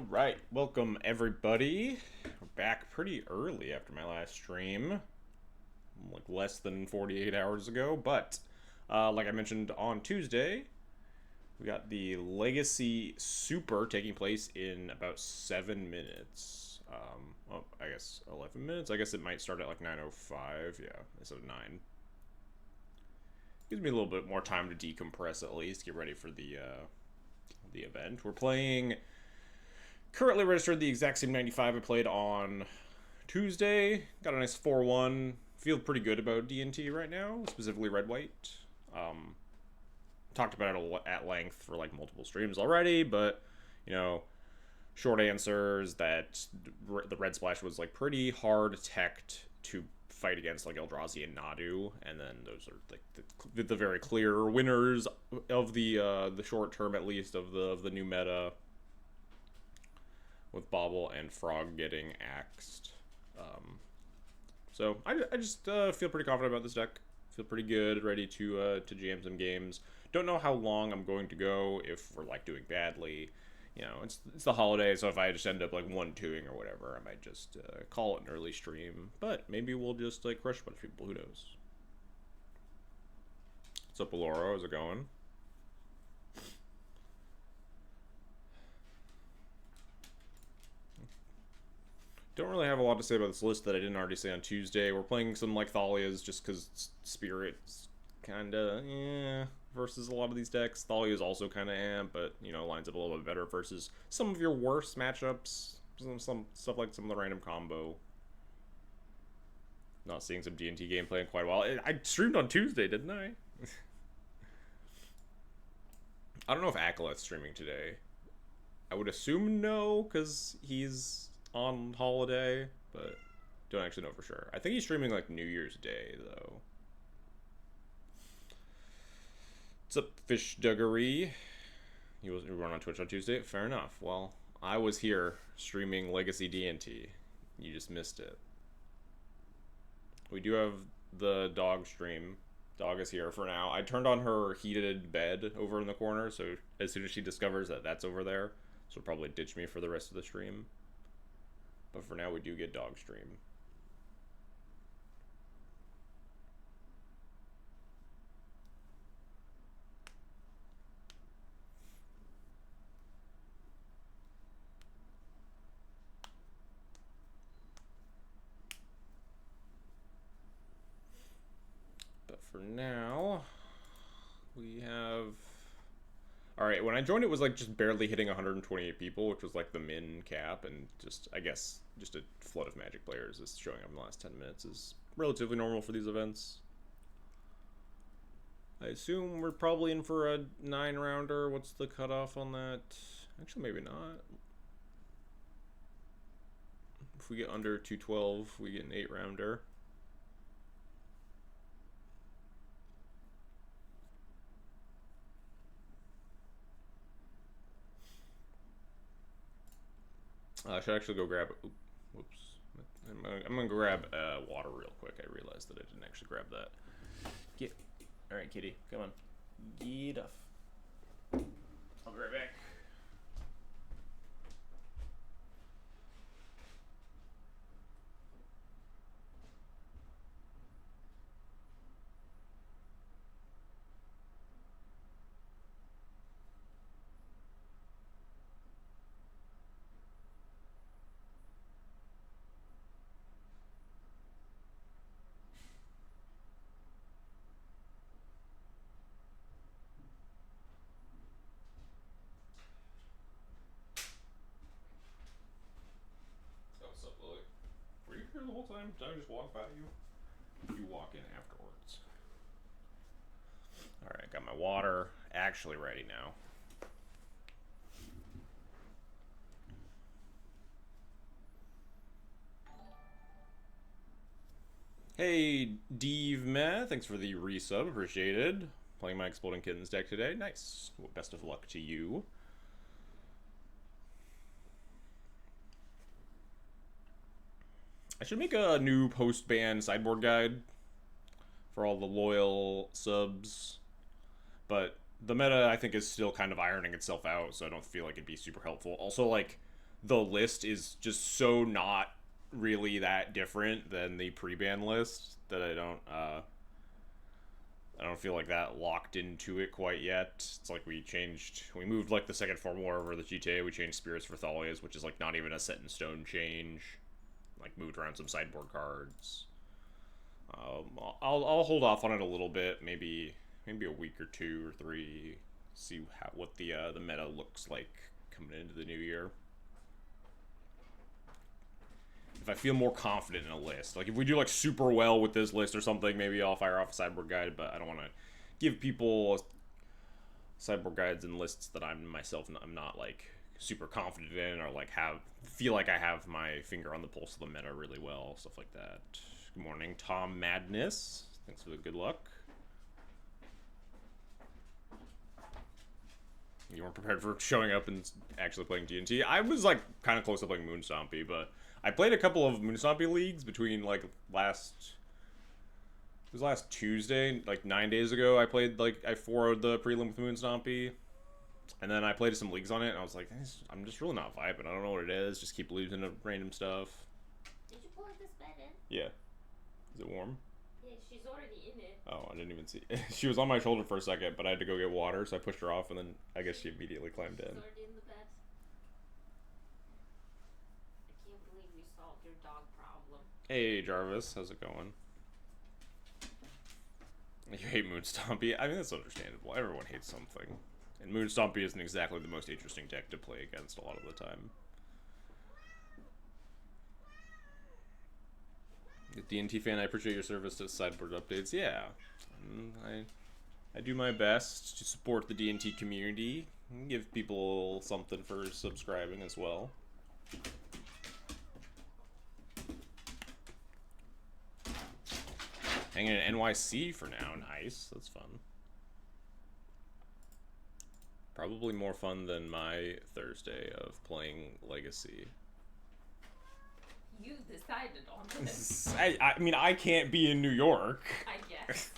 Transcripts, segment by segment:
All right, welcome everybody. We're back pretty early after my last stream, like less than 48 hours ago. But like I mentioned on Tuesday, we got the Legacy Super taking place in about 7 minutes. Well, I guess 11 minutes. I guess it might start at like 9:05. Yeah, instead of 9. Gives me a little bit more time to decompress at least, get ready for the event. We're playing. Currently registered the exact same 95 I played on Tuesday. Got a nice 4-1. Feel pretty good about D&T right now, specifically red-white. Talked about it at length for like multiple streams already, but you know, short answers that the red splash was like pretty hard teched to fight against like Eldrazi and Nadu, and then those are like the very clear winners of the short term at least of the new meta, with Bobble and Frog getting axed. So I just feel pretty confident about this deck. Feel pretty good, ready to jam some games. Don't know how long I'm going to go if we're like doing badly. You know, it's the holiday, so if I just end up like 1-2ing or whatever, I might just call it an early stream. But maybe we'll just like crush a bunch of people. Who knows? What's up, Alora? How's it going? Don't really have a lot to say about this list that I didn't already say on Tuesday. We're playing some like Thalias just because Spirit's kind of versus a lot of these decks. Thalia is also kind of but you know, lines up a little bit better versus some of your worst matchups. Some stuff like some of the random combo. Not seeing some D&T gameplay in quite a while. I streamed on Tuesday, didn't I? I don't know if Acolyte's streaming today. I would assume no, because he's on holiday, but don't actually know for sure. I think he's streaming like New Year's Day, though. What's up, Fish Duggery? You run on Twitch on Tuesday? Fair enough. Well, I was here streaming Legacy D&T. You just missed it. We do have the dog stream. Dog is here for now. I turned on her heated bed over in the corner, so as soon as she discovers that that's over there, she'll probably ditch me for the rest of the stream. But for now, we do get dog stream. But for now, we have... Alright, when I joined it was like just barely hitting 128 people, which was like the min cap, and just, I guess, just a flood of Magic players is showing up in the last 10 minutes is relatively normal for these events. I assume we're probably in for a 9-rounder. What's the cutoff on that? Actually, maybe not. If we get under 212, we get an 8-rounder. I should actually go grab... Whoops. I'm going to grab water real quick. I realized that I didn't actually grab that. Get... Alright, kitty. Come on. Get off. I'll be right back. Here the whole time? Did I just walk by you? You walk in afterwards. Alright, got my water actually ready now. Hey, Deve Meh, thanks for the resub, appreciated. Playing my Exploding Kittens deck today. Nice. Well, best of luck to you. I should make a new post-ban sideboard guide for all the loyal subs, but the meta I think is still kind of ironing itself out, so I don't feel like it'd be super helpful. Also, like, the list is just so not really that different than the pre-ban list that I don't feel like that locked into it quite yet. It's like we moved like the second formula over the GTA. We changed Spirits for Thalias, which is like not even a set in stone change. Like moved around some sideboard cards. I'll hold off on it a little bit, maybe a week or two or three. See what the meta looks like coming into the new year. If I feel more confident in a list, like if we do like super well with this list or something, maybe I'll fire off a sideboard guide. But I don't want to give people sideboard guides and lists that I'm not like super confident in, or like feel like I have my finger on the pulse of the meta really well, stuff like that. Good morning, Tom Madness. Thanks for the good luck. You weren't prepared for showing up and actually playing D&T. I was like kind of close to playing Moonstompy, but I played a couple of Moonstompy leagues between like last Tuesday, like 9 days ago. I 4-0'd the prelim with Moonstompy, and then I played some leagues on it, and I was like, I'm just really not vibing. I don't know what it is. Just keep losing to random stuff. Did you pull this bed in? Yeah. Is it warm? Yeah, she's already in it. Oh, I didn't even see. She was on my shoulder for a second, but I had to go get water, so I pushed her off, and then I guess she immediately climbed in. She's already in the bed. I can't believe we solved your dog problem. Hey, Jarvis. How's it going? You hate Moonstompy? I mean, that's understandable. Everyone hates something. And Moonstompy isn't exactly the most interesting deck to play against a lot of the time. The D&T fan, I appreciate your service to sideboard updates. Yeah. I do my best to support the D&T community. And give people something for subscribing as well. Hanging in NYC for now. Nice. That's fun. Probably more fun than my Thursday of playing Legacy. You decided on this. I mean, I can't be in New York. I guess.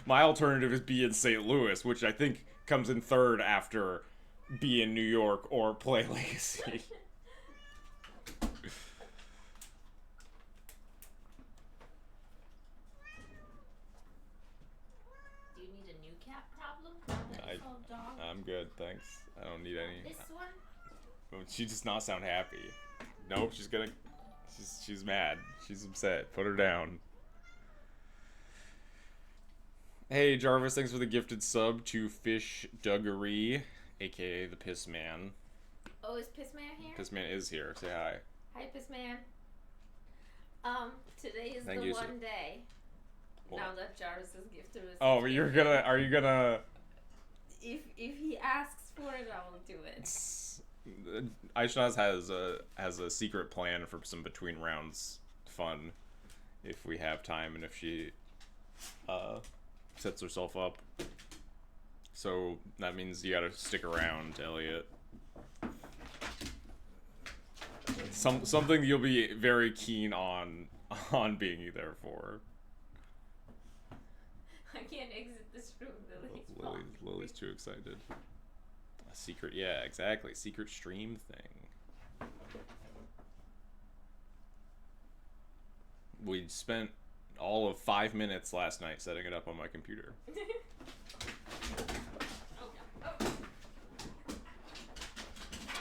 My alternative is be in St. Louis, which I think comes in third after be in New York or play Legacy. Do you need a new cat problem? I'm good, thanks. I don't need any. This one? Oh, she does not sound happy. Nope, she's mad. She's upset. Put her down. Hey, Jarvis, thanks for the gifted sub to Fish Duggery, aka the Piss Man. Oh, is Pissman here? Pissman is here. Say hi. Hi, Pissman. Today is Thank the you, one day. What? Now that Jarvis has gifted us. Oh, are you gonna... If he asks for it, I will do it. Aishnaz has a secret plan for some between rounds fun if we have time and if she sets herself up. So that means you gotta stick around, Elliot. Something you'll be very keen on being there for. I can't exit this room. Lily's too excited. A secret, yeah, exactly. Secret stream thing. We spent all of 5 minutes last night setting it up on my computer.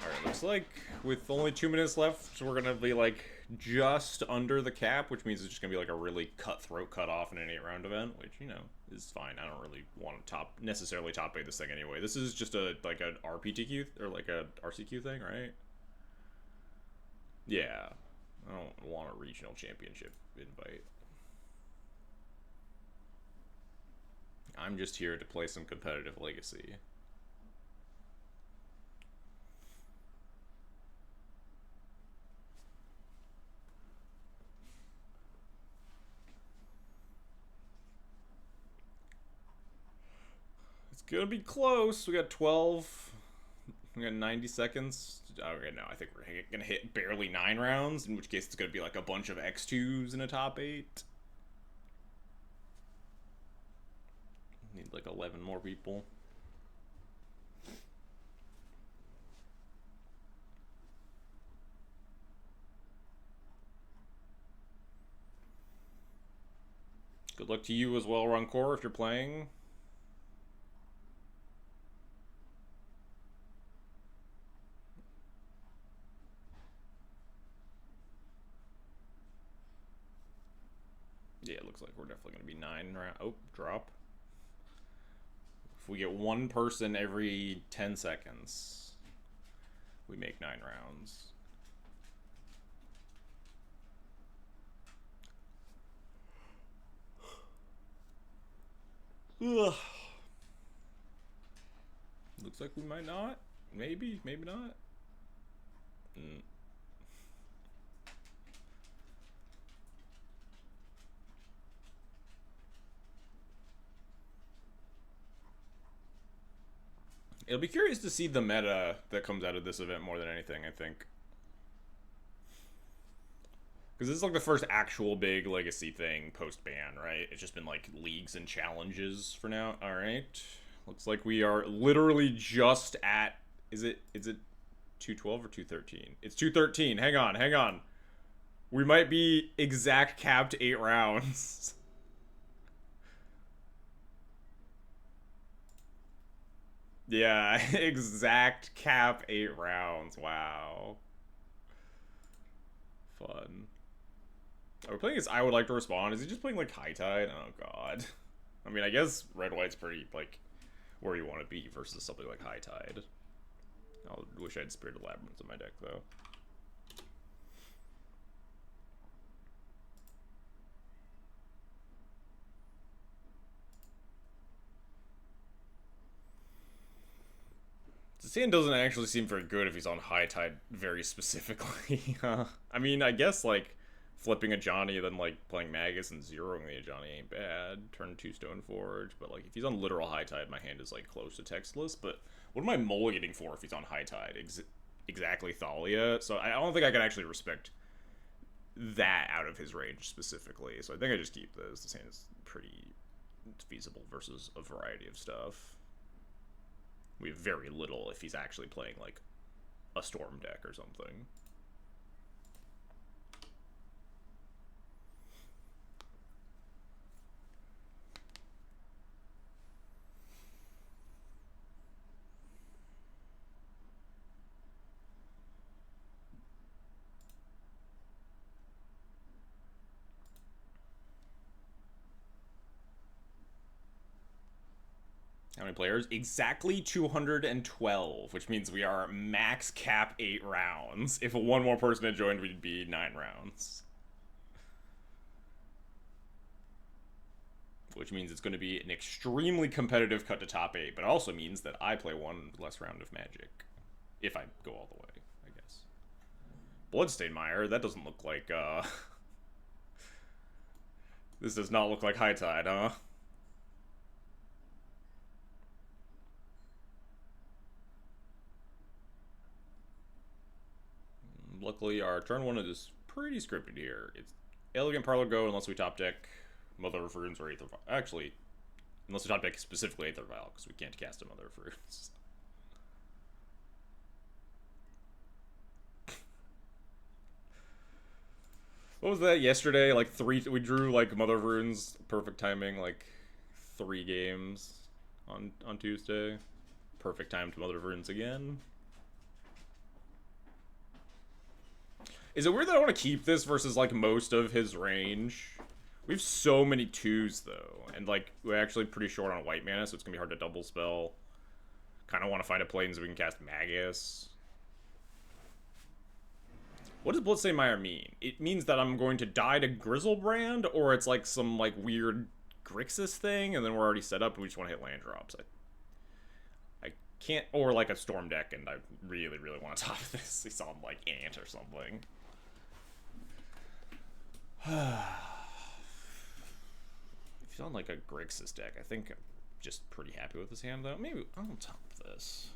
Alright, looks like with only 2 minutes left, we're gonna be like just under the cap, which means it's just gonna be like a really cutthroat cutoff in an 8-round event, which, you know, is fine. I don't really want to necessarily top 8 this thing anyway. This is just an RPTQ or like a RCQ thing, right? Yeah. I don't want a regional championship invite. I'm just here to play some competitive Legacy. It's gonna be close. We got 12. We got 90 seconds. Okay, no, I think we're gonna hit barely 9 rounds, in which case it's gonna be like a bunch of X2s in a top 8. Need like 11 more people. Good luck to you as well, Runcore, if you're playing. Yeah, it looks like we're definitely going to be 9 round. Oh, drop. If we get one person every 10 seconds, we make 9 rounds. Ugh. Looks like we might not. Maybe, maybe not. It'll be curious to see the meta that comes out of this event more than anything, I think. Because this is like the first actual big legacy thing post-ban, right? It's just been like leagues and challenges for now. Alright. Looks like we are literally just at... Is it 212 or 213? It's 213. Hang on. We might be exact capped 8 rounds. Yeah, exact cap 8 rounds. Wow. Fun. Are we playing as I Would Like to Respond? Is he just playing like High Tide? Oh god. I mean, I guess Red White's pretty like where you want to be versus something like High Tide. I wish I had Spirited Labyrinth in my deck though. Sand doesn't actually seem very good if he's on High Tide very specifically. I mean, I guess, like, flipping a Johnny and then, like, playing Magus and zeroing the Johnny ain't bad. Turn 2 Stoneforge. But, like, if he's on literal High Tide, my hand is, like, close to textless. But what am I mulliganing for if he's on High Tide? Exactly Thalia? So I don't think I can actually respect that out of his range specifically. So I think I just keep this. This hand is pretty feasible versus a variety of stuff. We have very little if he's actually playing, like, a Storm deck or something. How many players? Exactly 212, which means we are max cap 8 rounds. If one more person had joined, we'd be 9 rounds. Which means it's going to be an extremely competitive cut to top 8, but it also means that I play one less round of Magic. If I go all the way, I guess. Bloodstainmire, that doesn't look like, This does not look like High Tide, huh? Luckily, our turn 1 is pretty scripted here. It's Elegant Parlor Go unless we top deck Mother of Runes or Aether Vial. Actually, unless we top deck specifically Aether Vial, because we can't cast a Mother of Runes. What was that yesterday? Like we drew like Mother of Runes, perfect timing, like 3 games on Tuesday. Perfect time to Mother of Runes again. Is it weird that I want to keep this versus, like, most of his range? We have so many 2s, though. And, like, we're actually pretty short on white mana, so it's going to be hard to double spell. Kind of want to find a plane so we can cast Magus. What does Bloodstainmire mean? It means that I'm going to die to Grizzlebrand, or it's, like, some, like, weird Grixis thing, and then we're already set up and we just want to hit land drops. I can't... Or, like, a Storm deck, and I really, really want to top this. He's on, like, Ant or something. If he's on like a Grixis deck, I think I'm just pretty happy with his hand though. Maybe I'll top this.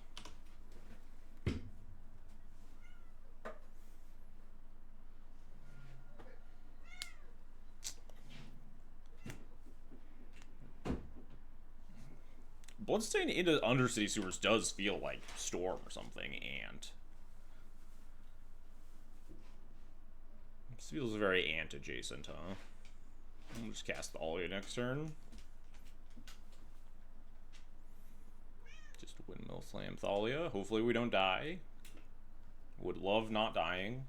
Bloodstain into Undercity Sewers does feel like Storm or something, and this feels very Ant adjacent, huh? We'll just cast Thalia next turn. Just Windmill Slam Thalia. Hopefully we don't die. Would love not dying.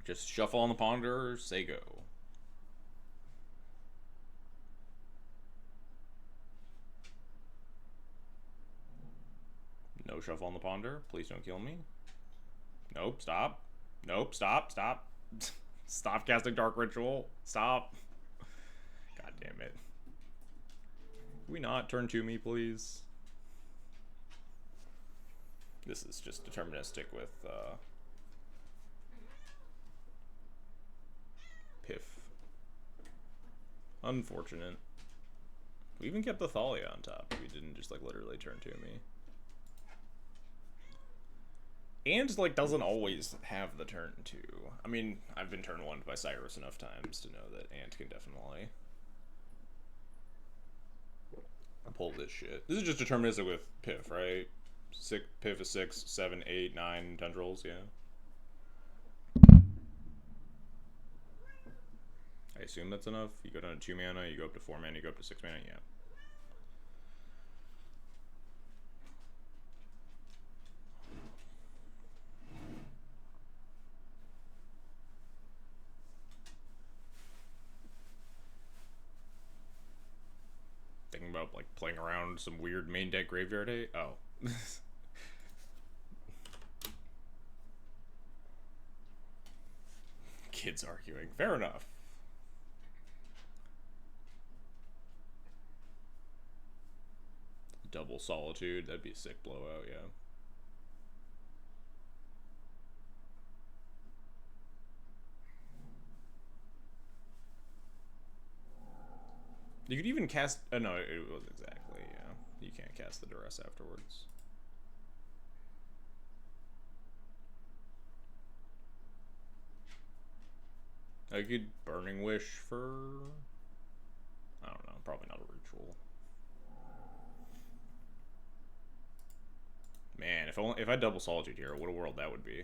Just shuffle on the Ponder, say go. No shuffle on the Ponder. Please don't kill me. Nope, stop. Nope, stop, stop. Stop casting Dark Ritual. Stop. God damn it. Can we not turn to me, please? This is just deterministic with, Piff. Unfortunate. We even kept the Thalia on top. We didn't just, like, literally turn to me. And, like, doesn't always have the turn 2. I mean, I've been turn 1'd by Cyrus enough times to know that Ant can definitely pull this shit. This is just deterministic with Piff, right? Piff is 6, 7, 8, 9 tendrils, yeah. I assume that's enough. You go down to 2 mana, you go up to 4 mana, you go up to 6 mana, yeah. Thinking about, like, playing around some weird main deck graveyard hate? Oh. Kids arguing. Fair enough. Double Solitude. That'd be a sick blowout, yeah. You could even cast... Oh, no, it was exactly, yeah. You can't cast the Duress afterwards. I could Burning Wish for... I don't know, probably not a ritual. Man, if I double Solitude here, what a world that would be.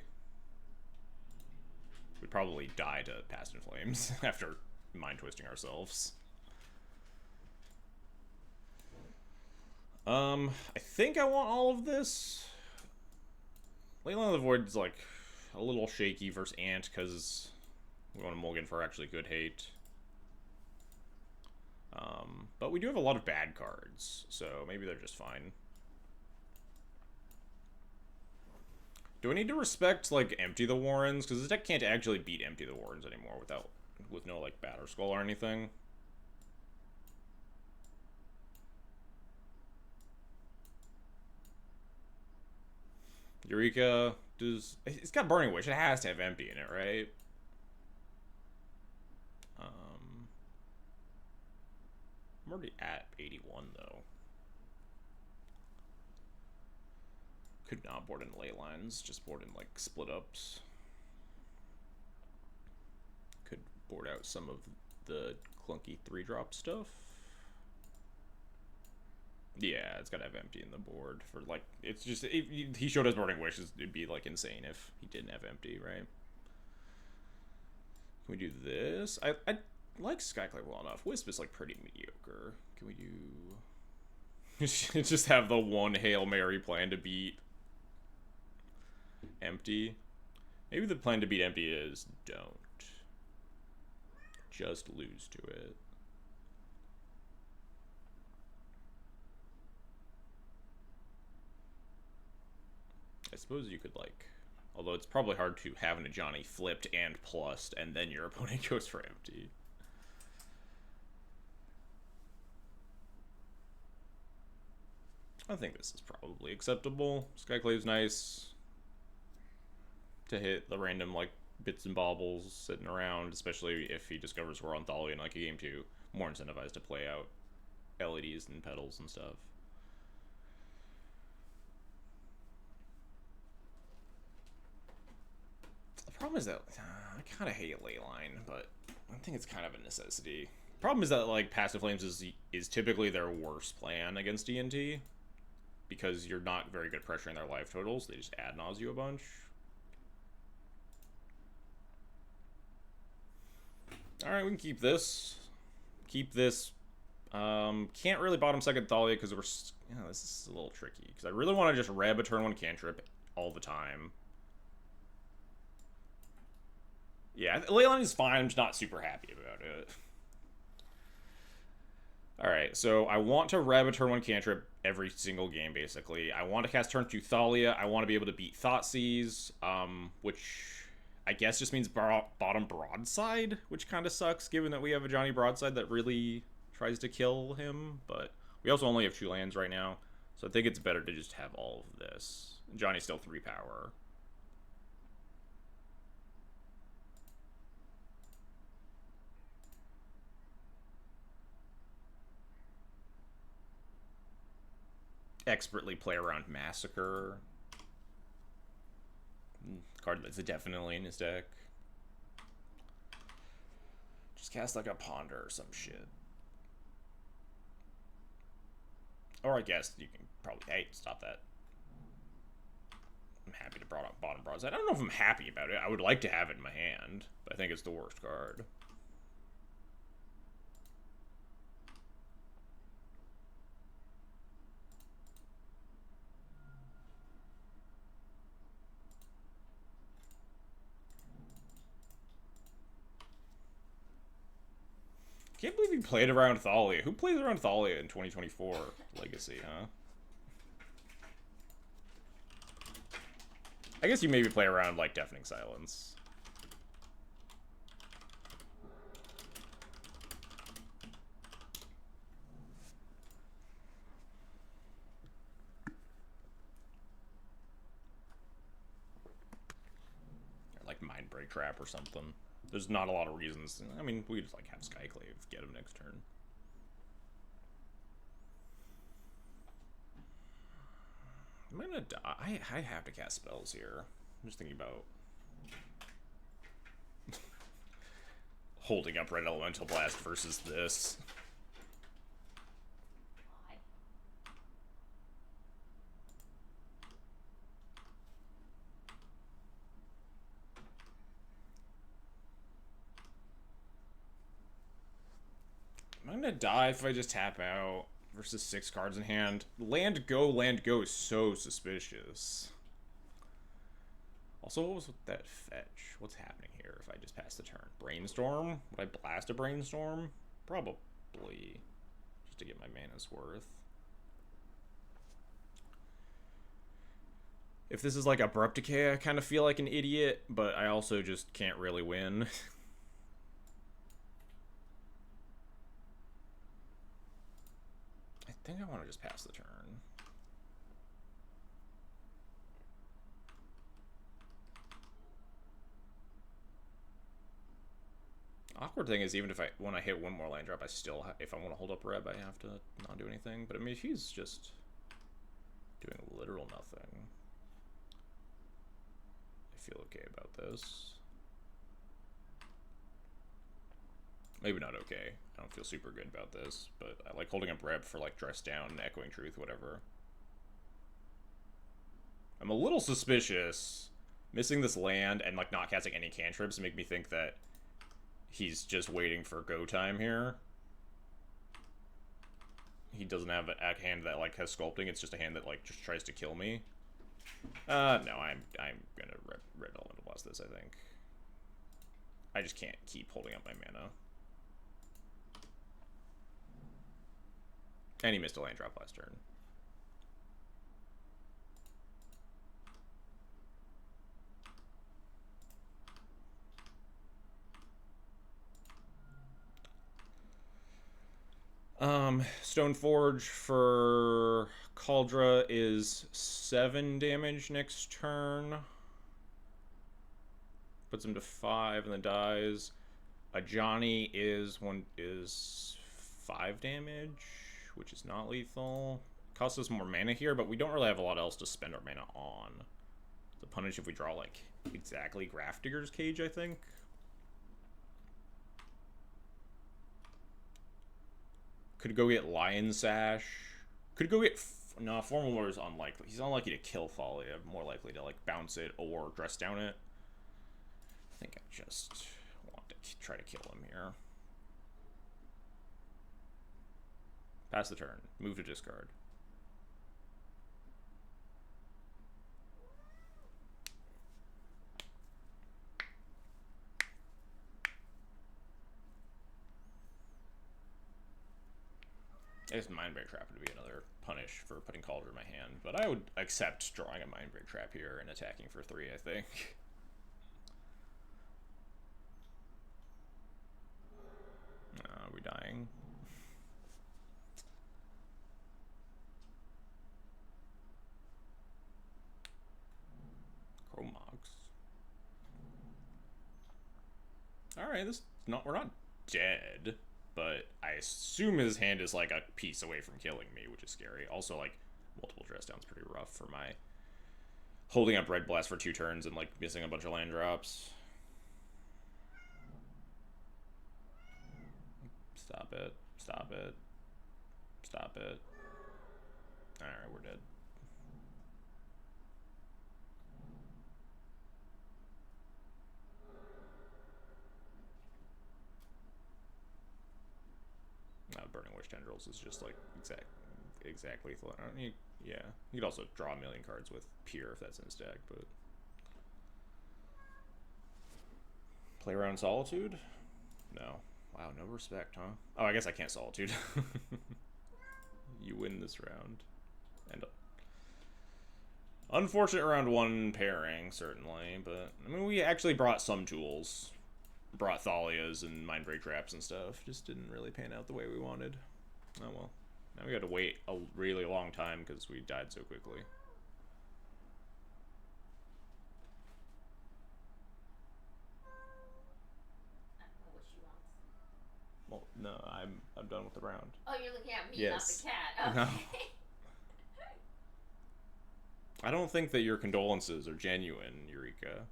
We'd probably die to Past in Flames after mind twisting ourselves. I think I want all of this. Leyline of the Void's like a little shaky versus Ant because we want to mulligan for actually good hate. But we do have a lot of bad cards, so maybe they're just fine. Do I need to respect, like, Empty the Warrens? Because this deck can't actually beat Empty the Warrens anymore with no, like, Batter Skull or anything. Eureka does... It's got Burning Wish. It has to have Empty in it, right? I'm already at 81, though. Could not board in ley lines, just board in, like, split-ups. Could board out some of the clunky 3-drop stuff. Yeah, it's gotta have Empty in the board for, like, it's just, if he showed us Burning Wishes, it'd be, like, insane if he didn't have Empty, right? Can we do this? I like Skyclave well enough. Wisp is, like, pretty mediocre. Can we do... just have the one Hail Mary plan to beat Empty? Maybe the plan to beat Empty is don't. Just lose to it. I suppose you could, like... Although it's probably hard to have a Johnny flipped and plussed, and then your opponent goes for Empty. I think this is probably acceptable. Skyclave's nice to hit the random, like, bits and baubles sitting around, especially if he discovers we're on Thalia in, like, a game 2. More incentivized to play out LEDs and petals and stuff. The problem is that I kind of hate Leyline, but I think it's kind of a necessity. Problem is that like Passive Flames is typically their worst plan against DNT because you're not very good at pressuring their life totals. They just ad nausea a bunch. All right, we can keep this. Keep this. Can't really bottom second Thalia because we're. This is a little tricky because I really want to just reb a turn 1 cantrip all the time. Yeah, Leyline is fine. I'm just not super happy about it. Alright, so I want to reb a turn 1 cantrip every single game, basically. I want to cast turn 2 Thalia. I want to be able to beat Thoughtseize, which I guess just means bottom Broadside, which kind of sucks, given that we have a Johnny Broadside that really tries to kill him. But we also only have 2 lands right now, so I think it's better to just have all of this. Johnny's still 3 power. Expertly play around Massacre. Card that's definitely in his deck. Just cast like a Ponder or some shit. Or I guess you can probably... Hey, stop that. I'm happy to bottom Broadside. I don't know if I'm happy about it. I would like to have it in my hand, but I think it's the worst card. Can't believe he played around Thalia. Who plays around Thalia in 2024 Legacy, huh? I guess you maybe play around, like, Deafening Silence. Or, like, Mind Break Trap or something. There's not a lot of reasons. I mean, we just, like, have Skyclave, get him next turn. Am I gonna die? I have to cast spells here. I'm just thinking about... holding up Red Elemental Blast versus this. I'm gonna die if I just tap out versus 6 cards in hand. Land go is so suspicious. Also, what was with that fetch? What's happening here if I just pass the turn? Brainstorm? Would I blast a Brainstorm? Probably. Just to get my mana's worth. If this is like Abrupt Decay, I kind of feel like an idiot, but I also just can't really win. I think I want to just pass the turn. Awkward thing is, even if when I hit one more land drop, I still if I want to hold up Reb, I have to not do anything. But I mean, if he's just doing literal nothing, I feel okay about this. Maybe not okay. I don't feel super good about this, but I like holding up Reb for like Dress Down, Echoing Truth, whatever. I'm a little suspicious. Missing this land and like not casting any cantrips make me think that he's just waiting for go time here. He doesn't have a hand that like has sculpting. It's just a hand that like just tries to kill me. No, I'm gonna red elemental blast this. I think. I just can't keep holding up my mana. And he missed a land drop last turn. Stoneforge for Kaldra is 7 damage next turn. Puts him to 5 and then dies. A Johnny is 5 damage, which is not lethal. Costs us more mana here, but we don't really have a lot else to spend our mana on. To punish if we draw like exactly Grafdigger's Cage, I think. Could go get Lion Sash. Could go get... No, Formal Lure is unlikely. He's unlikely to kill Thalia. More likely to, like, bounce it or dress down it. I think I just want to try to kill him here. Pass the turn. Move to discard. I guess Mindbreak Trap would be another punish for putting Cauldron in my hand, but I would accept drawing a Mindbreak Trap here and attacking for 3, I think. Are we dying? Chromox. Alright, we're not dead. But I assume his hand is like a piece away from killing me, which is scary. Also, like, multiple dress down's pretty rough for my holding up Red Blast for 2 turns and, like, missing a bunch of land drops. Stop it. Stop it. Stop it. Alright, we're dead. Burning Witch Tendrils is just like exactly. Yeah, you could also draw a million cards with Pier if that's in his deck, but play around Solitude? No. Wow, no respect, huh? Oh, I guess I can't Solitude. You win this round. And unfortunate round 1 pairing, certainly, but I mean, we actually brought some tools. Brought Thalias and Mindbreak Traps and stuff. Just didn't really pan out the way we wanted. Oh well. Now we got to wait a really long time because we died so quickly. I don't know what she wants. Well, no, I'm done with the round. Oh, you're looking at me, yes. Not the cat. Okay. No. I don't think that your condolences are genuine, Eureka.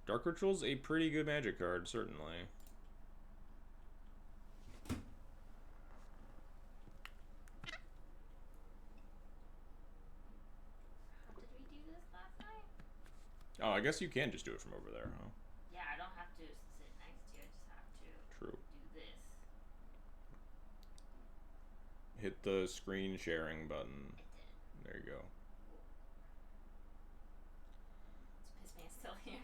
Dark Ritual's a pretty good Magic card, certainly. Did we do this last night? Oh, I guess you can just do it from over there, huh? Yeah, I don't have to sit next to you. I just have to True. do this. Hit the screen sharing button. There you go. Is Pissman still here?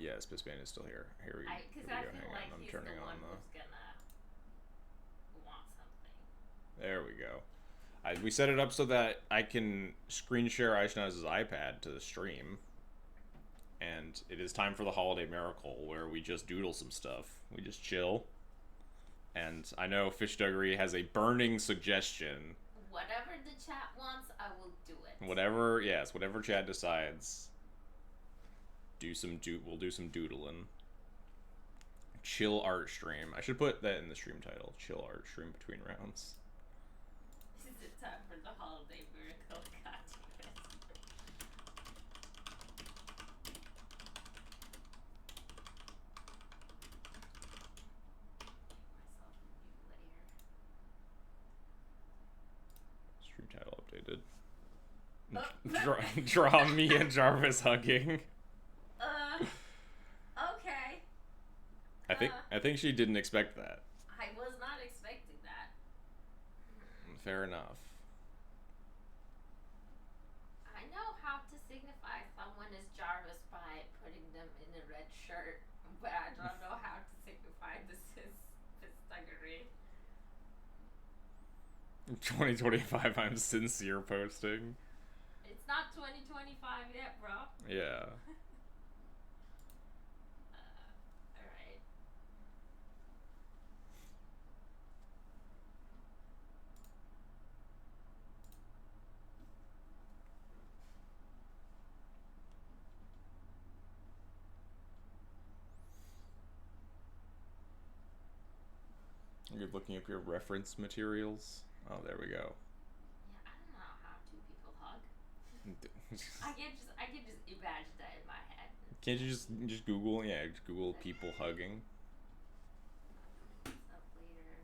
Yes, Pissman is still here. Here we go. Because I feel like he's the one who's gonna want something. There we go. We set it up so that I can screen share Aishnaz's iPad to the stream. And it is time for the Holiday Miracle, where we just doodle some stuff. We just chill. And I know Fish Duggery has a burning suggestion. Whatever the chat wants, I will do it. Whatever, yes, whatever Chad decides. We'll do some doodling. Chill art stream. I should put that in the stream title. Chill art stream between rounds. Is it time for the Holiday Miracle? God damn it. Stream title updated. Draw me and Jarvis hugging. Okay. I think she didn't expect that. I was not expecting that. Fair enough. I know how to signify someone is Jarvis by putting them in a red shirt, but I don't know how to signify this is Pistuggery. 2025, I'm sincere posting. It's not 2025 yet, bro. Yeah. Alright. You're looking up your reference materials. Oh, there we go. Yeah, I don't know how two people hug. I can just imagine that in my head. Can't you just Google? Yeah, just Google people hugging. Up later.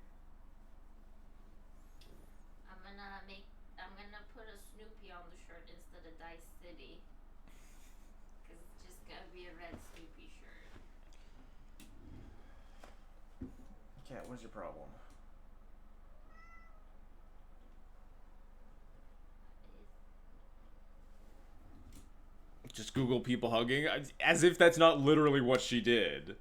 I'm gonna make. I'm gonna put a Snoopy on the shirt instead of Dice City, cause it's just gonna be a red Snoopy shirt. Cat, what's your problem? Just Google people hugging, as if that's not literally what she did.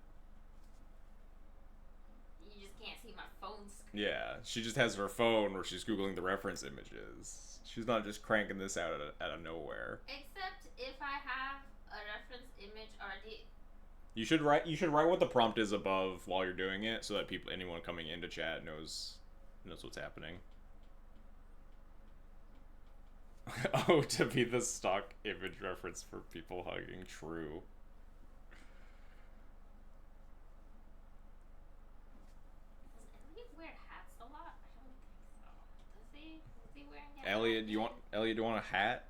You just can't see my phone screen. Yeah, she just has her phone where she's Googling the reference images. She's not just cranking this out of nowhere. Except if I have a reference image already. You should write what the prompt is above while you're doing it, so that anyone coming into chat knows what's happening. Oh, to be the stock image reference for people hugging. True. Does Elliot wear hats a lot? I don't think so. Does he? Was he wearing a Elliot, hat? do you want a hat?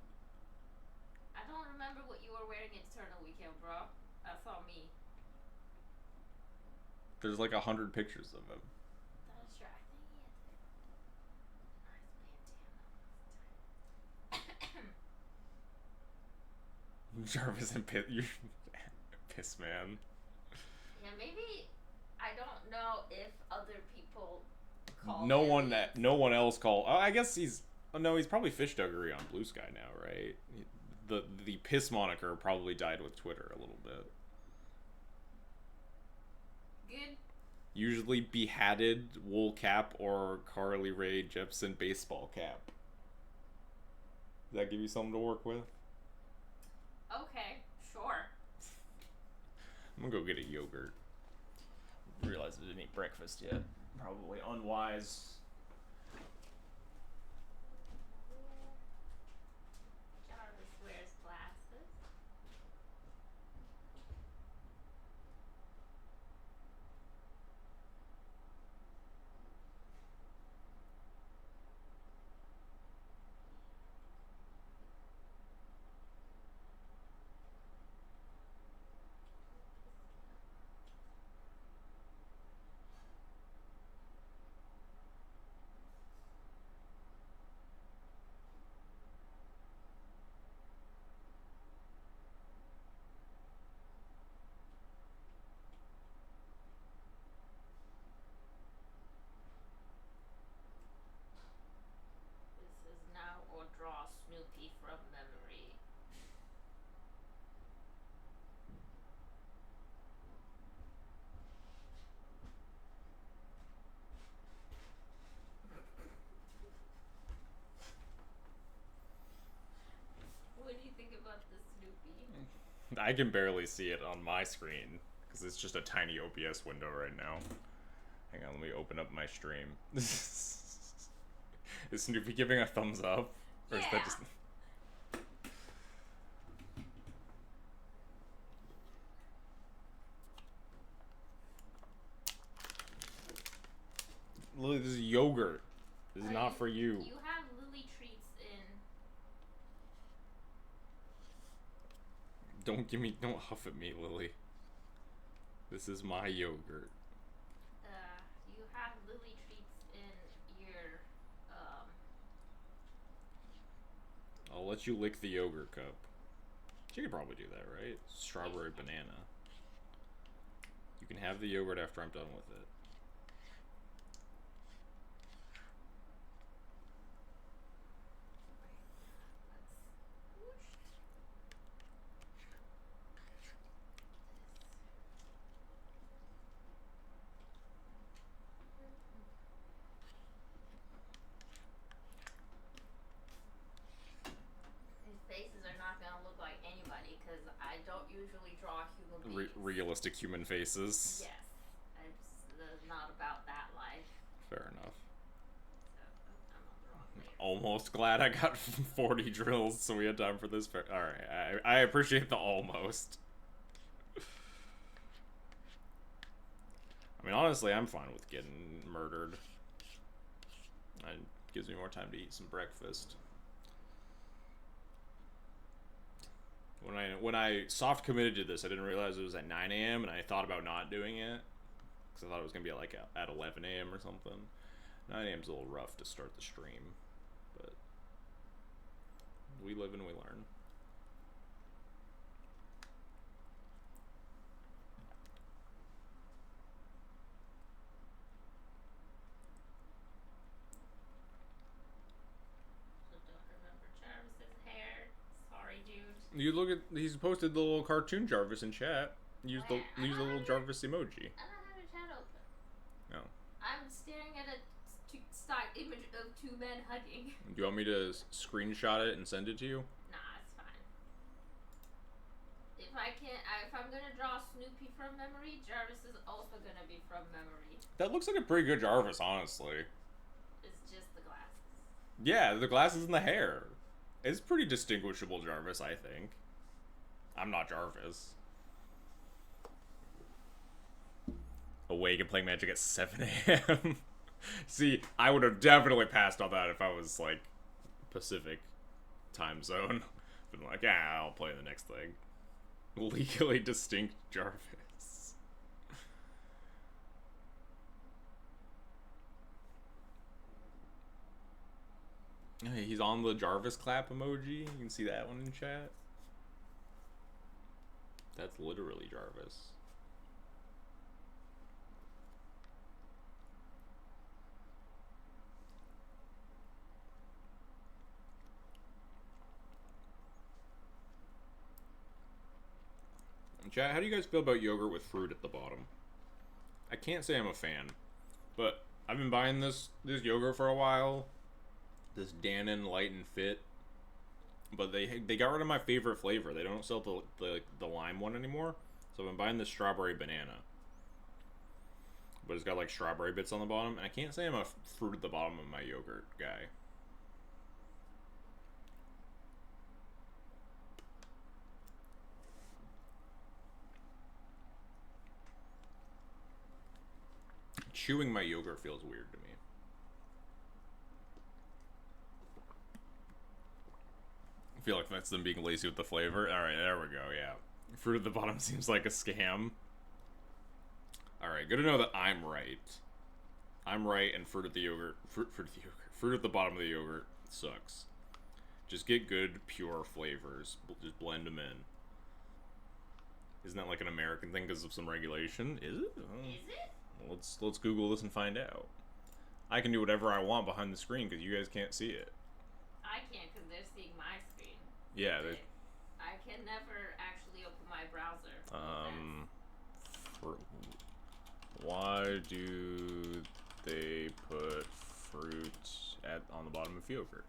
I don't remember what you were wearing in Eternal Weekend, bro. That's all me. There's like 100 pictures of him. That is true. I think he had a nice bandana. Jarvis and Piss Man. Yeah, maybe. I don't know if other people call No Elliot. one else called. Oh, I guess he's. Oh, no, he's probably Fish Duggery on Blue Sky now, right? The Piss moniker probably died with Twitter a little bit. Good. Usually behatted wool cap or Carly Rae Jepsen baseball cap. Does that give you something to work with? Okay, sure. I'm gonna go get a yogurt. Realized I didn't eat breakfast yet. Probably unwise. Jarvis wears glasses. This is now or draw Snoopy from memory. What do you think about the Snoopy? I can barely see it on my screen because it's just a tiny OBS window right now. Hang on, let me open up my stream. Is Snoopy giving a thumbs up? Or is that just... Lily, this is yogurt. This is not for you. You have Lily treats in. Don't huff at me, Lily. This is my yogurt. You have Lily treats in your. I'll let you lick the yogurt cup. She could probably do that, right? Strawberry banana. You can have the yogurt after I'm done with it. Faces are not gonna look like anybody because I don't usually draw human beings. Realistic human faces. Yes, it's not about that life. Fair enough. So, I'm on the wrong layer. Almost glad I got 40 drills so we had time for this. Alright, I appreciate the almost. I mean, honestly, I'm fine with getting murdered. It gives me more time to eat some breakfast. when I soft committed to this, I didn't realize it was at 9 a.m. and I thought about not doing it because I thought it was gonna be like at 11 a.m. or something. 9 a.m. is a little rough to start the stream, but we live and we learn. You look at, he's posted the little cartoon Jarvis in chat. Use the little Jarvis emoji. I don't have a chat open. No. I'm staring at a stock image of two men hugging. Do you want me to screenshot it and send it to you? Nah, it's fine. If I'm gonna draw Snoopy from memory, Jarvis is also gonna be from memory. That looks like a pretty good Jarvis, honestly. It's just the glasses. Yeah, the glasses and the hair. It's pretty distinguishable Jarvis, I think. I'm not Jarvis. Awake and playing Magic at 7 a.m. See, I would have definitely passed on that if I was, like, Pacific time zone. Been like, yeah, I'll play the next thing. Legally distinct Jarvis. He's on the Jarvis clap emoji. You can see that one in chat. That's literally Jarvis. Chat, how do you guys feel about yogurt with fruit at the bottom? I can't say I'm a fan, but I've been buying this yogurt for a while. This Dannon Light and Fit, but they got rid of my favorite flavor. They don't sell the lime one anymore, so I've been buying this strawberry banana. But it's got like strawberry bits on the bottom, and I can't say I'm a fruit at the bottom of my yogurt guy. Chewing my yogurt feels weird to me. I feel like that's them being lazy with the flavor. Alright, there we go, yeah. Fruit at the bottom seems like a scam. Alright, good to know that I'm right. I'm right, and fruit at the bottom of the yogurt sucks. Just get good, pure flavors. Just blend them in. Isn't that like an American thing because of some regulation? Is it? Is it? Let's Google this and find out. I can do whatever I want behind the screen because you guys can't see it. I can't because they're seeing my screen. Yeah, I can never actually open my browser. Why do they put fruit on the bottom of yogurt?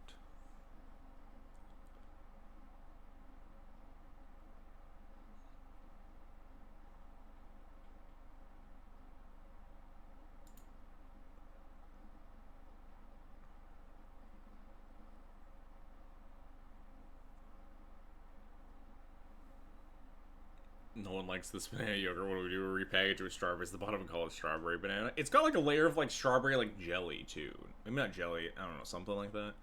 No one likes this banana yogurt. What do we do? We repackage it with strawberries. The bottom and call it strawberry banana. It's got like a layer of like strawberry like jelly too. Maybe not jelly. I don't know, something like that.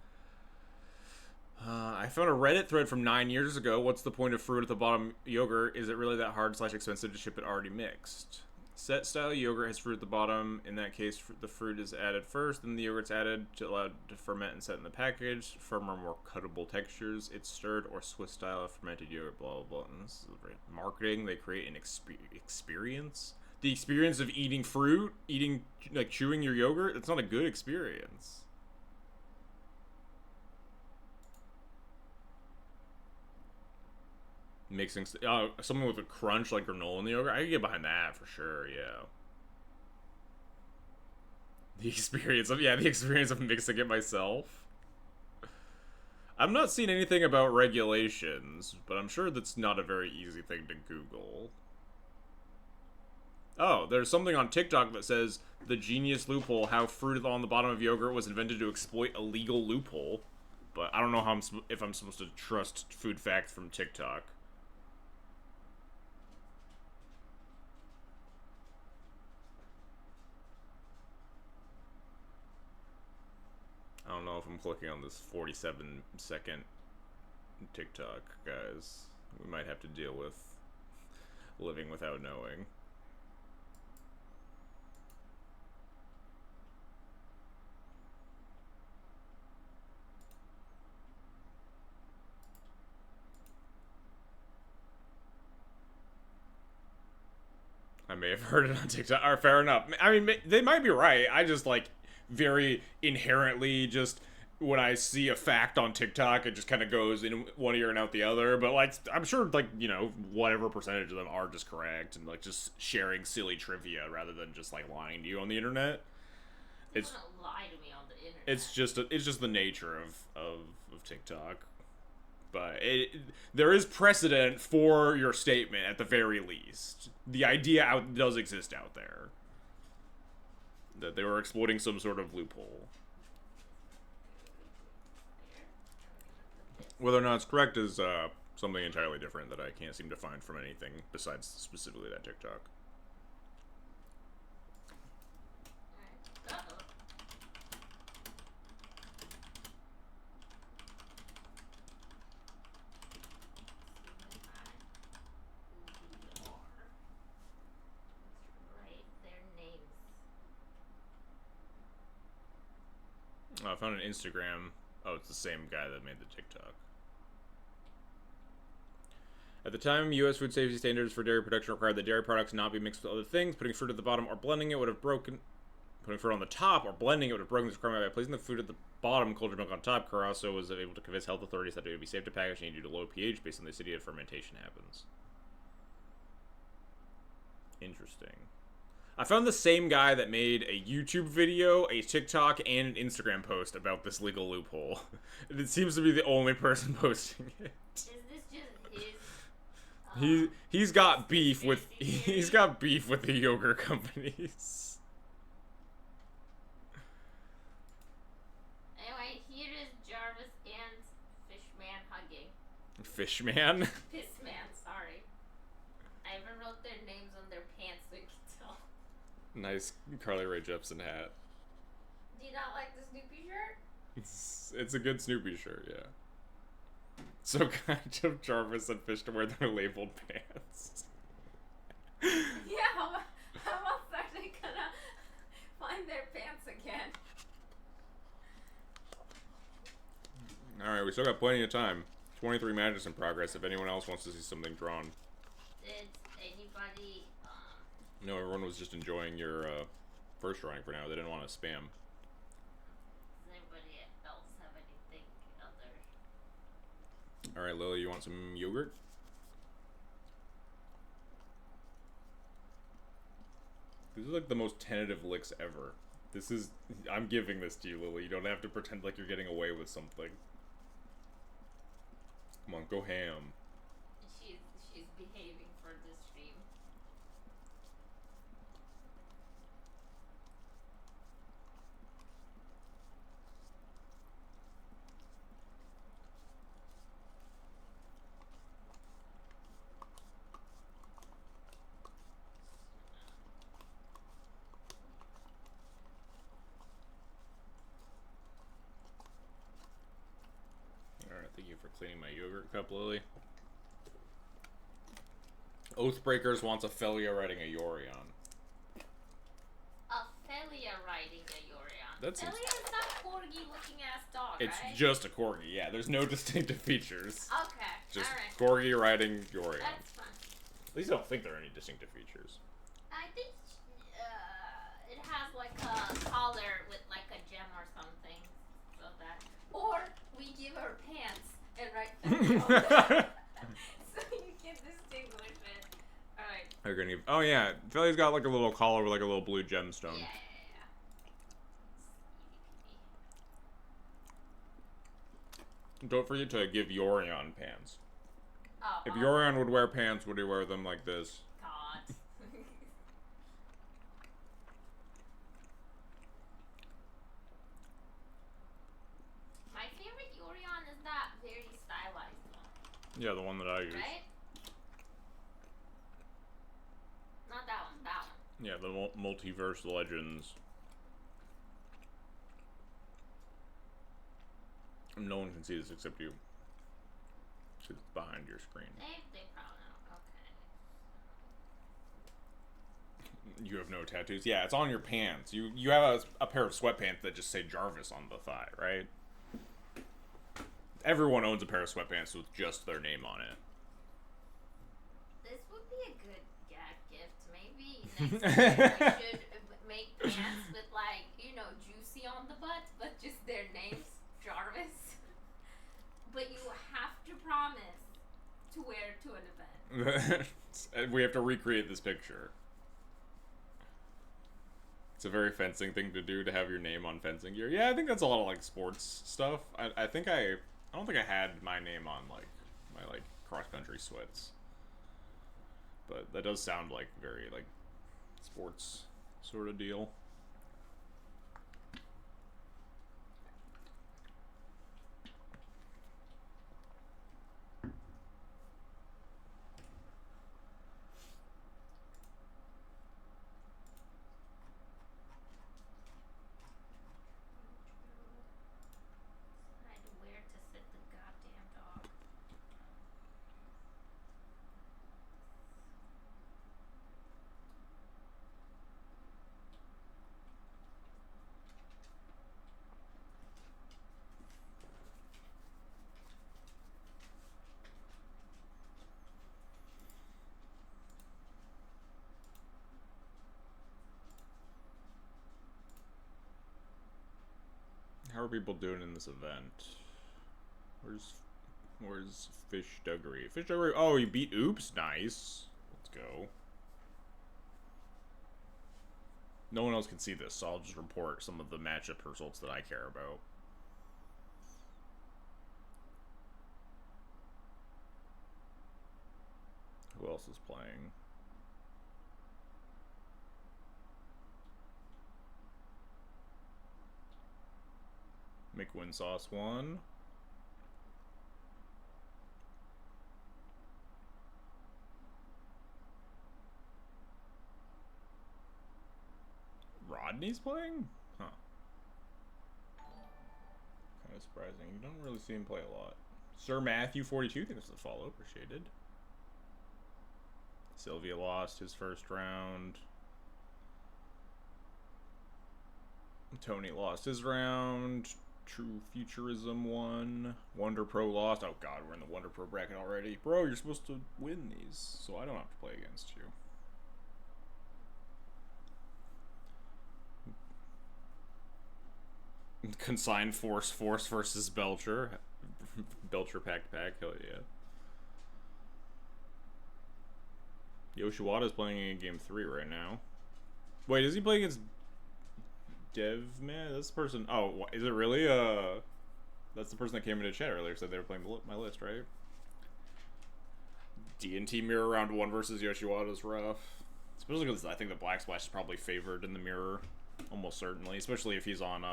I found a Reddit thread from 9 years ago. What's the point of fruit at the bottom yogurt? Is it really that hard / expensive to ship it already mixed? Set style yogurt has fruit at the bottom. In that case, the fruit is added first, then the yogurt's added to allow to ferment and set in the package. Firmer, more cuttable textures. It's stirred or Swiss style fermented yogurt. Blah blah blah. And this is marketing. They create an experience. The experience of eating fruit, like chewing your yogurt. It's not a good experience. Mixing something with a crunch like granola in the yogurt. I can get behind that for sure. Yeah. The experience of mixing it myself. I'm not seeing anything about regulations, but I'm sure that's not a very easy thing to Google. Oh, there's something on TikTok that says the genius loophole: how fruit on the bottom of yogurt was invented to exploit a legal loophole. But I don't know if I'm supposed to trust food facts from TikTok. I don't know if I'm clicking on this 47-second TikTok, guys. we might have to deal with living without knowing. I may have heard it on TikTok. Or fair enough. I mean, they might be right. I just like very inherently just when I see a fact on TikTok, it just kind of goes in one ear and out the other. But like, I'm sure like whatever percentage of them are just correct and like just sharing silly trivia rather than just like lying to you on the internet. It's don't lie to me on the internet. It's just the nature of TikTok. But there is precedent for your statement at the very least. The idea does exist out there that they were exploiting some sort of loophole. Whether or not it's correct is something entirely different that I can't seem to find from anything besides specifically that TikTok. I found an Instagram. Oh, it's the same guy that made the TikTok. At the time, U.S. food safety standards for dairy production required that dairy products not be mixed with other things. Putting fruit at the bottom or blending it would have broken. Putting fruit on the top or blending it would have broken this requirement by placing the food at the bottom, cultured milk on top. Carasso was able to convince health authorities that it would be safe to package due to low pH based on the acidity of fermentation happens. Interesting. I found the same guy that made a YouTube video, a TikTok, and an Instagram post about this legal loophole. And it seems to be the only person posting it. Is this just his? He's got beef with the yogurt companies. Anyway, here is Jarvis and Fishman hugging. Fishman? Pissman, sorry. I even wrote their names on their pants so you can tell. Nice Carly Rae Jepsen hat. Do you not like the Snoopy shirt? It's a good Snoopy shirt, yeah. So kind of Jarvis and Fish to wear their labeled pants. Yeah, how else are they gonna find their pants again? Alright, we still got plenty of time. 23 matches in progress if anyone else wants to see something drawn. Did anybody... No, everyone was just enjoying your first drawing for now. They didn't want to spam. Does anybody else have anything other? Alright, Lily, you want some yogurt? This is like the most tentative licks ever. I'm giving this to you, Lily. You don't have to pretend like you're getting away with something. Come on, go ham. She's behaving for this stream. Alright, thank you for cleaning my yogurt cup, Lily. Oathbreakers wants Ophelia riding a Yorion. Ophelia riding a Yorion. That's Ophelia's that corgi-looking ass dog, It's right? just a corgi, yeah. There's no distinctive features. Okay, Just alright. corgi riding Yorion. That's fine. At least I don't think there are any distinctive features. I think it has like a collar with like a gem or something. So that. Or we give her pants and write them on so you can distinguish it. Alright. They're gonna give, oh yeah, Ophelia's got like a little collar with like a little blue gemstone. Yeah. Don't forget to give Yorion pants. Oh, If Yorion would wear pants, would he wear them like this? God. My favorite Yorion is that very stylized one. Yeah, the one that I use. Right? Not that one, that one. Yeah, the Multiverse Legends. No one can see this except you. It's behind your screen. They probably know. Okay. You have no tattoos? Yeah, it's on your pants. You have a pair of sweatpants that just say Jarvis on the thigh, right? Everyone owns a pair of sweatpants with just their name on it. This would be a good gag gift. Maybe next year we should make pants with, like, Juicy on the butt, but just their names, Jarvis. But you have to promise to wear it to an event. We have to recreate this picture. It's a very fencing thing to do, to have your name on fencing gear. Yeah, I think that's a lot of like sports stuff. I don't think I had my name on like my like cross country sweats. But that does sound like very like sports sort of deal. Decide where to sit the goddamn dog. How are people doing in this event? Where's Fish Duggery? Fish Duggery. Oh, you beat Oops. Nice. Let's go. No one else can see this, so I'll just report some of the matchup results that I care about. Who else is playing? McWinsauce won. Rodney's playing? Huh. Kind of surprising. You don't really see him play a lot. Sir Matthew 42, thanks for the follow. Appreciated. Sylvia lost his first round. Tony lost his round. True Futurism won. Wonder Pro lost. Oh god, we're in the Wonder Pro bracket already. Bro, you're supposed to win these, so I don't have to play against you. Consigned Force versus Belcher. Belcher pack, hell yeah. Yoshiwada's playing in game 3 right now. Wait, is he playing against Devman? That's the person. Oh, is it really? That's the person that came into chat earlier, said they were playing my list, right? D&T mirror round 1 versus Yoshiwada's rough. Especially because I think the Black Splash is probably favored in the mirror. Almost certainly. Especially if he's on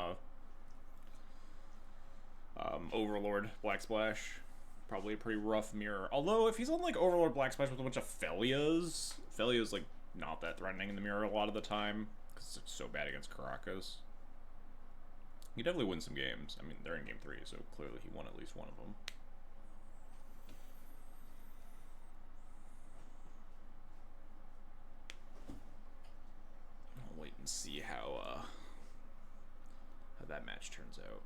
Overlord Black Splash. Probably a pretty rough mirror. Although, if he's on, like, Overlord Black Splash with a bunch of Felias, like, not that threatening in the mirror a lot of the time, because it's so bad against Caracas. He definitely wins some games. I mean, they're in game 3, so clearly he won at least one of them. I'll wait and see how that match turns out.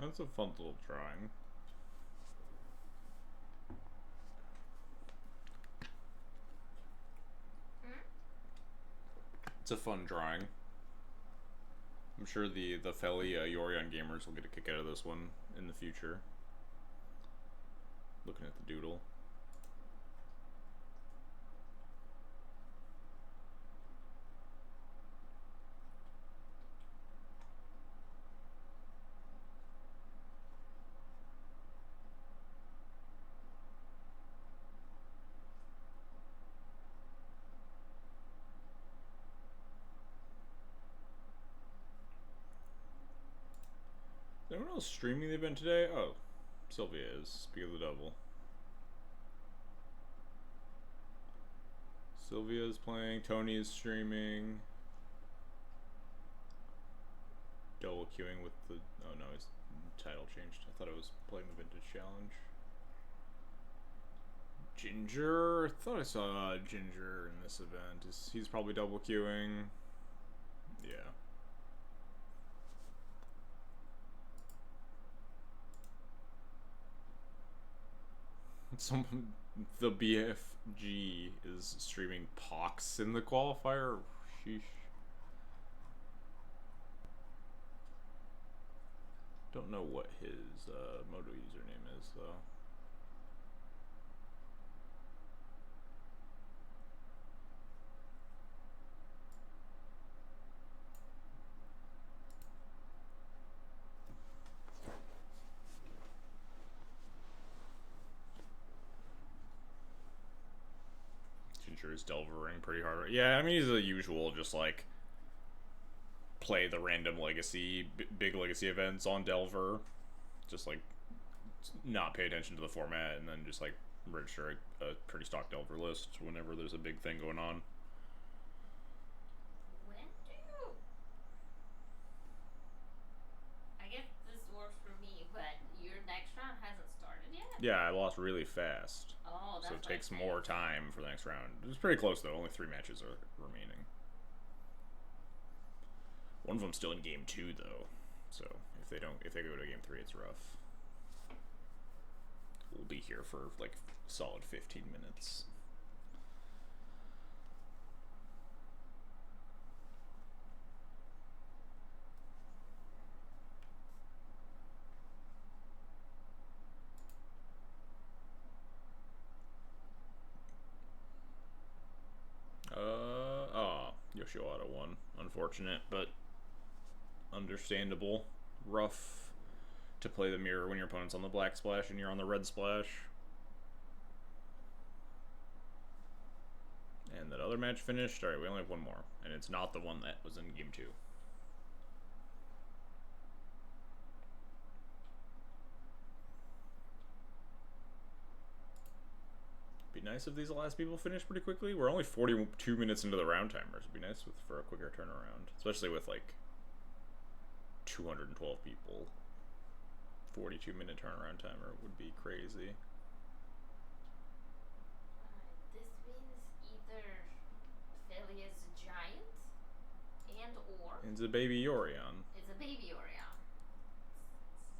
That's a fun little drawing. It's a fun drawing. I'm sure the Feli Yorion gamers will get a kick out of this one in the future. Looking at the doodle. Is anyone else streaming the event today? Oh, Sylvia is. Speak of the devil. Sylvia is playing. Tony is streaming. Double queuing with the. Oh no, his title changed. I thought I was playing the Vintage Challenge. Ginger. I thought I saw Ginger in this event. He's probably double queuing. Yeah. Someone, the BFG is streaming Pox in the qualifier. Sheesh. Don't know what his Moto username is though. Ginger is delvering pretty hard. Yeah, I mean he's the usual, just like play the random legacy, big legacy events on Delver, just like not pay attention to the format, and then just like register a pretty stock Delver list whenever there's a big thing going on. When do you? I guess this works for me, but your next round hasn't started yet. Yeah, I lost really fast. Oh, that's so it takes more time for the next round. It's pretty close though. Only 3 matches are remaining. One of them's still in game 2 though. So if they go to game 3, it's rough. We'll be here for like solid 15 minutes. Yoshiwada won. Unfortunate, but understandable. Rough to play the mirror when your opponent's on the black splash and you're on the red splash. And that other match finished. Alright, we only have one more. And it's not the one that was in game 2. Be nice if these last people finish pretty quickly. We're only 42 minutes into the round timers. It'd be nice for a quicker turnaround. Especially with like 212 people. 42-minute turnaround timer would be crazy. This means either Philly is a giant and or It's a baby Yorion. it's a baby Orion.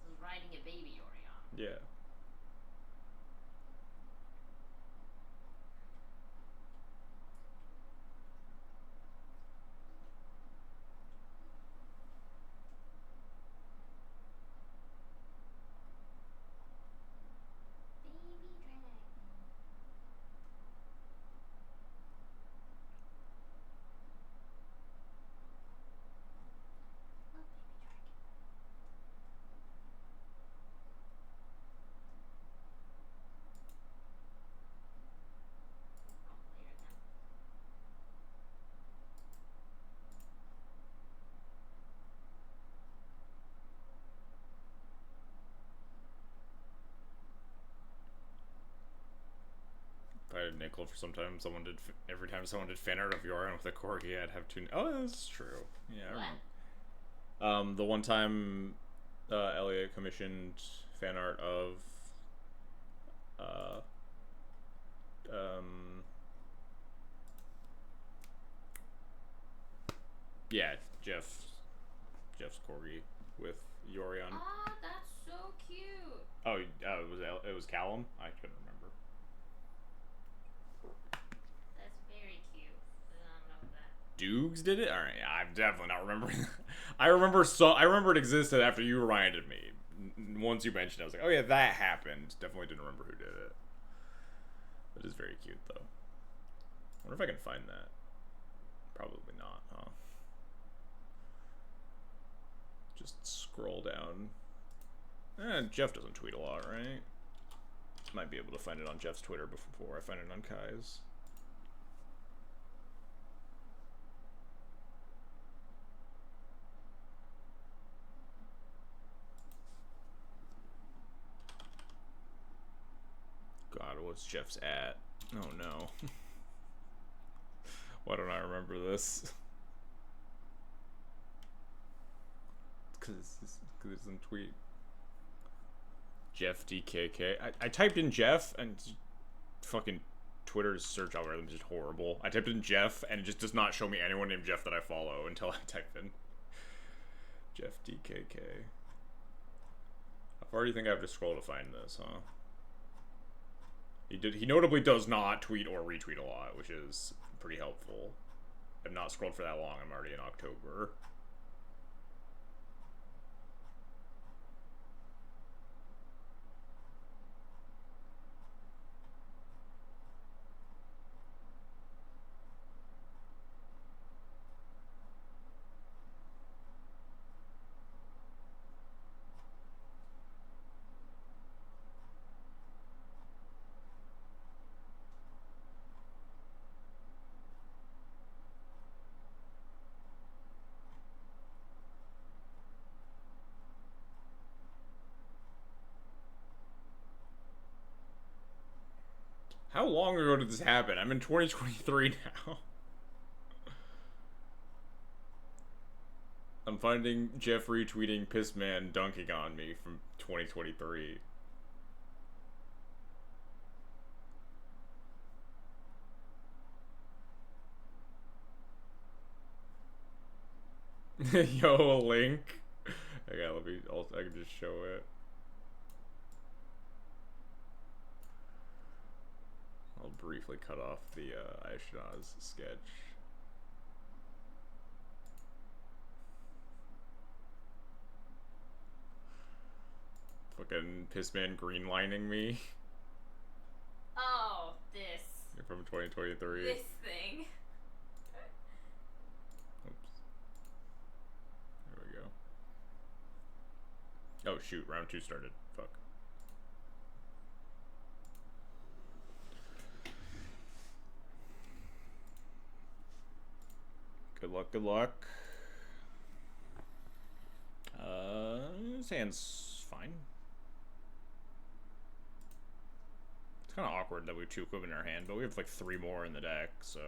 It's riding a baby Orion. Yeah. Baby dragon. Look, baby dragon. I'll clear them. If I had a nickel for sometime, every time someone did fan art of Yorion with a corgi, I'd have two. Oh, that's true. Yeah. I remember. The one time Elliot commissioned fan art of uh, yeah, Jeff's corgi with Yorion. Ah, that's so cute. Oh, it was Callum. I couldn't remember. That's very cute. I don't know that. Dukes did it. All right, yeah, I'm definitely not remembering. I remember it existed after you reminded me. Once you mentioned it, I was like, oh yeah, that happened. Definitely didn't remember who did it. It is very cute, though. I wonder if I can find that. Probably not, huh? Just scroll down. Jeff doesn't tweet a lot, right? Might be able to find it on Jeff's Twitter before I find it on Kai's. God, what's Jeff's at? Oh no. Why don't I remember this? Because it's in tweet. Jeff DKK. I typed in Jeff and fucking Twitter's search algorithm is just horrible. I typed in Jeff and it just does not show me anyone named Jeff that I follow until I type in Jeff DKK. How far do you think I have to scroll to find this, huh? He notably does not tweet or retweet a lot, which is pretty helpful. I've not scrolled for that long. I'm already in October. How long ago did this happen? I'm in 2023 now. I'm finding Jeff retweeting Pissman dunking on me from 2023. Yo, a link. Okay, I can just show it. I'll briefly cut off the Aishnaz sketch. Fucking Pissman greenlining me. Oh, this. You're from 2023. This thing. Oops. There we go. Oh shoot, round 2 started. Fuck. Good luck, good luck. This hand's fine. It's kind of awkward that we have 2 equipment in our hand, but we have like 3 more in the deck, so...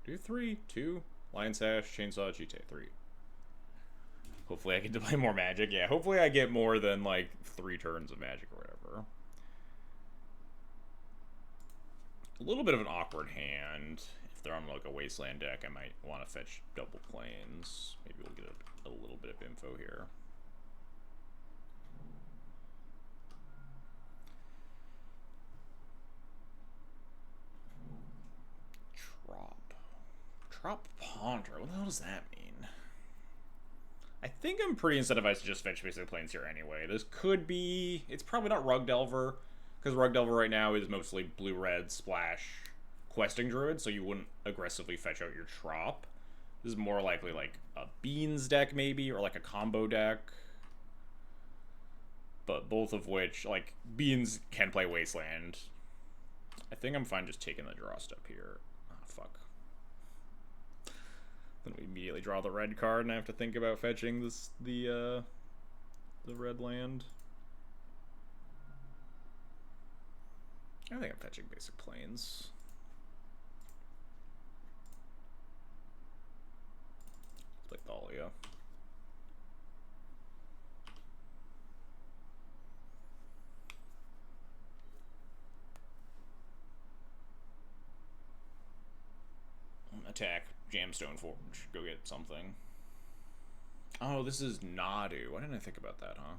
Do 3, 2, Lion Sash, Chainsaw, Cheetah, 3. Hopefully I get to play more Magic. Yeah, hopefully I get more than like 3 turns of Magic or whatever. A little bit of an awkward hand. If they're on like a Wasteland deck, I might want to fetch double planes. Maybe we'll get a little bit of info here. Trop Ponder. What the hell does that mean? I think I'm pretty incentivized to just fetch basic planes here anyway. This could be... It's probably not Rug Delver, because Rug Delver right now is mostly blue-red splash questing druid, so you wouldn't aggressively fetch out your Trop. This is more likely like a Beans deck maybe, or like a combo deck. But both of which, like, Beans can play Wasteland. I think I'm fine just taking the draw step here. Oh, fuck. Then we immediately draw the red card, and I have to think about fetching the red land. I think I'm fetching basic planes. Let's play Thalia. Attack. Jamstone Forge. Go get something. Oh, this is Nadu. Why didn't I think about that, huh?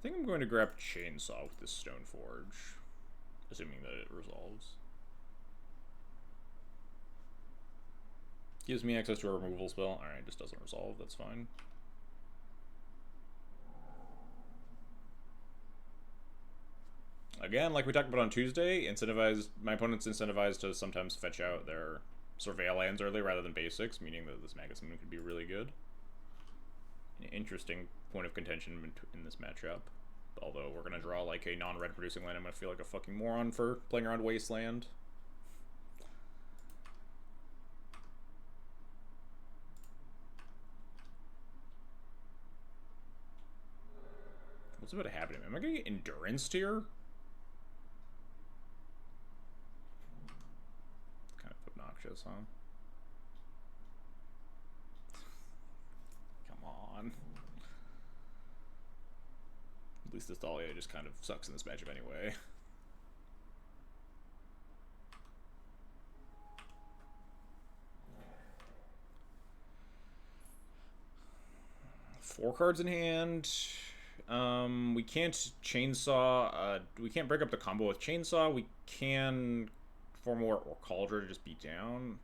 think I'm going to grab Chainsaw with this Stone Forge, assuming that it resolves. Gives me access to a removal spell. Alright, just doesn't resolve, that's fine. Again, like we talked about on Tuesday, my opponent's incentivized to sometimes fetch out their Surveil lands early rather than basics, meaning that this Magus Moon could be really good. An interesting point of contention in this matchup. Although we're going to draw like a non-red producing land, I'm going to feel like a fucking moron for playing around Wasteland. What's about to happen to me? Am I going to get Endurance here? Kind of obnoxious, huh? Come on. At least this Dahlia just kind of sucks in this matchup anyway. Four cards in hand. We can't Chainsaw. We can't break up the combo with Chainsaw. We can Formula or Cauldron to just beat down.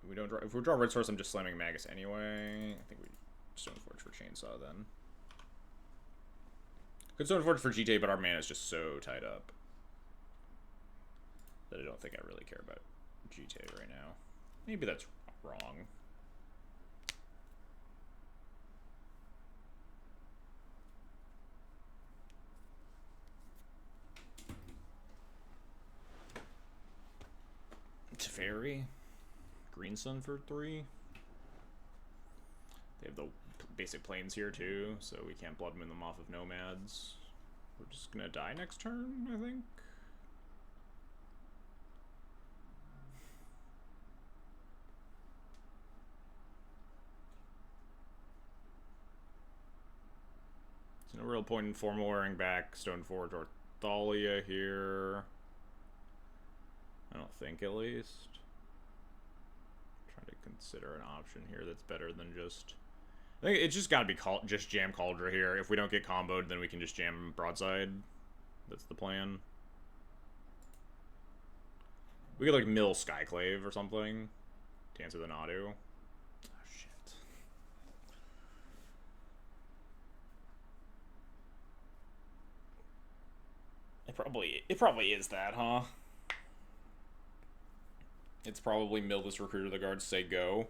We don't draw. If we draw Red Source, I'm just slamming Magus anyway. I think we Stone Forge for Chainsaw then. Good Stone Forge for GTA, but our mana is just so tied up that I don't think I really care about GTA right now. Maybe that's wrong. Teferi. Green Sun for 3. They have the basic planes here too, so we can't blood moon them off of nomads. We're just gonna die next turn, I think. There's no real point in formal wearing back Stoneforge or Thalia here. I don't think, at least. Trying to consider an option here that's better than just... I think it's just gotta be just jam Cauldron here. If we don't get comboed, then we can just jam Broadside. That's the plan. We could, like, mill Skyclave or something to answer the Nadu. Oh, shit. It probably is that, huh? It's probably mill this Recruiter the Guards, say go.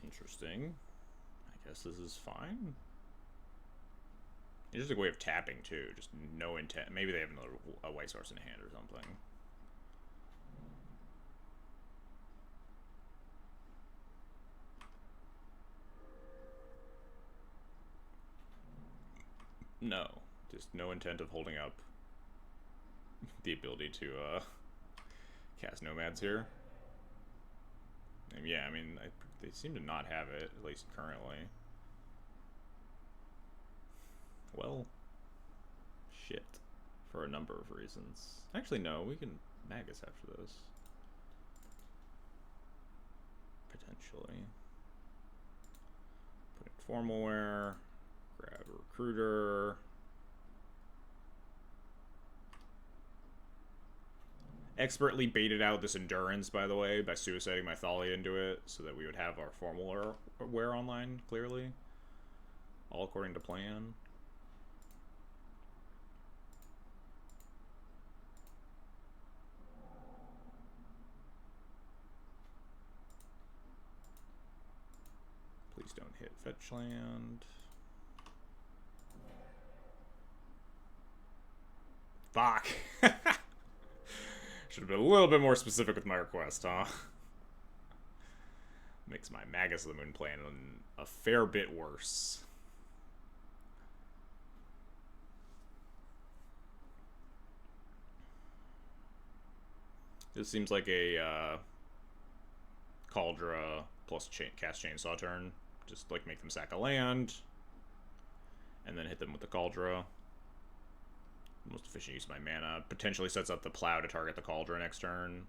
Interesting. I guess this is fine. It's just a way of tapping too, just no intent. Maybe they have a white source in hand or something. No, just no intent of holding up the ability to cast nomads here. And yeah, I mean, they seem to not have it, at least currently. Well, shit. For a number of reasons. Actually, no, we can Magus after this. Potentially. Put in Formal Wear. Grab a Recruiter. Expertly baited out this Endurance, by the way, by suiciding my Thalia into it, so that we would have our Formal Wear online, clearly. All according to plan. Please don't hit fetch land. Fuck. Should have been a little bit more specific with my request, huh? Makes my Magus of the Moon plan a fair bit worse. This seems like a Cauldra plus cast Chainsaw turn. Just like make them sack a land, and then hit them with the Cauldra. Most efficient use of my mana. Potentially sets up the Plow to target the Cauldra next turn.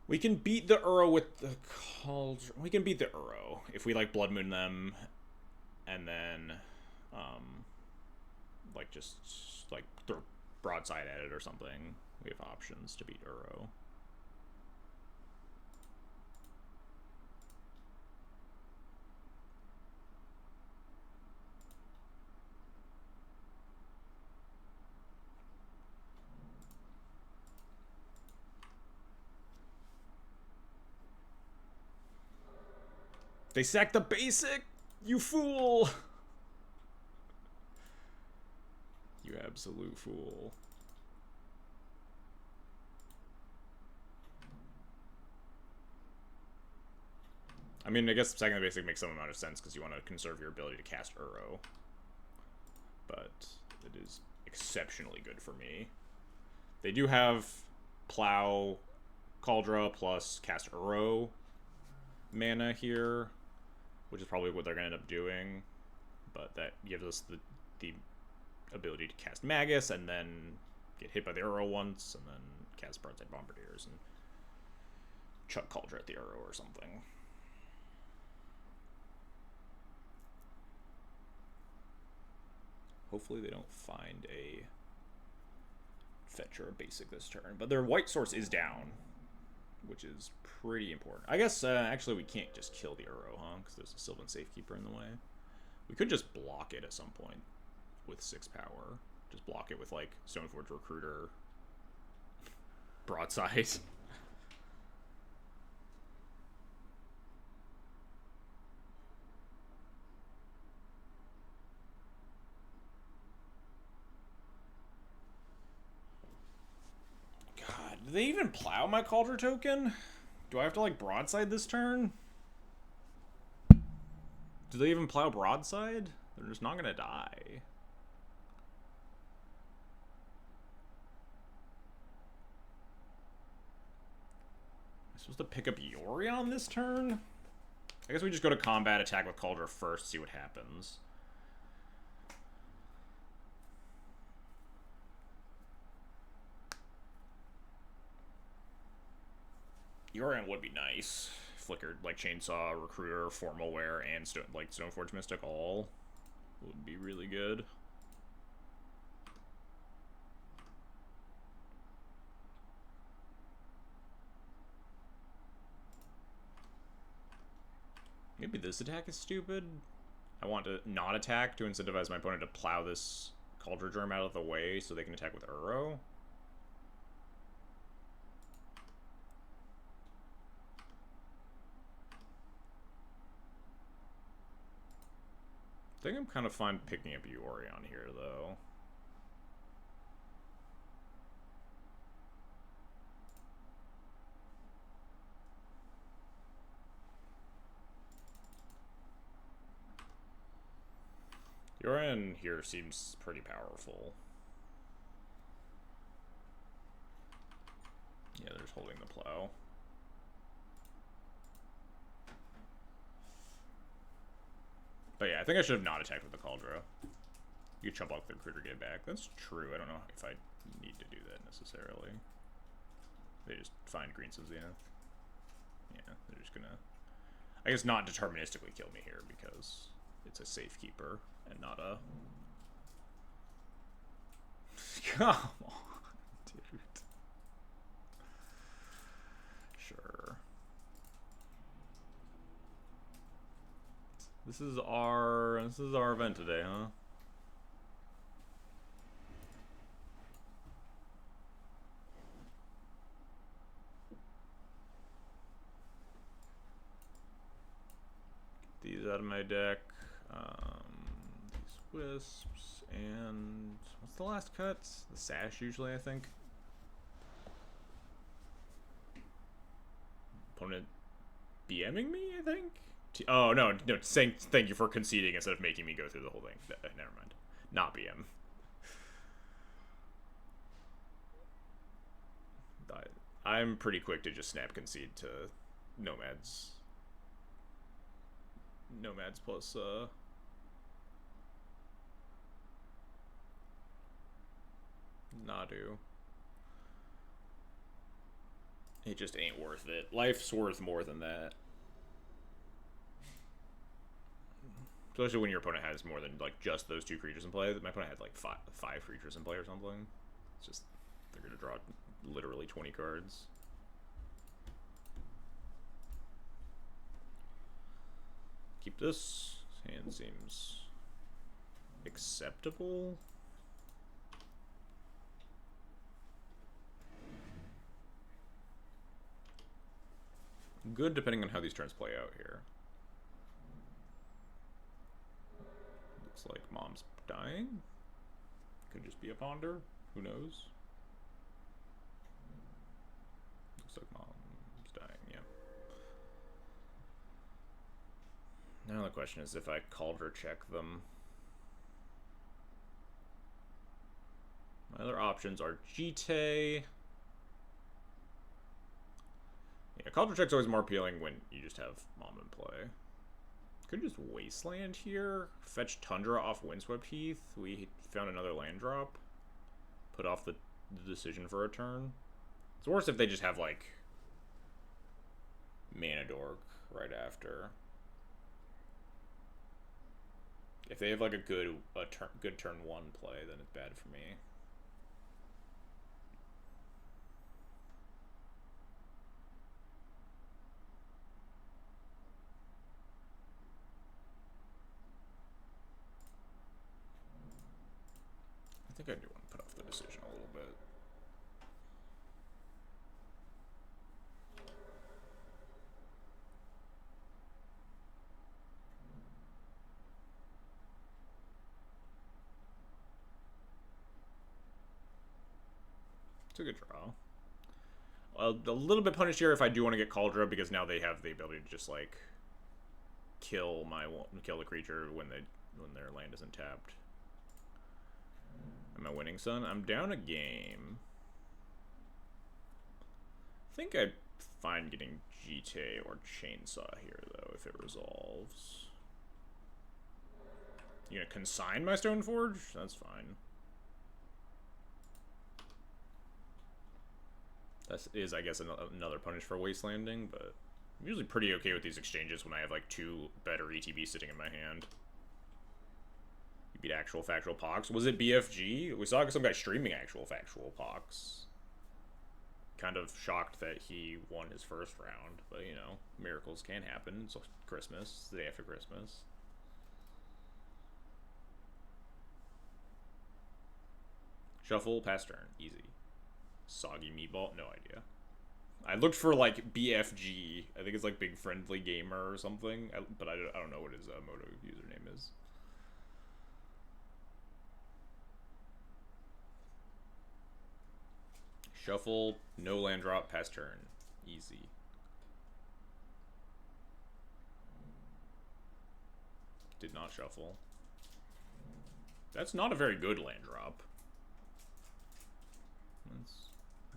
We can beat the Uro with the Cauldra. We can beat the Uro if we like Blood Moon them, and then like just like throw broadside at it or something. We have options to beat Uro. They sacked the basic! You fool! You absolute fool. I mean, I guess sacking the basic makes some amount of sense because you want to conserve your ability to cast Uro. But it is exceptionally good for me. They do have Plow, Cauldra plus cast Uro mana here, which is probably what they're going to end up doing. But that gives us the ability to cast Magus and then get hit by the Uro once and then cast Broadside Bombardiers and chuck Cauldra at the Uro or something. Hopefully they don't find a fetch or a basic this turn. But their white source is down, which is pretty important. I guess, actually, we can't just kill the Uro, huh? Because there's a Sylvan Safekeeper in the way. We could just block it at some point with 6 power. Just block it with, like, Stoneforge Recruiter, Broadside. Do they even plow my Cauldra token? Do I have to, like, broadside this turn? Do they even plow broadside? They're just not gonna die. Am I supposed to pick up Yorion this turn? I guess we just go to combat, attack with Cauldra first, see what happens. Yorion would be nice. Flickered, like Chainsaw, Recruiter, Formal Wear, and Stoneforge Mystic all would be really good. Maybe this attack is stupid. I want to not attack to incentivize my opponent to plow this Cauldra Germ out of the way so they can attack with Uro. I think I'm kind of fine picking up Yorion here, though. Yorion here seems pretty powerful. Yeah, they're just holding the plow. But yeah, I think I should have not attacked with the Cauldra. You could chump off the Recruiter, get it back. That's true. I don't know if I need to do that necessarily. They just find Green Zenith. Yeah, they're just gonna, I guess, not deterministically kill me here because it's a Safekeeper and not a... Come on, dude. Sure. This is our event today, huh? Get these out of my deck. These Wisps, and what's the last cut? The Sash, usually, I think. Opponent BMing me, I think? Oh, no, saying thank you for conceding instead of making me go through the whole thing. Never mind. Not BM. I'm pretty quick to just snap concede to Nomads. Nomads plus, Nadu. It just ain't worth it. Life's worth more than that. Especially when your opponent has more than, like, just those 2 creatures in play. My opponent had, like, five creatures in play or something. It's just, they're gonna draw literally 20 cards. Keep this. Hand seems acceptable. Good, depending on how these turns play out here. Looks like Mom's dying. Could just be a Ponder. Who knows? Looks like Mom's dying, yeah. Now the question is if I Cauldron check them. My other options are Jite. Yeah, Cauldron check's always more appealing when you just have Mom in play. Could just Wasteland here. Fetch Tundra off Windswept Heath. We found another land drop. Put off the decision for a turn. It's worse if they just have, like, Mana Dork right after. If they have, like, a good turn 1 play, then it's bad for me. I think I do want to put off the decision a little bit. It's a good draw. A little bit punished here if I do want to get Cauldron, because now they have the ability to just, like, kill the creature when their land isn't tapped. Am I winning, son? I'm down a game. I think I'd find getting Jite or Chainsaw here, though, if it resolves. You gonna consign my Stoneforge? That's fine. That is, I guess, another punish for Wastelanding, but I'm usually pretty okay with these exchanges when I have, like, 2 better ETB sitting in my hand. You beat Actual Factual Pox. Was it BFG? We saw some guy streaming Actual Factual Pox. Kind of shocked that he won his first round, but, you know, miracles can happen. It's Christmas. It's the day after Christmas. Shuffle, pass turn. Easy. Soggy Meatball? No idea. I looked for, like, BFG. I think it's, like, Big Friendly Gamer or something. But I don't know what his Moto username is. Shuffle, no land drop, pass turn. Easy. Did not shuffle. That's not a very good land drop. That's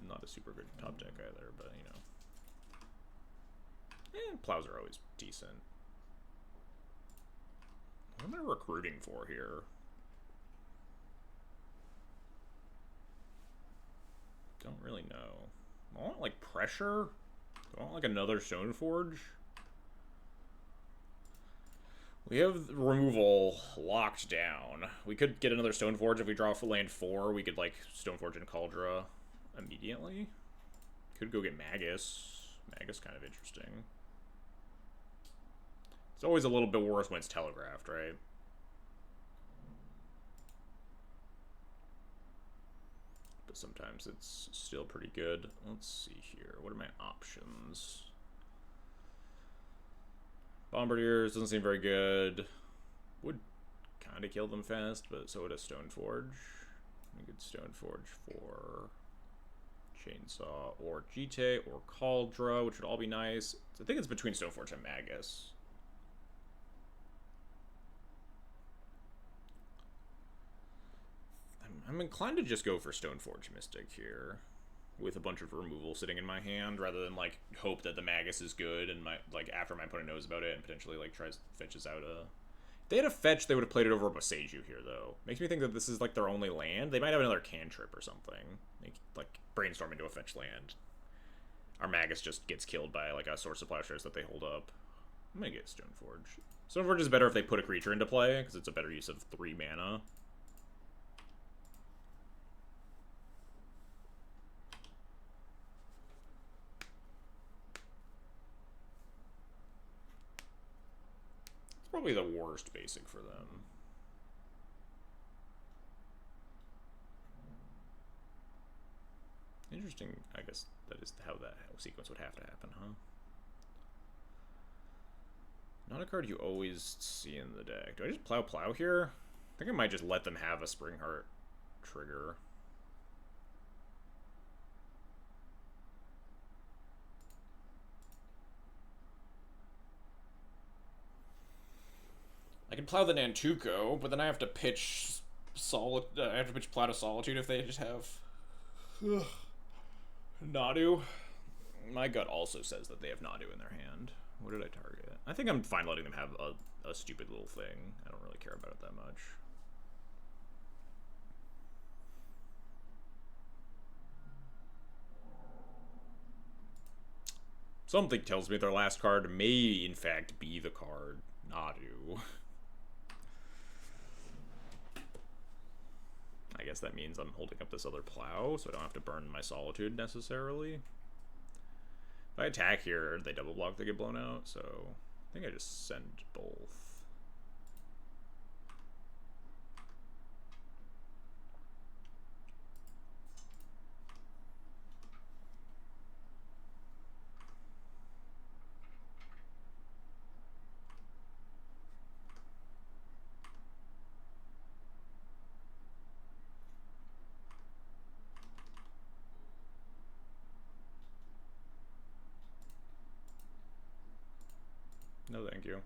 not a super good top deck either, but, you know. Plows are always decent. What am I recruiting for here? Don't really know. I want, like, pressure? I want, like, another Stoneforge? We have removal locked down. We could get another Stoneforge if we draw for land 4. We could, like, Stoneforge and Cauldron immediately. Could go get Magus. Magus kind of interesting. It's always a little bit worse when it's telegraphed, right? But sometimes it's still pretty good. Let's see here. What are my options? Bombardiers doesn't seem very good. Would kind of kill them fast, but so would a Stoneforge. A good Stoneforge for Chainsaw or Jite or Cauldra, which would all be nice. So I think it's between Stoneforge and Magus. I'm inclined to just go for Stoneforge Mystic here, with a bunch of removal sitting in my hand, rather than like hope that the Magus is good and my like after my opponent knows about it and potentially like tries fetches out a. If they had a fetch, they would have played it over a Boseiju here though. Makes me think that this is like their only land. They might have another cantrip or something. Like brainstorm into a fetch land. Our Magus just gets killed by like a Source of Plowshares that they hold up. I'm gonna get Stoneforge. Stoneforge is better if they put a creature into play because it's a better use of 3 mana. Probably the worst basic for them. Interesting, I guess that is how that sequence would have to happen, huh? Not a card you always see in the deck. Do I just plow here? I think I might just let them have a Spring Heart trigger. I can plow the Nantuko, but then I have to pitch I have to pitch Plow to Solitude if they just have Nadu. My gut also says that they have Nadu in their hand. What did I target? I think I'm fine letting them have a stupid little thing. I don't really care about it that much. Something tells me their last card may, in fact, be the card Nadu. I guess that means I'm holding up this other plow, so I don't have to burn my Solitude necessarily. If I attack here, they double block, they get blown out, so I think I just send both. No, thank you.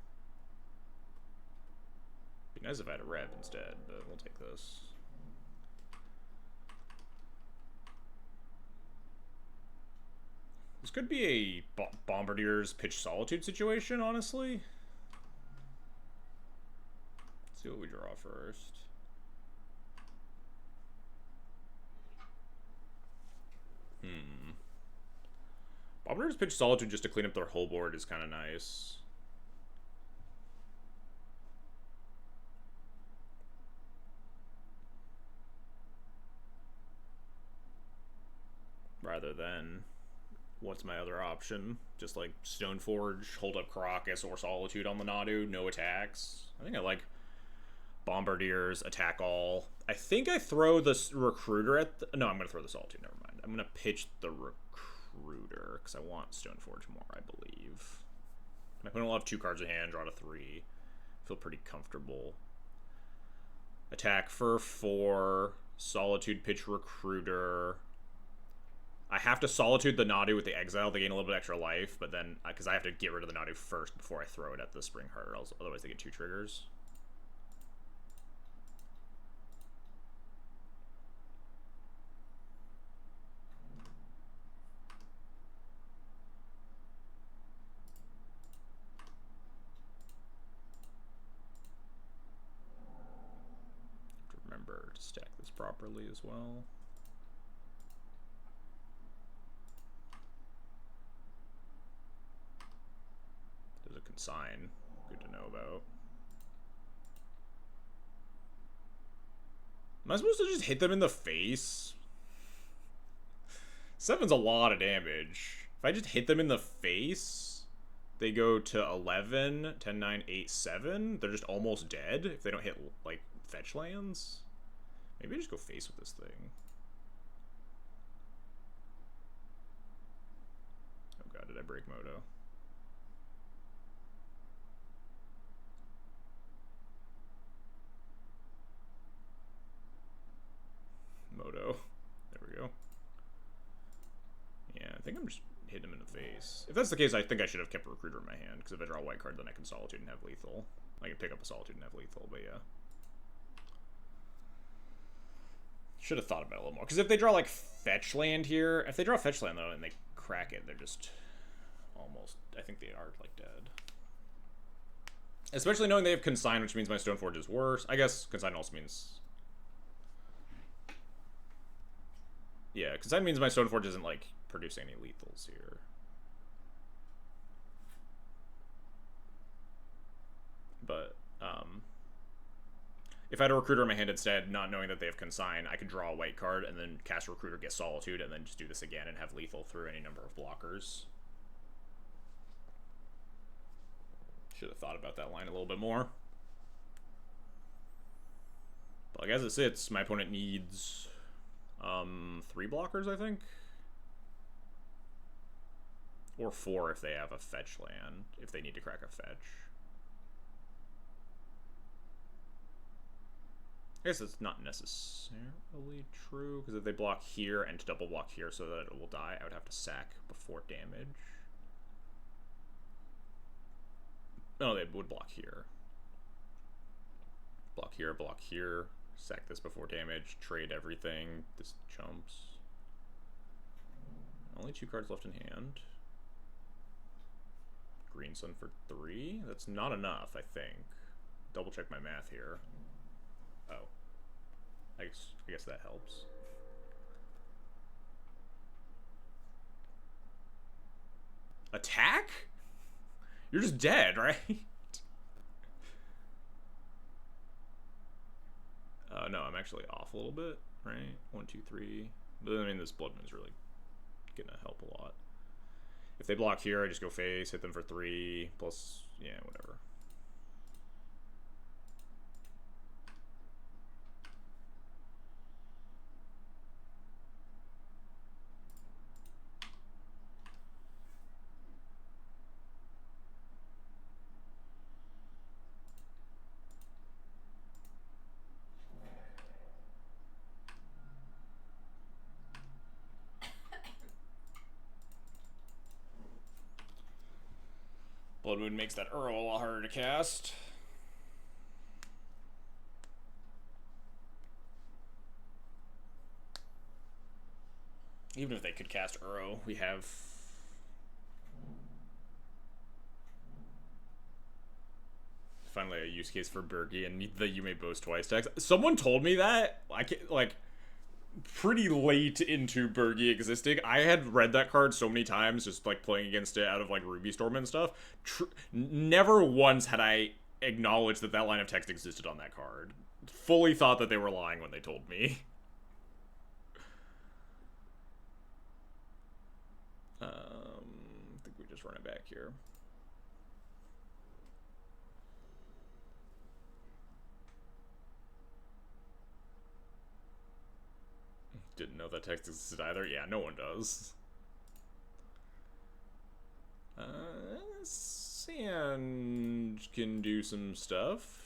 Be nice if I had a rep instead, but we'll take this. This could be a Bombardier's pitch Solitude situation, honestly. Let's see what we draw first. Bombardier's pitch Solitude just to clean up their whole board is kind of nice. Rather than, what's my other option? Just like Stoneforge, hold up Caracas or Solitude on the Nadu, no attacks. I think I like Bombardiers, attack all. I think I throw the Recruiter at the, no, I'm going to throw the Solitude, never mind. I'm going to pitch the Recruiter, because I want Stoneforge more, I believe. My opponent will have 2 cards in hand, draw to 3. Feel pretty comfortable. Attack for 4, Solitude, pitch Recruiter. I have to Solitude the Nadu with the Exile. They gain a little bit extra life, but then, because I have to get rid of the Nadu first before I throw it at the Spring Heart, otherwise they get 2 triggers. Have to remember to stack this properly as well. There's a consign. Good to know about. Am I supposed to just hit them in the face? 7's a lot of damage. If I just hit them in the face, they go to 11, 10, 9, 8, 7. They're just almost dead if they don't hit, like, fetch lands. Maybe I just go face with this thing. Oh god, did I break Moto? think I'm just hitting him in the face. If that's the case, I think I should have kept Recruiter in my hand, because if I draw a white card, then I can Solitude and have lethal. I can pick up a Solitude and have lethal, but yeah. Should have thought about it a little more. Because if they draw, like, Fetch Land here... If they draw Fetch Land, though, and they crack it, they're just almost... I think they are, like, dead. Especially knowing they have Consign, which means my Stoneforge is worse. I guess Consign also means... Yeah, Consign means my Stoneforge isn't, like, producing any lethals here. But, if I had a Recruiter in my hand instead, not knowing that they have Consign, I could draw a white card and then cast a Recruiter, get Solitude, and then just do this again and have lethal through any number of blockers. Should have thought about that line a little bit more. But like as it sits, my opponent needs 3 blockers, I think. Or 4 if they have a fetch land, if they need to crack a fetch. I guess it's not necessarily true, because if they block here and double block here so that it will die, I would have to sack before damage. No, they would block here. Block here, sack this before damage, trade everything, this chumps. Only 2 cards left in hand. Green Sun for 3? That's not enough, I think. Double check my math here. Oh. I guess that helps. Attack? You're just dead, right? No, I'm actually off a little bit, right? 1, 2, 3. But I mean, this Blood Moon is really gonna help a lot. If they block here, I just go face, hit them for 3, plus, yeah, whatever. Blood Moon makes that Earl a lot harder to cast. Even if they could cast Uro, we have... Finally a use case for Bergie and the You May Boast Twice text. Someone told me that, like, pretty late into Bergie existing. I had read that card so many times, just, like, playing against it out of, like, Ruby Storm and stuff. Never once had I acknowledged that that line of text existed on that card. Fully thought that they were lying when they told me. I think we just run it back here. Didn't know that text existed either. Yeah, no one does. Sand can do some stuff.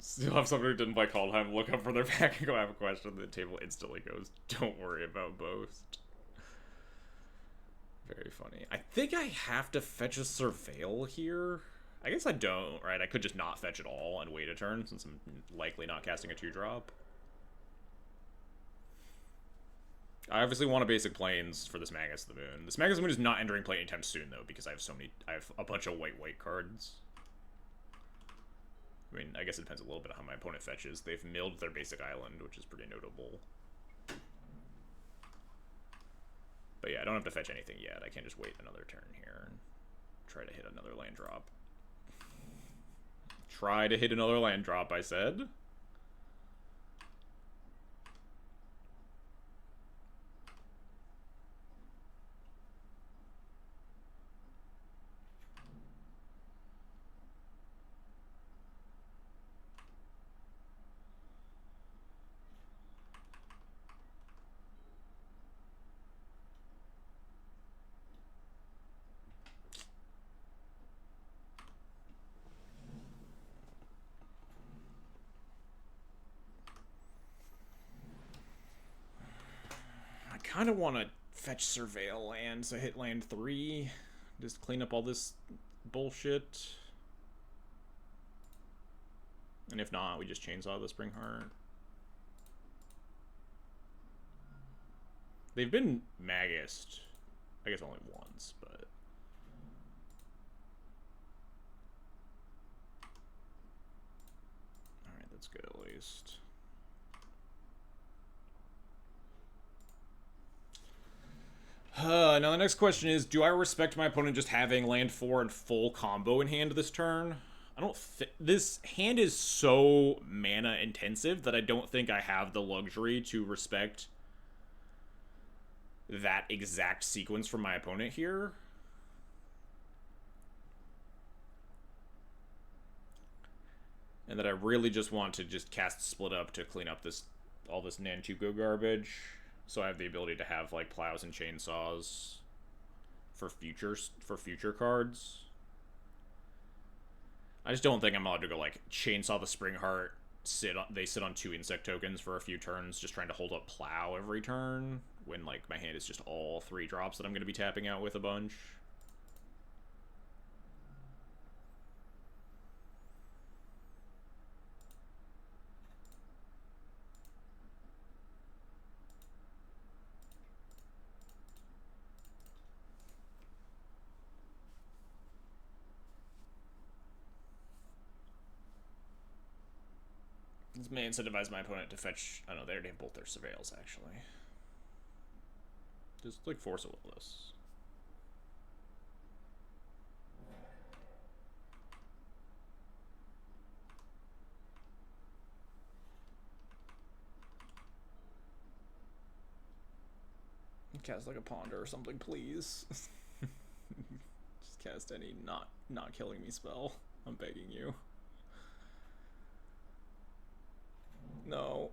Still have somebody who didn't play Kaldheim look up for their back and go have a question. The table instantly goes, don't worry about Boast. Very funny. I think I have to fetch a Surveil here. I guess I don't, right? I could just not fetch at all and wait a turn, since I'm likely not casting a 2-drop. I obviously want a basic plains for this Magus of the Moon. This Magus of the Moon is not entering play anytime soon, though, because I have a bunch of white cards. I mean, I guess it depends a little bit on how my opponent fetches. They've milled their basic island, which is pretty notable. But yeah, I don't have to fetch anything yet. I can just wait another turn here and try to hit another land drop. Try to hit another land drop, I said. kind of want to fetch Surveil land, so hit land 3. Just clean up all this bullshit. And if not, we just chainsaw the Springheart. They've been Magist. I guess only once, but... Alright, that's good at least. Now the next question is, do I respect my opponent just having land 4 and full combo in hand this turn? I don't this hand is so mana intensive that I don't think I have the luxury to respect that exact sequence from my opponent here. And that I really just want to just cast Split Up to clean up this all this Nantuko garbage. So I have the ability to have like plows and chainsaws for future cards. I just don't think I'm allowed to go like chainsaw the Springheart. They sit on 2 insect tokens for a few turns, just trying to hold up plow every turn when like my hand is just all 3 drops that I'm going to be tapping out with a bunch. This may incentivize my opponent to fetch... I don't know, they already have both their Surveils, actually. Just, like, force a Willis. Cast, like, a Ponder or something, please. Just cast any not killing me spell. I'm begging you. No.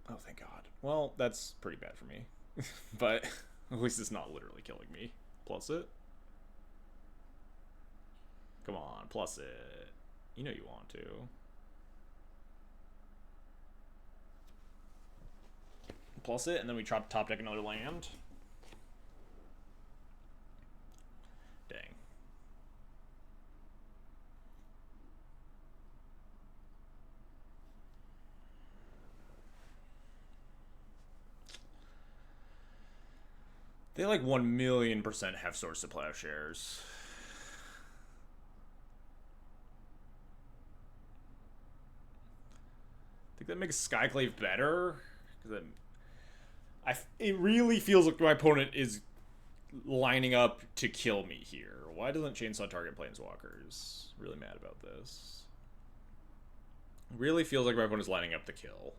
Oh, thank God. Well, that's pretty bad for me. But at least it's not literally killing me. Plus it. Come on, plus it. You know you want to. Plus it, and then we top deck another land. Dang. They like 1,000,000% have Swords to Plowshares. I think that makes Skyclave better. Because it really feels like my opponent is lining up to kill me here. Why doesn't Chainsaw target Planeswalkers? Really mad about this. Really feels like my opponent's lining up to kill.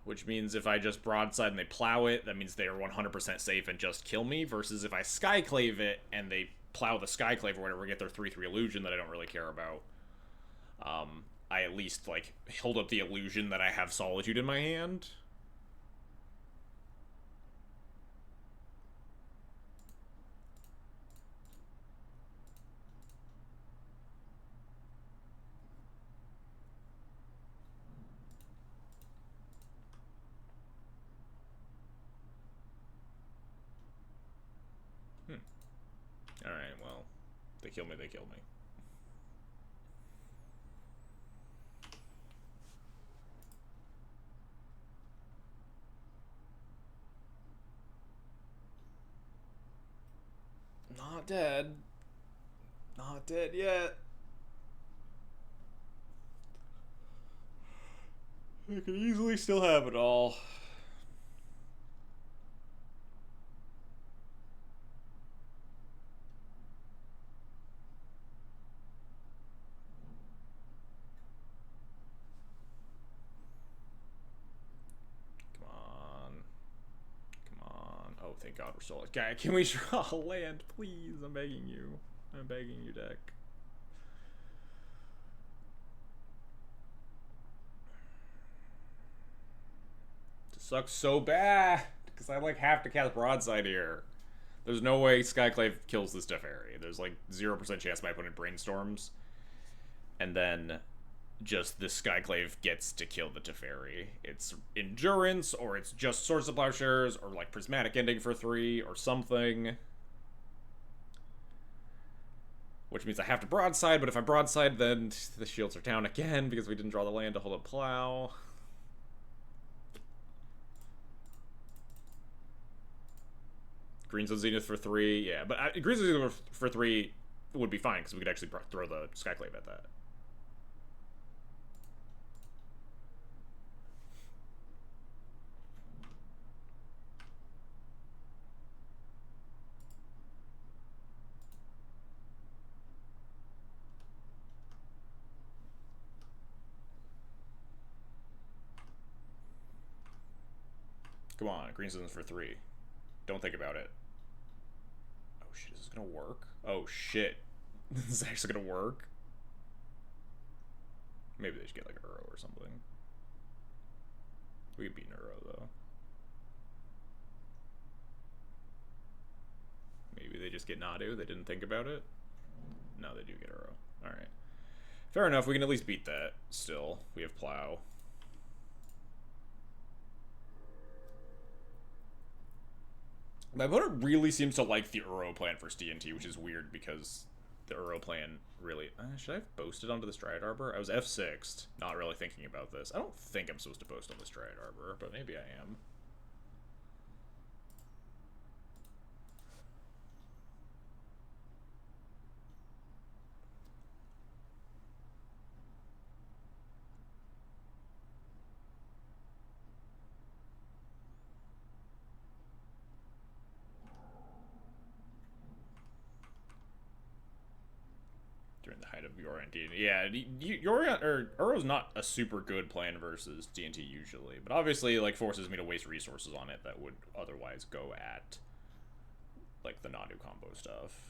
Which means if I just broadside and they plow it, that means they are 100% safe and just kill me. Versus if I Skyclave it and they plow the Skyclave or whatever, get their 3/3 illusion that I don't really care about. I at least, like, hold up the illusion that I have Solitude in my hand. Alright, well, they kill me, they kill me. Not dead. Not dead yet. I could easily still have it all. Thank God we're still... Guy, can we draw a land, please? I'm begging you. I'm begging you, deck. This sucks so bad. Because I, like, have to cast Broadside here. There's no way Skyclave kills this Teferi. There's, like, 0% chance my opponent brainstorms. and then just the Skyclave gets to kill the Teferi. It's Endurance, or it's just Swords of Plowshares, or like Prismatic Ending for 3, or something. Which means I have to broadside, but if I broadside, then the shields are down again because we didn't draw the land to hold up plow. Green's on Zenith for 3, yeah, but Green's on Zenith for 3 would be fine because we could actually throw the Skyclave at that. Come on, Green's on for 3. Don't think about it. Oh shit, is this gonna work? Oh shit. This is actually gonna work? Maybe they should get like Uro or something. We could beat Uro though. Maybe they just get Nadu, they didn't think about it? No, they do get Uro. Alright. Fair enough, we can at least beat that still. We have Plow. My opponent really seems to like the Uro plan for TNT, which is weird because the Uro plan really... should I have boasted onto the Dryad Arbor? I was F6'd, not really thinking about this. I don't think I'm supposed to boast on this Dryad Arbor, but maybe I am. During the height of Yorion DNT. Yeah, Yorion, or Uro's not a super good plan versus DNT usually, but obviously, like, forces me to waste resources on it that would otherwise go at, like, the Nadu combo stuff.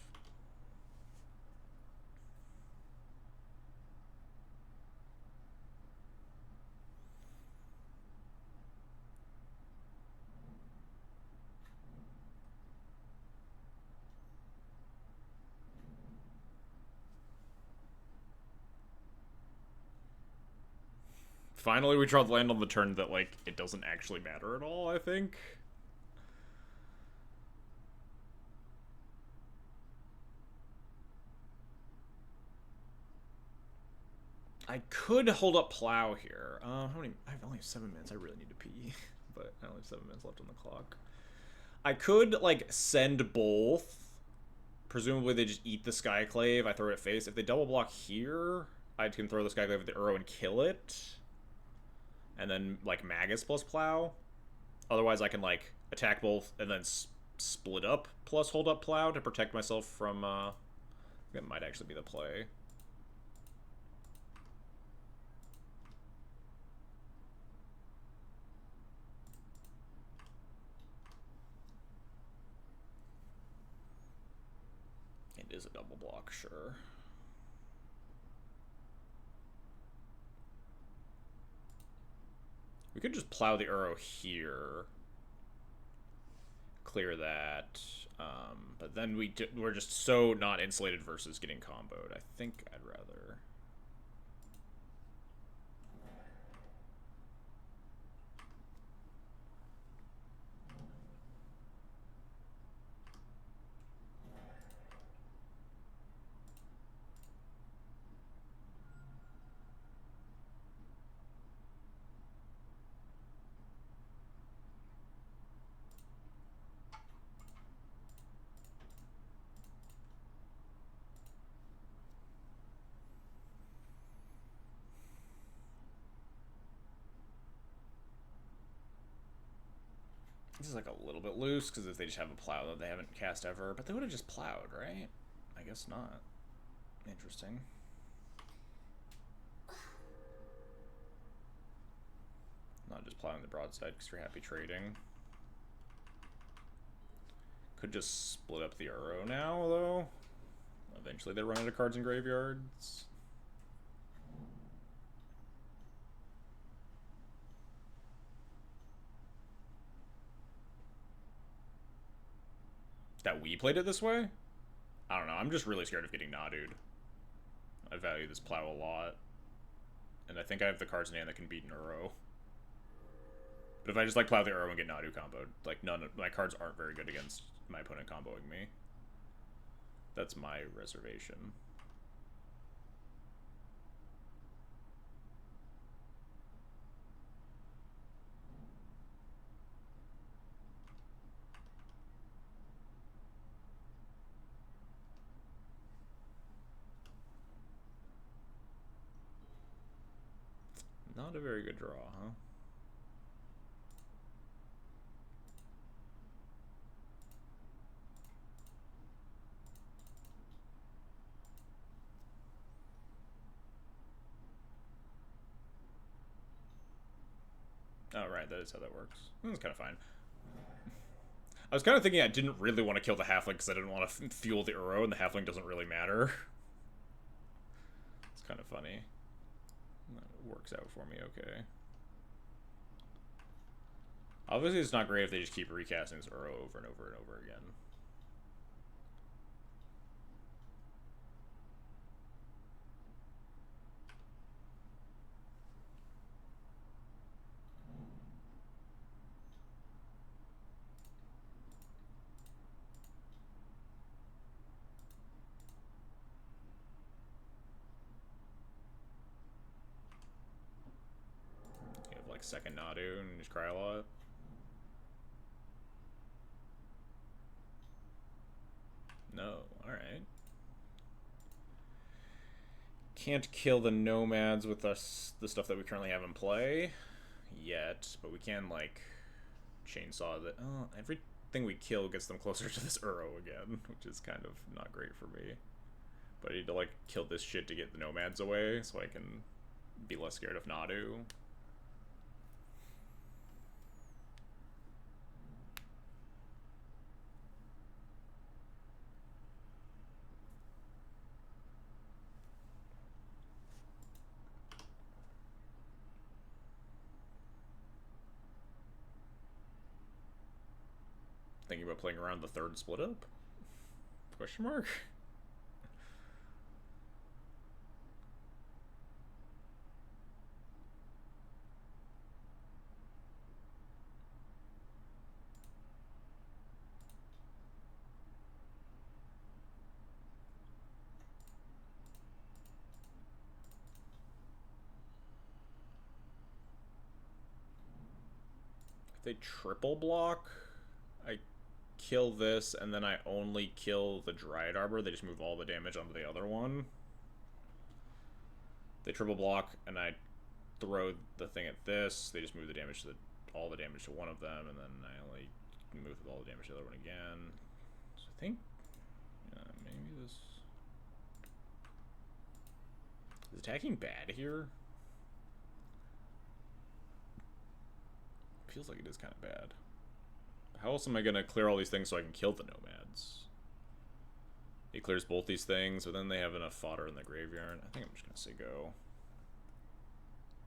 Finally, we draw the land on the turn that, like, it doesn't actually matter at all, I think. I could hold up Plow here. How many? I only have 7 minutes. I really need to pee. But I only have 7 minutes left on the clock. I could, like, send both. Presumably they just eat the Skyclave. I throw it at face. If they double block here, I can throw the Skyclave at the Uro and kill it. And then, like, Magus plus Plow. Otherwise, I can, like, attack both and then split up plus hold up Plow to protect myself from, that might actually be the play. It is a double block, sure. We could just Plow the Uro here. Clear that. But then we're just so not insulated versus getting comboed. I think I'd rather... This is like a little bit loose, because if they just have a Plow that they haven't cast ever, but they would have just Plowed, right? I guess not. Interesting. Not just Plowing the broadside because you're happy trading. Could just split up the Uro now, though. Eventually they run out of cards in graveyards. That we played it this way? I don't know. I'm just really scared of getting Nadu'd. I value this plow a lot. And I think I have the cards in hand that can beat an Uro. But if I just like plow the Uro and get Nadu comboed, like none of my cards aren't very good against my opponent comboing me. That's my reservation. Not a very good draw, huh? Oh, right, that is how that works. That's kind of fine. I was kind of thinking I didn't really want to kill the halfling because I didn't want to fuel the Uro, and the halfling doesn't really matter. It's kind of funny. That works out for me okay. Obviously, it's not great if they just keep recasting this Uro over and over and over again. You have like second Nadu and just cry a lot. No, alright. Can't kill the nomads with us, the stuff that we currently have in play yet, but we can like chainsaw that. Oh, everything we kill gets them closer to this Uro again, which is kind of not great for me. But I need to like kill this shit to get the nomads away so I can be less scared of Nadu. Thinking about playing around the third split up? Question mark? If they triple block, I kill this, and then I only kill the Dryad Arbor. They just move all the damage onto the other one. They triple block, and I throw the thing at this. They just move the damage to all the damage to one of them, and then I only move all the damage to the other one again. So I think maybe this is attacking bad here. Feels like it is kind of bad. How else am I gonna clear all these things so I can kill the nomads? He clears both these things, but then they have enough fodder in the graveyard. I think I'm just gonna say go.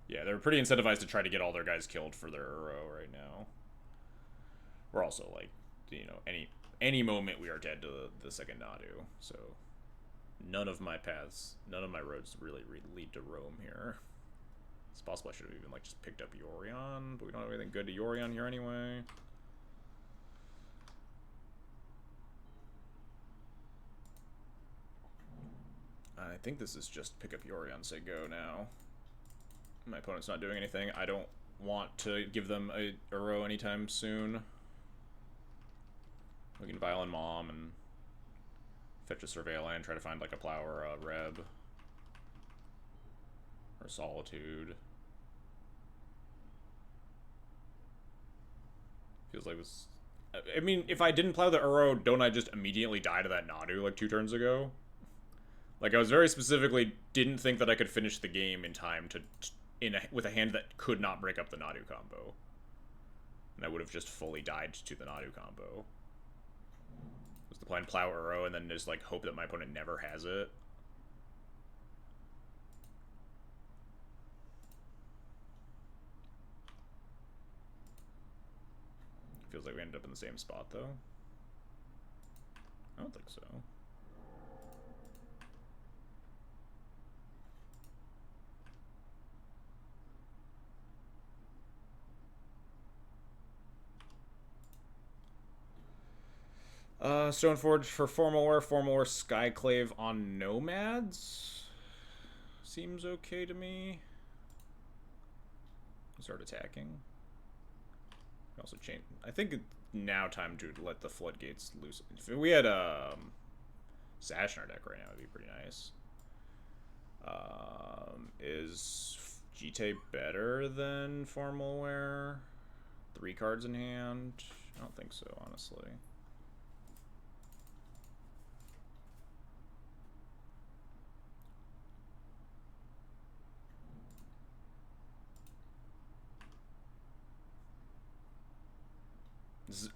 Yeah, they're pretty incentivized to try to get all their guys killed for their Uro right now. We're also like, you know, any moment we are dead to the second Nadu, so none of my paths, none of my roads really lead to Rome here. It's possible I should have even like just picked up Yorion, but we don't have anything good to Yorion here anyway. I think this is just pick up Yorion, say go now. My opponent's not doing anything. I don't want to give them a Uro anytime soon. We can Violin Mom and fetch a Surveil land, try to find like a Plow or a Reb. Or Solitude. Feels like this... I mean, if I didn't plow the Uro, don't I just immediately die to that Nadu like 2 turns ago? Like, I was very specifically didn't think that I could finish the game in time to with a hand that could not break up the Nadu combo. And I would have just fully died to the Nadu combo. Was the plan plow Uro and then just, like, hope that my opponent never has it? Feels like we ended up in the same spot, though. I don't think so. Stoneforge for Formalware. Formalware Skyclave on Nomads. Seems okay to me. Start attacking. Also change. I think it's now time to let the floodgates loose. If we had Sash in our deck right now, it'd be pretty nice. Is GT better than Formalware? 3 cards in hand? I don't think so, honestly.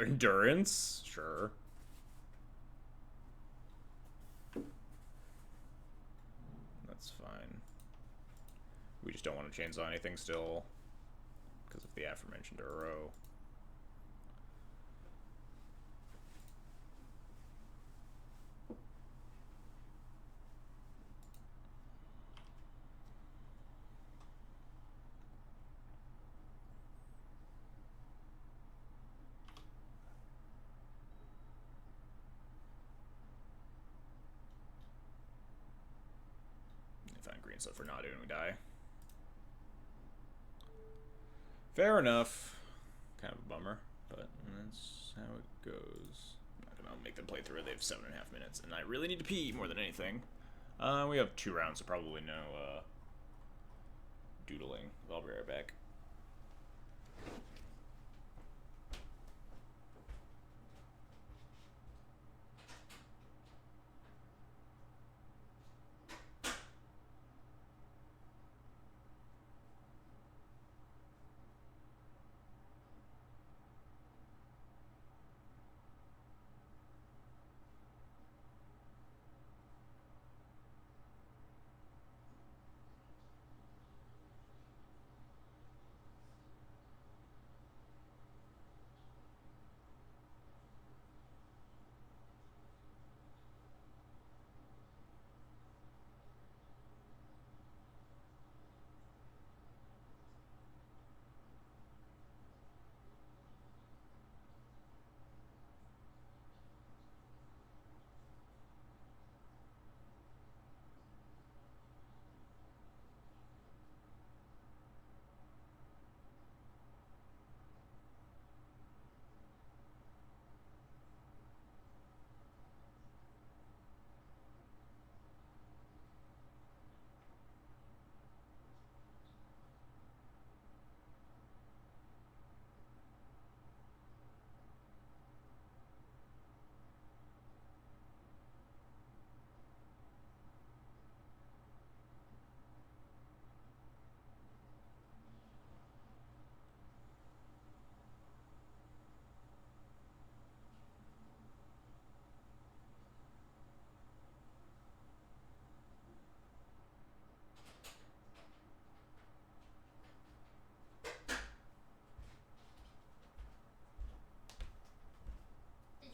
Endurance? Sure. That's fine. We just don't want to chainsaw anything still because of the aforementioned Uro. Find green stuff for not doing, we die. Fair enough. Kind of a bummer, but that's how it goes. I'm not gonna make them play through it. They have 7.5 minutes, and I really need to pee more than anything. We have 2 rounds, so probably no doodling. I'll be right back.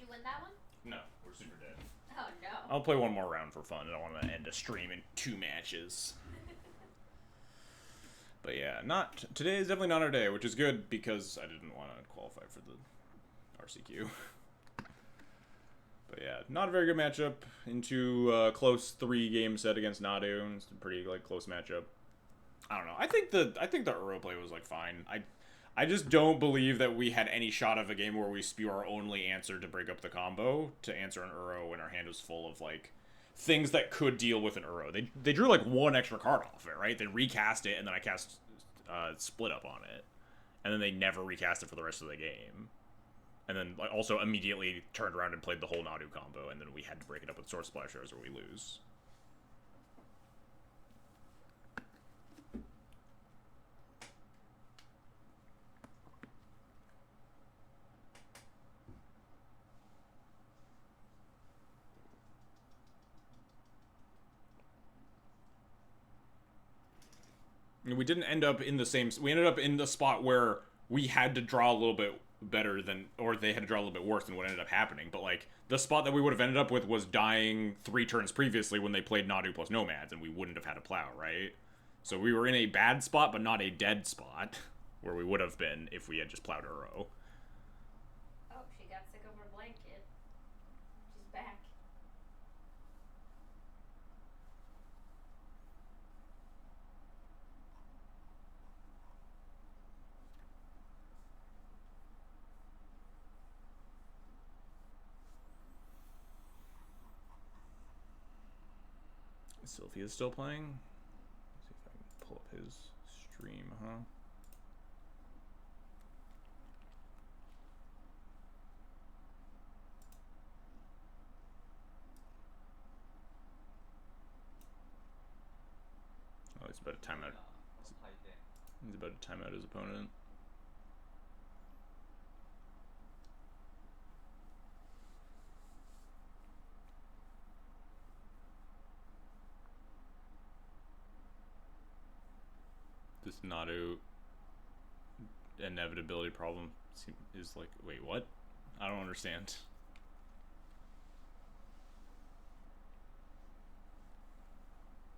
Win that one? No, we're super dead. Oh no. I'll play one more round for fun. I don't want to end a stream in 2 matches. But yeah, not today is definitely not our day, which is good because I didn't want to qualify for the RCQ. But yeah, not a very good matchup. Into a close 3-game set against Nadu. It's a pretty close matchup. I don't know. I think the Uro play was fine. I just don't believe that we had any shot of a game where we spew our only answer to break up the combo to answer an Uro when our hand was full of things that could deal with an Uro. They drew 1 extra card off it, right? They recast it, and then I cast Split Up on it, and then they never recast it for the rest of the game, and then also immediately turned around and played the whole Nadu combo, and then we had to break it up with Sword Splashers or we lose. We didn't end up in the same. We ended up in the spot where we had to draw a little bit better than, or they had to draw a little bit worse than what ended up happening. But the spot that we would have ended up with was dying 3 turns previously when they played Nadu plus Nomads, and we wouldn't have had a plow, right? So we were in a bad spot, but not a dead spot, where we would have been if we had just plowed Uro. Oh, she got sick of her blanket. back. Sylvia's still playing. Let's see if I can pull up his stream, huh? Oh, he's about to time out. He's about to time out his opponent. This Nadu inevitability problem is like, wait, what? I don't understand.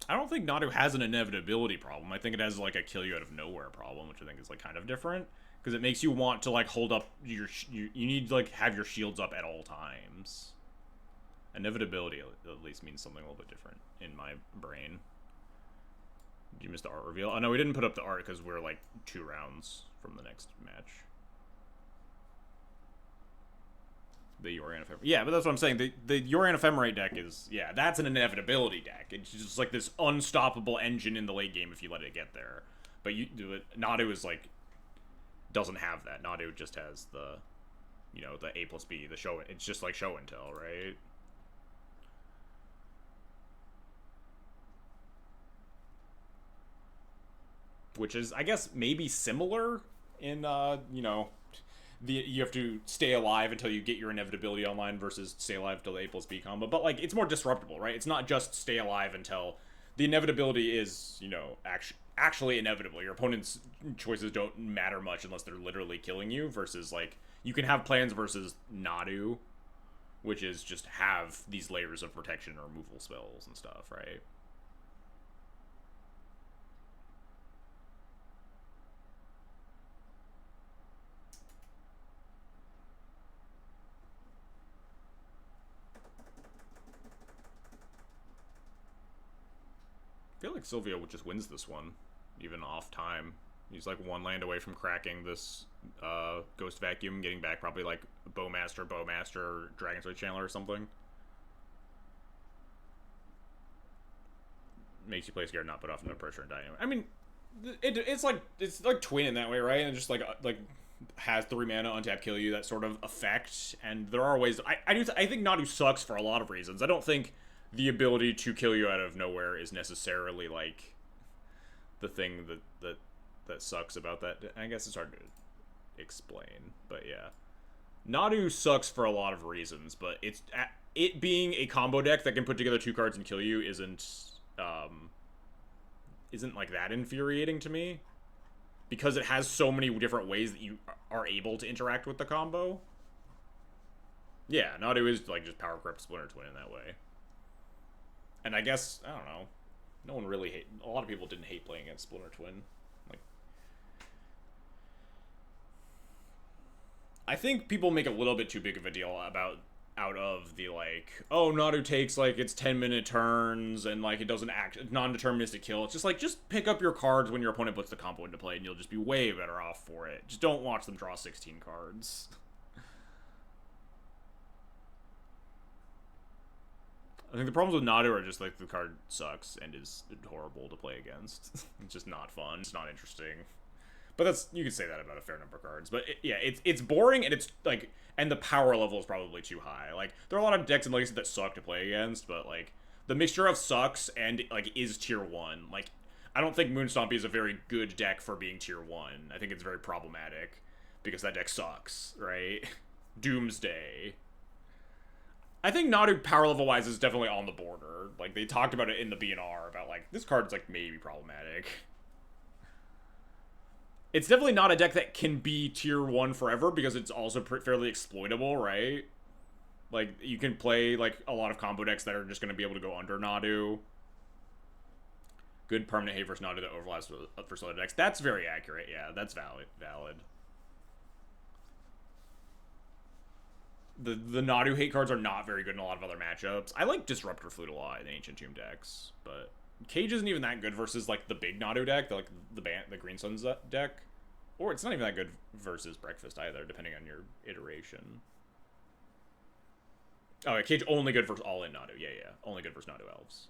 I don't think Nadu has an inevitability problem. I think it has like a kill you out of nowhere problem, which I think is like kind of different because it makes you want to like hold up your you need to like have your shields up at all times. Inevitability at least means something a little bit different in my brain. Did you miss the art reveal? Oh no, we didn't put up the art because we're like 2 rounds from the next match. The Yorion Ephemerate. Yeah, but that's what I'm saying. The Yorion Ephemerate deck is, yeah, that's an inevitability deck. It's just like this unstoppable engine in the late game if you let it get there. But you do it. Nadu is like, doesn't have that. Nadu just has the, you know, the A+B, the show. It's just like show and tell, right? Which is, I guess, maybe similar in, you know, you have to stay alive until you get your inevitability online versus stay alive until the A+B combo. But, like, it's more disruptible, right? It's not just stay alive until the inevitability is, you know, actually inevitable. Your opponent's choices don't matter much unless they're literally killing you versus, like, you can have plans versus Nadu, which is just have these layers of protection or removal spells and stuff, right? I feel like Sylvia just wins this one, even off time. He's like 1 land away from cracking this Ghost Vacuum, getting back probably like Bowmaster, or Dragon's Blade Chandler or something. Makes you play scared, not put off no pressure and die anyway. I mean, it's like Twin in that way, right? And just like has 3 mana, untap, kill you, that sort of effect. And there are ways. I think Nadu sucks for a lot of reasons. I don't think the ability to kill you out of nowhere is necessarily like the thing that sucks about that. I guess it's hard to explain, but yeah, Nadu sucks for a lot of reasons. But it being a combo deck that can put together 2 cards and kill you isn't like that infuriating to me because it has so many different ways that you are able to interact with the combo. Yeah, Nadu is like just power corrupt Splinter Twin in that way. And I guess, I don't know, no one really a lot of people didn't hate playing against Splinter Twin. Like, I think people make a little bit too big of a deal out of the, like, oh, Nadu takes, like, its 10-minute turns, and, like, it doesn't act, non-deterministic kill. It's just, like, just pick up your cards when your opponent puts the combo into play, and you'll just be way better off for it. Just don't watch them draw 16 cards. I think the problems with Nadu are just, like, the card sucks and is horrible to play against. It's just not fun. It's not interesting. But that's, you could say that about a fair number of cards. But, yeah, it's boring, and it's, like, and the power level is probably too high. Like, there are a lot of decks in Legacy that suck to play against, but, like, the mixture of sucks and, like, is tier 1. Like, I don't think Moonstompy is a very good deck for being tier 1. I think it's very problematic because that deck sucks, right? Doomsday. I think Nadu power level wise is definitely on the border. Like, they talked about it in the BNR about, like, this card's, like, maybe problematic. It's definitely not a deck that can be tier 1 forever because it's also fairly exploitable, right? Like, you can play, like, a lot of combo decks that are just going to be able to go under Nadu. Good permanent hate versus Nadu that overlaps for other decks. That's very accurate, yeah. That's valid. the Nadu hate cards are not very good in a lot of other matchups. I like Disruptor Flute a lot in Ancient Tomb decks, but Cage isn't even that good versus like the big Nadu deck, like the Green Suns deck, or it's not even that good versus Breakfast either, depending on your iteration. Oh, yeah, Cage only good versus all in Nadu. Yeah, only good versus Nadu elves.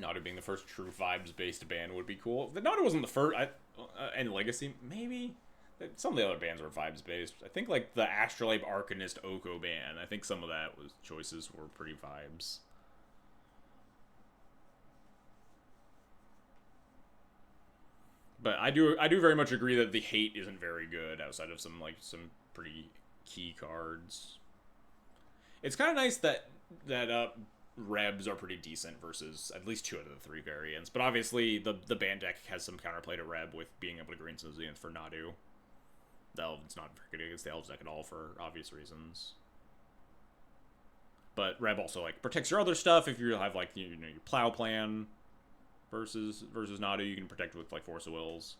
Nadu being the first true vibes-based band would be cool. The Nadu wasn't the first, and Legacy, maybe? Some of the other bands were vibes-based. I think, like, the Astrolabe Arcanist Oko band, I think some of that was choices were pretty vibes. But I do very much agree that the hate isn't very good outside of some pretty key cards. It's kind of nice that Rebs are pretty decent versus at least 2 out of the 3 variants. But obviously, the band deck has some counterplay to Reb with being able to green some Zenith for Nadu. The Elven's not very good against the Elves deck at all for obvious reasons. But Reb also like protects your other stuff. If you have like your Plow Plan versus Nadu, you can protect with like Force of Wills.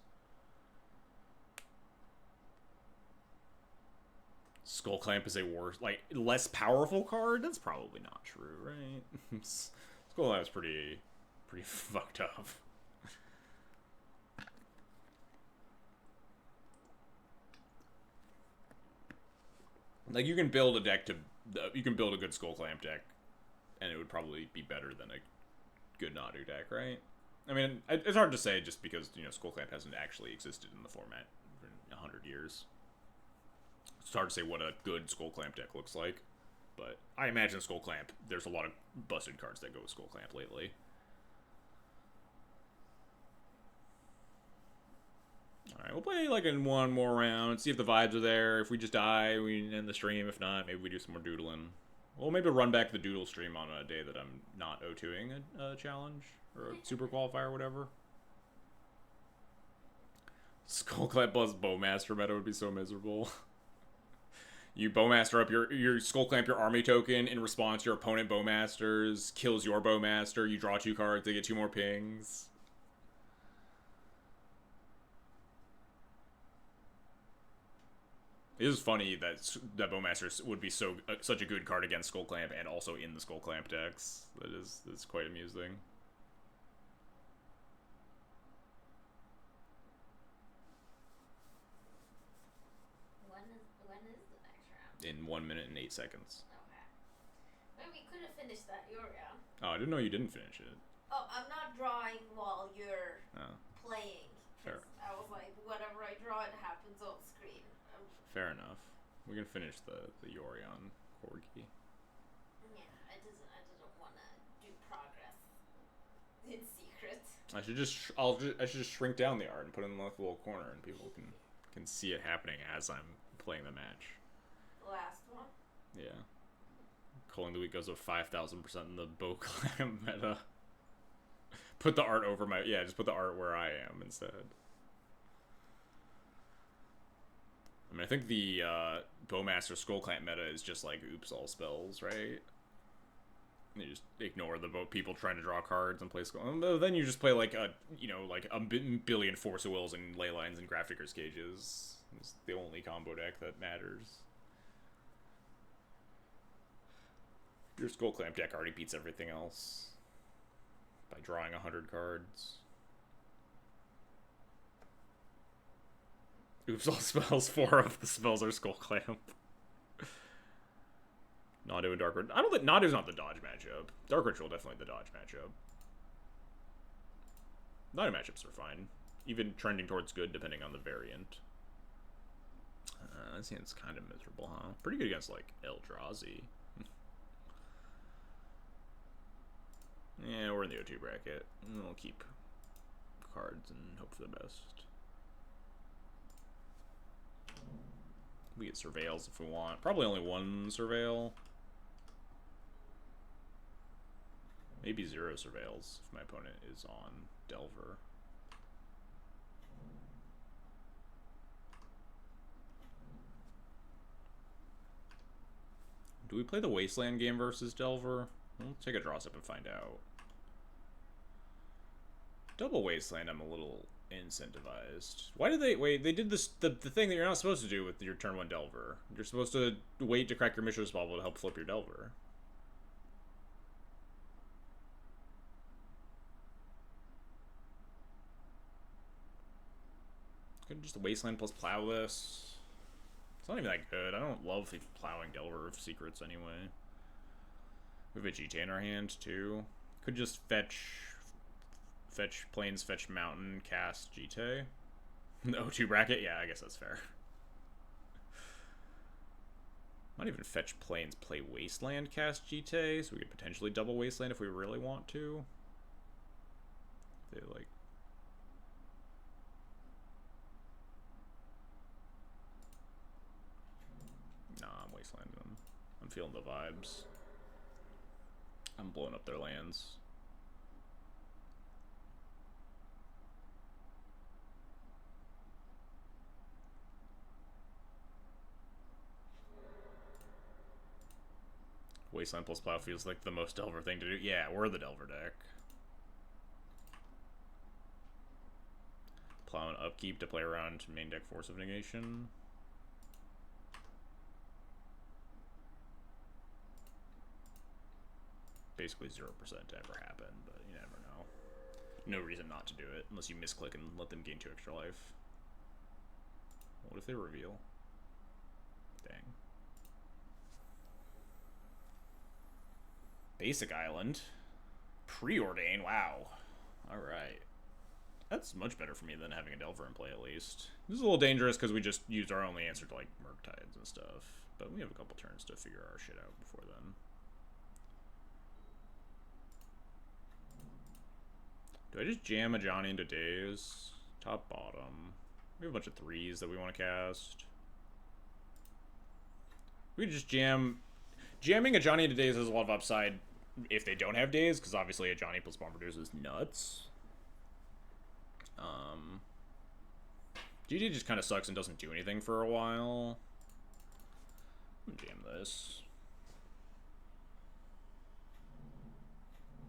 Skull Clamp is a less powerful card. That's probably not true, right? Skull Clamp is pretty fucked up. Like you can build a good Skull Clamp deck, and it would probably be better than a good Nadu deck, right? I mean, it's hard to say just because Skull Clamp hasn't actually existed in the format for 100 years. It's hard to say what a good Skull Clamp deck looks like, but I imagine Skull Clamp, there's a lot of busted cards that go with Skull Clamp lately. Alright, we'll play like in one more round, see if the vibes are there. If we just die, we end the stream. If not, maybe we do some more doodling. We'll maybe run back the doodle stream on a day that I'm not O2ing a challenge, or a super qualifier or whatever. Skull Clamp plus Bowmaster meta would be so miserable. You Bowmaster up your Skull Clamp your army token. In response, your opponent Bowmasters, kills your Bowmaster. You draw 2 cards, they get 2 more pings. It is funny that Bowmaster would be such a good card against Skull Clamp and also in the Skull Clamp decks. That's quite amusing. In 1 minute and 8 seconds. Okay. Well, we could have finished that Uriah. Oh, I didn't know you didn't finish it. Oh, I'm not drawing while you're playing. Fair. I was like, whatever I draw, it happens on screen. Fair enough. We can finish the Yorion Corgi. Yeah, I didn't want to do progress in secret. I should just shrink down the art and put it in the little corner, and people can see it happening as I'm playing the match. Last one? Yeah. Calling the Week goes up 5,000% in the Bow Clamp meta. Put the art over just put the art where I am instead. I mean, I think the Bowmaster Skull Clamp meta is just like oops all spells, right? You just ignore the people trying to draw cards and play Skull. Then you just play like a billion Force of Wills and Ley Lines and Grafdigger's Cages. It's the only combo deck that matters. Your Skull Clamp deck already beats everything else by drawing 100 cards. Oops, all spells. 4 of the spells are Skull Clamp. Nadu and Dark Ritual. I don't think Nadu's not the dodge matchup. Dark Ritual definitely the dodge matchup. Nadu matchups are fine. Even trending towards good depending on the variant. That seems kind of miserable, huh? Pretty good against, like, Eldrazi. Yeah, we're in the O2 bracket. We'll keep cards and hope for the best. We get Surveils if we want. Probably only 1 Surveil. Maybe 0 Surveils if my opponent is on Delver. Do we play the Wasteland game versus Delver? We'll take a draw step and find out. Double Wasteland, I'm a little incentivized. Why did they... Wait, they did this... The thing that you're not supposed to do with your turn 1 Delver. You're supposed to wait to crack your Mishra's Bauble to help flip your Delver. Could just Wasteland plus plow this. It's not even that good. I don't love plowing Delver of Secrets anyway. We have a GTA in our hand too. Could just fetch Plains, fetch Mountain, cast GTA. The O2 bracket? Yeah, I guess that's fair. Might even fetch Plains, play Wasteland, cast GTA, so we could potentially double Wasteland if we really want to. They like... Nah, I'm Wastelanding them. I'm feeling the vibes. I'm blowing up their lands. Wasteland plus Plow feels like the most Delver thing to do. Yeah, we're the Delver deck. Plow and upkeep to play around main deck Force of Negation. Basically 0% to ever happen, but you never know. No reason not to do it, unless you misclick and let them gain 2 extra life. What if they reveal? Dang. Basic Island. Preordain, wow. Alright. That's much better for me than having a Delver in play, at least. This is a little dangerous because we just used our only answer to, like, Murktides and stuff. But we have a couple turns to figure our shit out before then. Do I just jam a Johnny into Daze? Top, bottom. We have a bunch of 3s that we want to cast. We could just jam... Jamming a Johnny into Daze has a lot of upside if they don't have Daze, because obviously a Johnny plus Bombardiers is nuts. GD just kind of sucks and doesn't do anything for a while. I'm gonna jam this.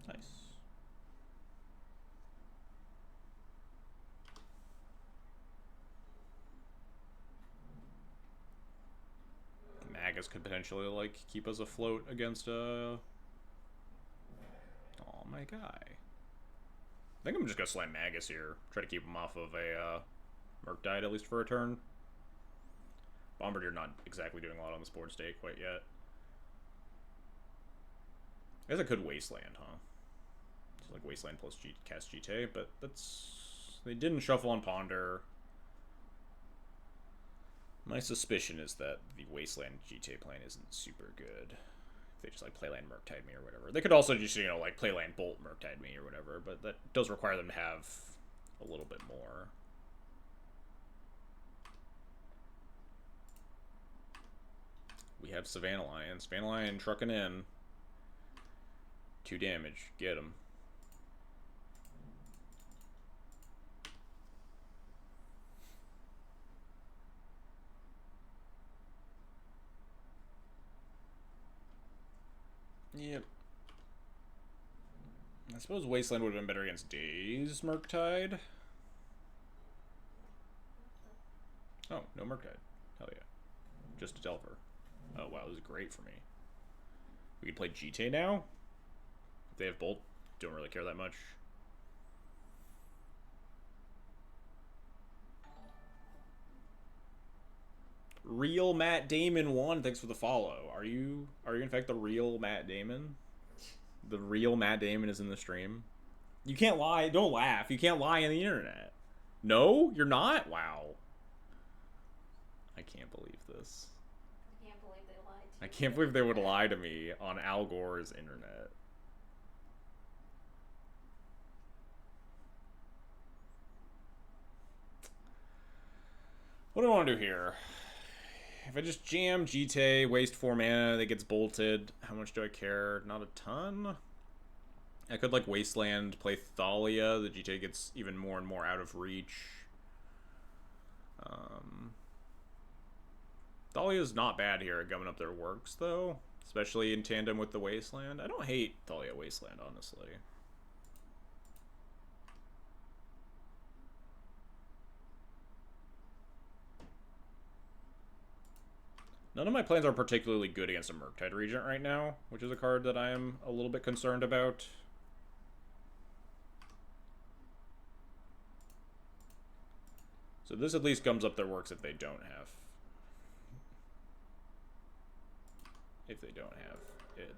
Nice. Magus could potentially, like, keep us afloat against a... Oh, my guy. I think I'm just gonna slam Magus here. Try to keep him off of a, Murktide, at least for a turn. Bombardier not exactly doing a lot on this board state quite yet. I guess I could Wasteland, huh? It's like Wasteland plus cast GTA, but that's... They didn't shuffle on Ponder. My suspicion is that the Wasteland GTA plan isn't super good. If they just, like, Playland Murktide me or whatever. They could also just, you know, like, Playland Bolt Murktide me or whatever, but that does require them to have a little bit more. We have Savannah Lion. Savannah Lion trucking in. 2 damage. Get him. Yep. I suppose Wasteland would have been better against Daze Murktide. Oh, no Murktide. Hell yeah. Just a Delver. Oh wow, this is great for me. We can play GTA now? If they have Bolt, don't really care that much. Real Matt Damon 1, thanks for the follow. Are you in fact the real Matt Damon? The real Matt Damon is in the stream. You can't lie. Don't laugh. You can't lie on the internet. No, you're not? Wow. I can't believe this. I can't believe they lied to you. I can't believe they would lie to me on Al Gore's internet. What do I want to do here? If I just jam GTA, waste 4 mana, that gets bolted, how much do I care? Not a ton. I could, like, Wasteland, play Thalia, the GTA gets even more and more out of reach. Thalia's not bad here at gumming up their works, though. especially in tandem with the Wasteland. I don't hate Thalia Wasteland, honestly. None of my plans are particularly good against a Murktide Regent right now, which is a card that I am a little bit concerned about. So this at least gums up their works if they don't have. If they don't have it.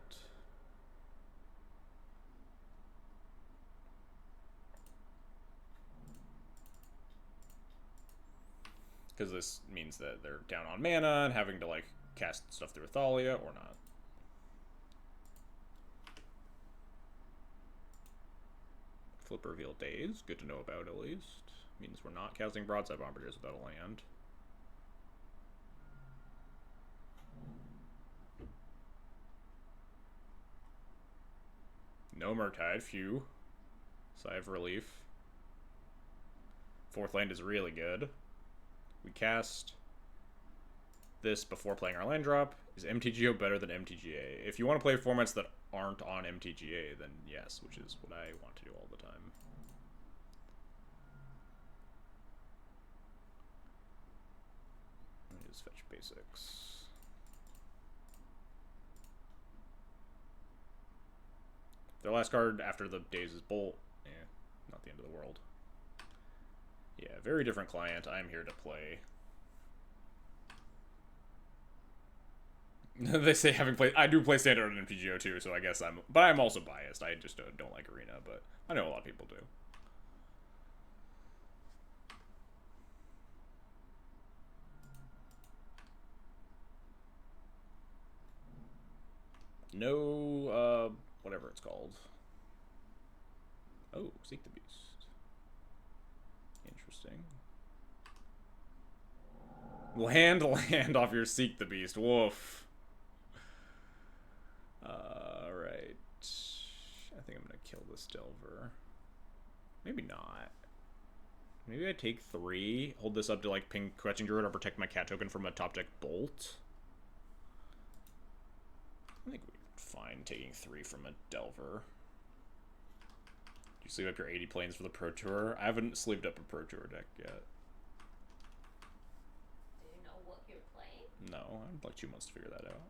Because this means that they're down on mana and having to, like, cast stuff through Thalia or not. Flip Reveal Days, good to know about at least. Means we're not casting Broadside Bombardiers without a land. No Murktide, phew. Sigh of relief. Fourth land is really good. We cast this before playing our land drop. Is MTGO better than MTGA? If you want to play formats that aren't on MTGA, then yes, which is what I want to do all the time. Let me just fetch basics. Their last card after the Days is Bolt. Yeah, not the end of the world. Yeah, very different client. I'm here to play. They say having played... I do play Standard on MTGO too, so I guess I'm... But I'm also biased. I just don't like Arena, but I know a lot of people do. No, whatever it's called. Oh, Seek the Beast. Interesting. Land off your Seek the Beast. Woof. Alright. I think I'm gonna kill this Delver. Maybe not. Maybe I take 3, hold this up to, like, ping Quetching Druid or protect my cat token from a top deck Bolt. I think we're fine taking 3 from a Delver. Do you sleeve up your 80 planes for the Pro Tour? I haven't sleeved up a Pro Tour deck yet. Do you know what you're playing? No, I have like 2 months to figure that out.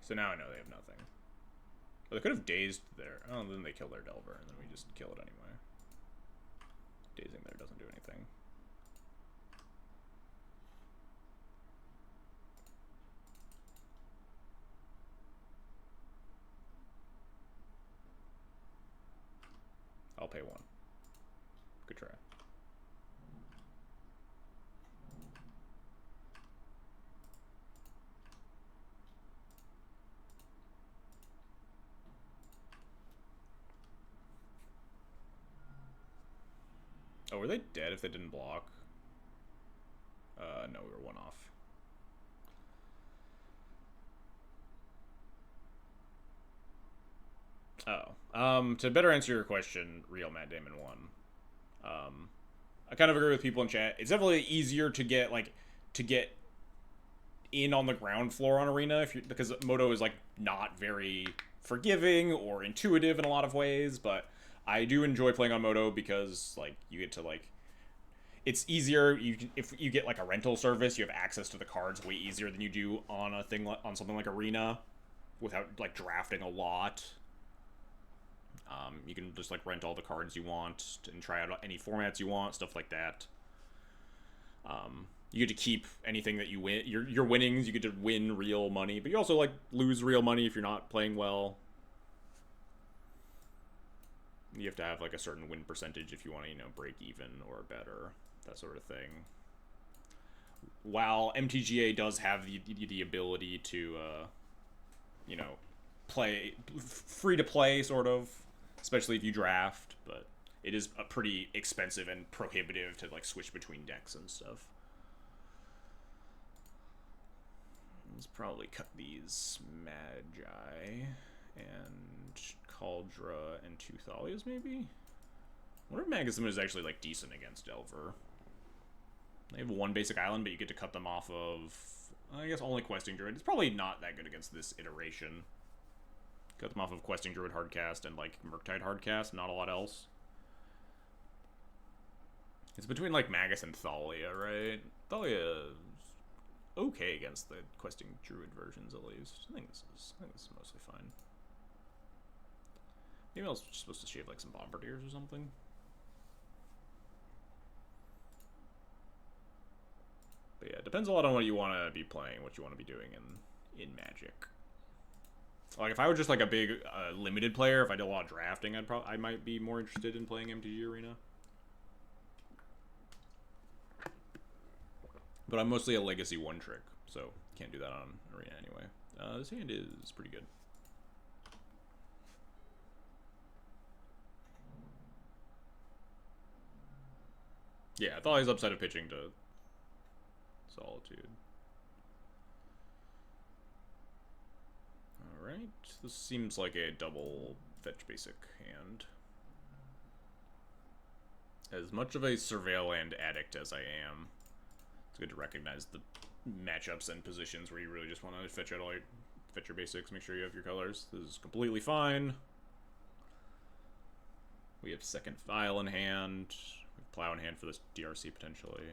So now I know they have nothing. But they could have dazed there. Oh, then they kill their Delver, and then we just kill it anyway. Dazing there doesn't do anything. I'll pay 1. Good try. Oh, were they dead if they didn't block? No, we were 1 off. Oh. To better answer your question, real Matt Damon won. I kind of agree with people in chat. It's definitely easier to get, like, in on the ground floor on Arena because Moto is, like, not very forgiving or intuitive in a lot of ways, but I do enjoy playing on Moto because, like, you get to, like, it's easier. If you get, like, a rental service, you have access to the cards way easier than you do on on something like Arena without, like, drafting a lot. You can just, like, rent all the cards you want and try out any formats you want, stuff like that. You get to keep anything that you win. Your winnings, you get to win real money, but you also, like, lose real money if you're not playing well. You have to have, like, a certain win percentage if you want to, you know, break even or better, that sort of thing. While MTGA does have the ability to, you know, free to play, sort of, especially if you draft, but it is a pretty expensive and prohibitive to like switch between decks and stuff. Let's probably cut these Magi and Cauldra and two Thalias, maybe? I wonder if Magism is actually like decent against Delver. They have one basic island, but you get to cut them off of, I guess, only Questing Druid. It's probably not that good against this iteration. Cut them off of Questing Druid hardcast and like Murktide hardcast, not a lot else. It's between like Magus and Thalia, right? Thalia's okay against the Questing Druid versions, at least. I think this is mostly fine. Maybe I was just supposed to shave like some Bombardiers or something. But yeah, it depends a lot on what you want to be playing, what you want to be doing in Magic. Like, if I were just like a big limited player, if I did a lot of drafting, I might be more interested in playing MTG Arena. But I'm mostly a Legacy one-trick, so can't do that on Arena anyway. This hand is pretty good. Yeah, I thought he was upside of pitching to Solitude. Alright, this seems like a double fetch basic hand. As much of a Surveil and addict as I am, it's good to recognize the matchups and positions where you really just want to fetch out all your fetch your basics, make sure you have your colors. This is completely fine. We have second file in hand. We have plow in hand for this DRC potentially.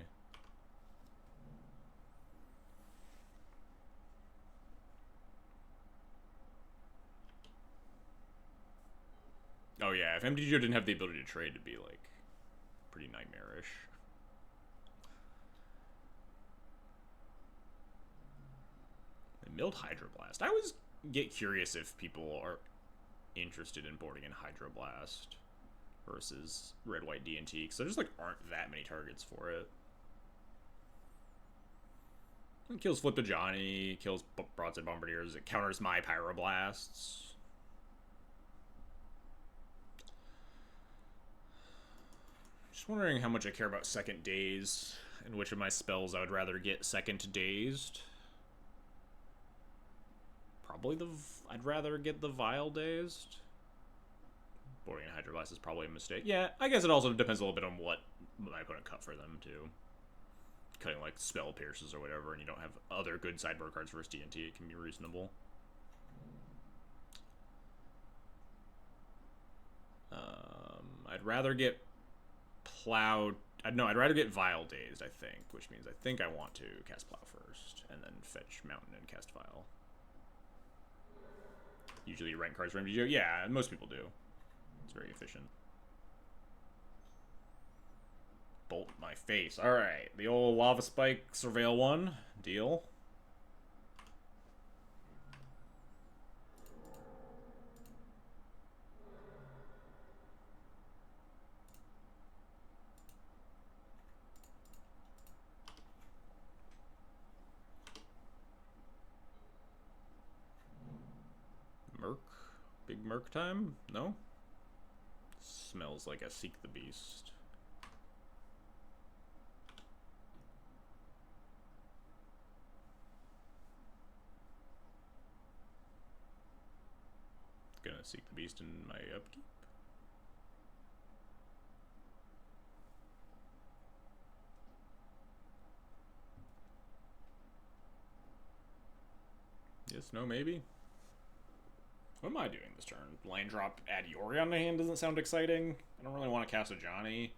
Oh yeah, if MTGO didn't have the ability to trade, it'd be like pretty nightmarish. And milled Hydroblast. I always get curious if people are interested in boarding in Hydroblast versus red-white D&T, because there just like aren't that many targets for it. It kills Flip to Johnny, kills Broadside Bombardiers, it counters my Pyroblasts. Just wondering how much I care about second daze and which of my spells I would rather get second dazed. Probably I'd rather get the Vile dazed. Boarding a Hydroblast is probably a mistake. Yeah, I guess it also depends a little bit on what my opponent cut for them too. Cutting like Spell Pierces or whatever, and you don't have other good sideboard cards versus D&T, it can be reasonable. I'd rather get Plow. No, I'd rather get Vile dazed, I think, which means I think I want to cast Plow first, and then fetch Mountain and cast Vile. Usually you rank cards for MTGO. Yeah, most people do. It's very efficient. Bolt my face. Alright, the old Lava Spike Surveil one. Deal. Merc? Big Merc time? No? Smells like a Seek the Beast. Gonna Seek the Beast in my upkeep. Yes, no, maybe. What am I doing this turn? Land drop, add Yori on the hand doesn't sound exciting. I don't really want to cast a Johnny.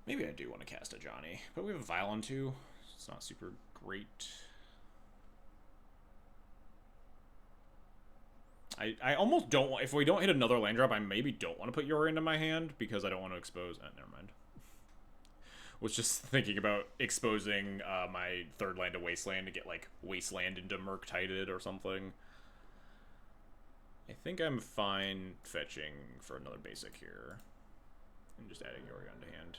Maybe I do want to cast a Johnny, but we have a Violin too. So it's not super great. I almost don't want, if we don't hit another land drop, I maybe don't want to put Yori into my hand because I don't want to expose, never mind. Was just thinking about exposing my third land to Wasteland to get like Wasteland into Murktided or something. I think I'm fine fetching for another basic here. And just adding Yori onto hand.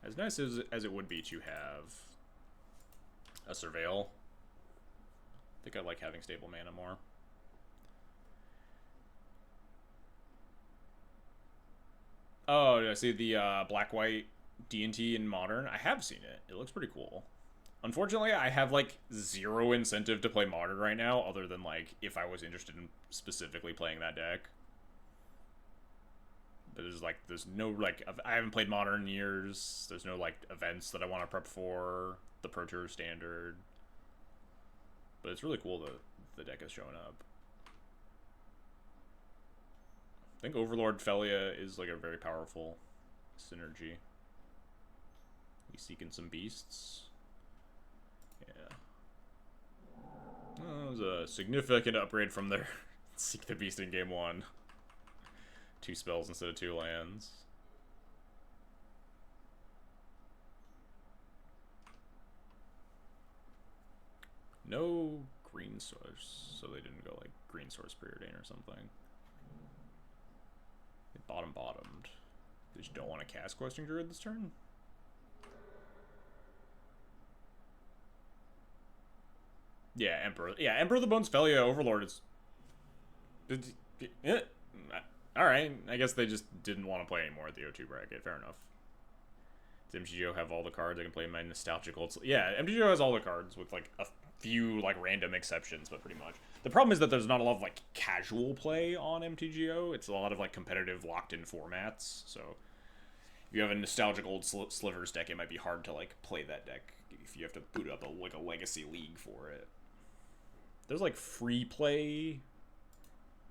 As nice as it would be to have A Surveil. I think I like having stable mana more. Oh, I see the black-white D&T in Modern. I have seen it. It looks pretty cool. Unfortunately, I have, like, zero incentive to play Modern right now, other than, like, if I was interested in specifically playing that deck. But there's no, like, I haven't played Modern in years. There's no, like, events that I want to prep for. The Pro Tour standard. But it's really cool that the deck is showing up. I think Overlord Felia is, like, a very powerful synergy. We seeking some beasts. Yeah. Well, it was a significant upgrade from their Seek the Beast in game 1. 2 spells instead of 2 lands. No green source, so they didn't go like green source preordain or something. They bottomed. They just don't want to cast Questing Druid this turn? Yeah, Emperor. Yeah, Emperor of the Bones Felia Overlord is... Alright, I guess they just didn't want to play anymore at the O2 bracket. Fair enough. Does MTGO have all the cards? I can play my nostalgic old... Yeah, MTGO has all the cards with, like, a few, like, random exceptions, but pretty much. The problem is that there's not a lot of, like, casual play on MTGO. It's a lot of, like, competitive locked-in formats, so... If you have a nostalgic old Slivers deck, it might be hard to, like, play that deck if you have to boot up a legacy league for it. There's, like, free play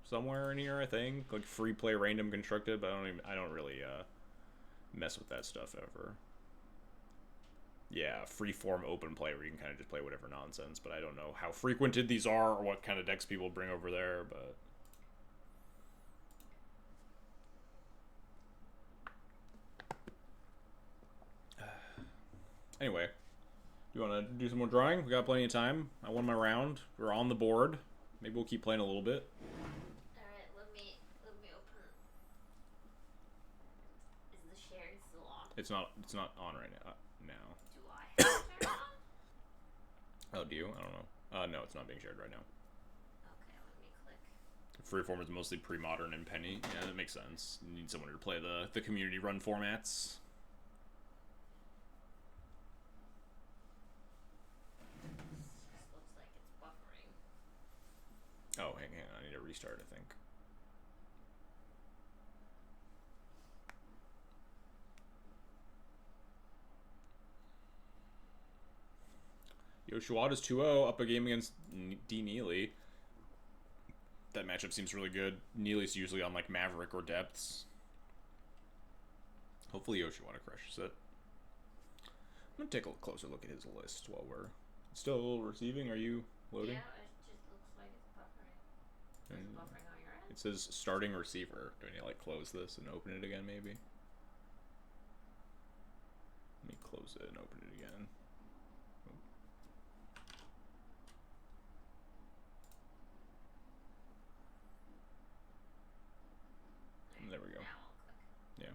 somewhere in here, I think. Like, free play random constructed, but I don't really, mess with that stuff ever. Yeah, free-form open play where you can kind of just play whatever nonsense, but I don't know how frequented these are or what kind of decks people bring over there, but... Anyway, do you want to do some more drawing? We got plenty of time. I won my round. We're on the board. Maybe we'll keep playing a little bit. Alright, let me open. Is the sharing still on? It's not on right now. Do I have share on? Oh, do you? I don't know. No, it's not being shared right now. Okay, let me click. Freeform is mostly pre-modern and penny. Yeah, that makes sense. You need someone to play the community run formats. This looks like it's buffering. Oh, hang on. I need to restart, I think. Yoshiwada's 2-0 up a game against D. Neely. That matchup seems really good. Neely's usually on like Maverick or Depths. Hopefully Yoshiwada crushes it. I'm gonna take a closer look at his list while we're still receiving. Are you loading? Yeah, it just looks like it's buffering. It's buffering on your end. It says starting receiver. Do I need to like close this and open it again maybe? Let me close it and open it again. There we go. Now I'll click. Yeah.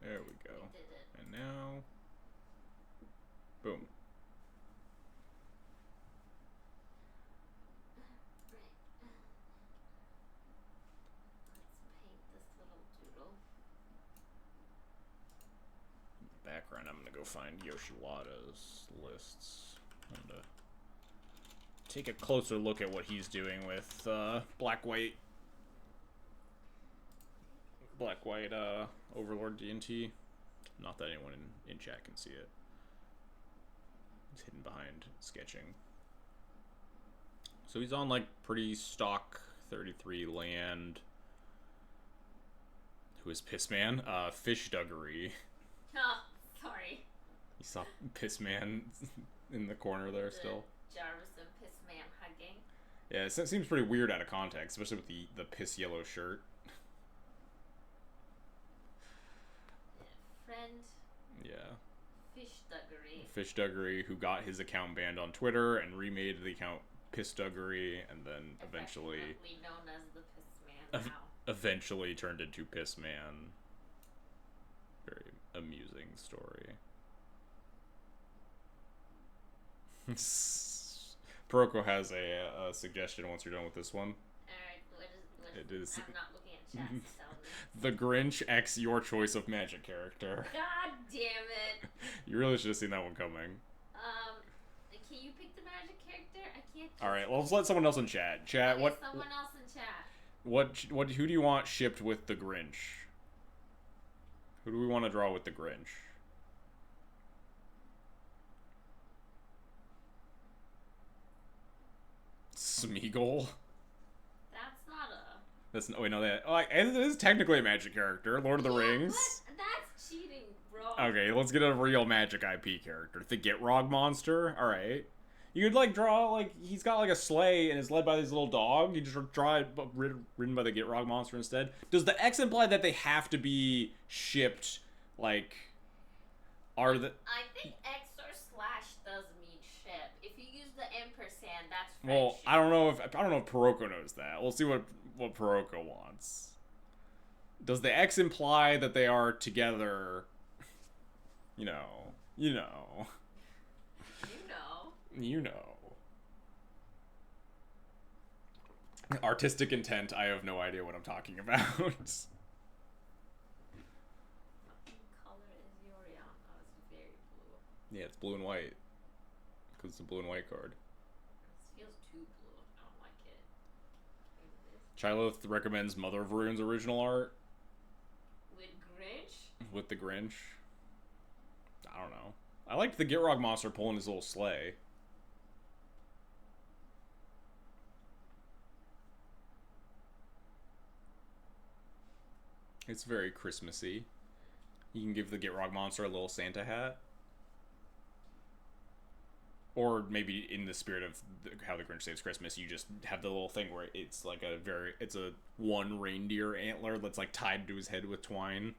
There we go. We did it. And now, boom. Right. Let's paint this little doodle. In the background, I'm gonna go find Yoshiwada's lists. I'm gonna take a closer look at what he's doing with black-white Overlord D&T. Not that anyone in chat can see it. It's hidden behind sketching. So he's on like pretty stock 33 land. Who is Pissman? Fish Duggery. Oh, sorry. You saw Pissman in the corner there still. Jarvis and Pissman hugging. Yeah, it seems pretty weird out of context, especially with the piss yellow shirt. Friend. Yeah. Fish Duggery. Fish Duggery, who got his account banned on Twitter and remade the account Piss Duggery, and then eventually known as the Pissman now. eventually turned into Pissman. amusing story. Peroko has a suggestion once you're done with this one. Alright, It is I'm not looking at chat, so tell me. The Grinch X your choice of magic character. God damn it. You really should have seen that one coming. Can you pick the magic character? I can't. Alright, well, let's let someone else in chat. Chat, Okay, what? someone else in chat. What? Who do you want shipped with the Grinch? Who do we want to draw with the Grinch? Smeagol. That's not a. That's no. Wait, no. That. Oh, it is technically a magic character. Lord of the Rings. But that's cheating, bro. Okay, let's get a real magic IP character. The Gitrog monster. All right. You could like draw like he's got like a sleigh and is led by this little dog. You just draw it ridden by the Gitrog monster instead. Does the X imply that they have to be shipped? Like, are the? I think X or slash does mean ship. If you use the ampersand, that's friendship. Well, I don't know if Peroko knows that. We'll see what Peroko wants. Does the X imply that they are together? You know. You know. Artistic intent, I have no idea what I'm talking about. What color is Yorion? Oh, it's very blue. Yeah, it's blue and white. Because it's a blue and white card. This feels too blue. I don't like it. Chileth recommends Mother of Rune's original art. With Grinch? With the Grinch. I don't know. I liked the Gitrog monster pulling his little sleigh. It's very Christmassy. You can give the Gitrog monster a little Santa hat. Or maybe in the spirit of how the Grinch Saves Christmas, you just have the little thing where it's like it's a one reindeer antler that's like tied to his head with twine.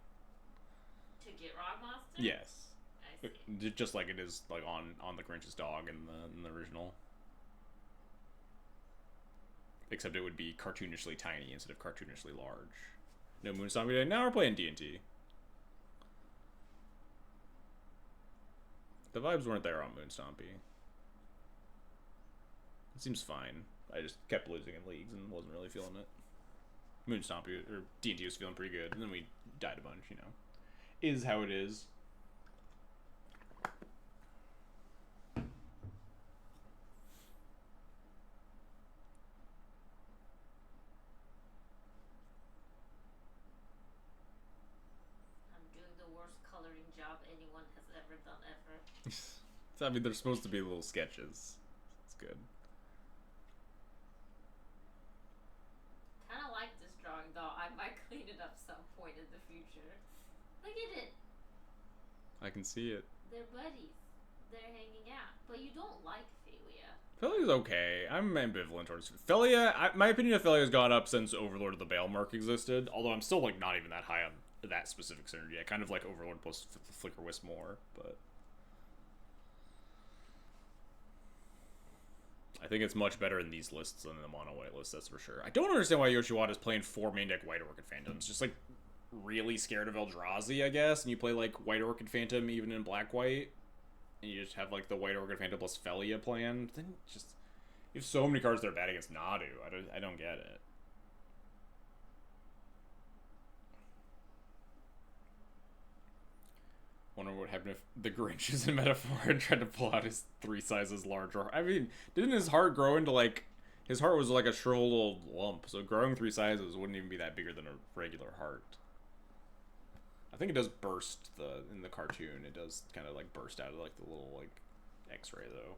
To Gitrog monster? Yes. I see. Just like it is like on the Grinch's dog in the original. Except it would be cartoonishly tiny instead of cartoonishly large. No Moonstompy today. Now we're playing D&T. The vibes weren't there on Moonstompy. It seems fine. I just kept losing in leagues and wasn't really feeling it. Moonstompy or D&T was feeling pretty good, and then we died a bunch. You know, is how it is. Job anyone has ever done ever. So, I mean, they're supposed to be little sketches. It's good. Kind of like this drawing though. I might clean it up some point in the future. Look at it. I can see it. They're buddies. They're hanging out. But you don't like Felia. Felia's okay. I'm ambivalent towards Felia. My opinion of Felia has gone up since Overlord of the Baelmark existed. Although I'm still like not even that high on that specific synergy. I kind of like Overlord plus Flicker Wisp more, but I think it's much better in these lists than in the mono white list, that's for sure. I don't understand why Yoshiwada's playing 4 main deck White Orchid Phantoms. Just like really scared of Eldrazi, I guess, and you play like White Orchid Phantom even in black white, and you just have like the White Orchid Phantom plus Felia planned. Then just you have so many cards that are bad against Nadu. I don't get it. Wonder what happened if the Grinch is a metaphor and tried to pull out his 3 sizes larger. I mean, didn't his heart grow into like... His heart was like a shriveled old lump, so growing 3 sizes wouldn't even be that bigger than a regular heart. I think it does burst in the cartoon. It does kind of like burst out of like the little like X-ray though.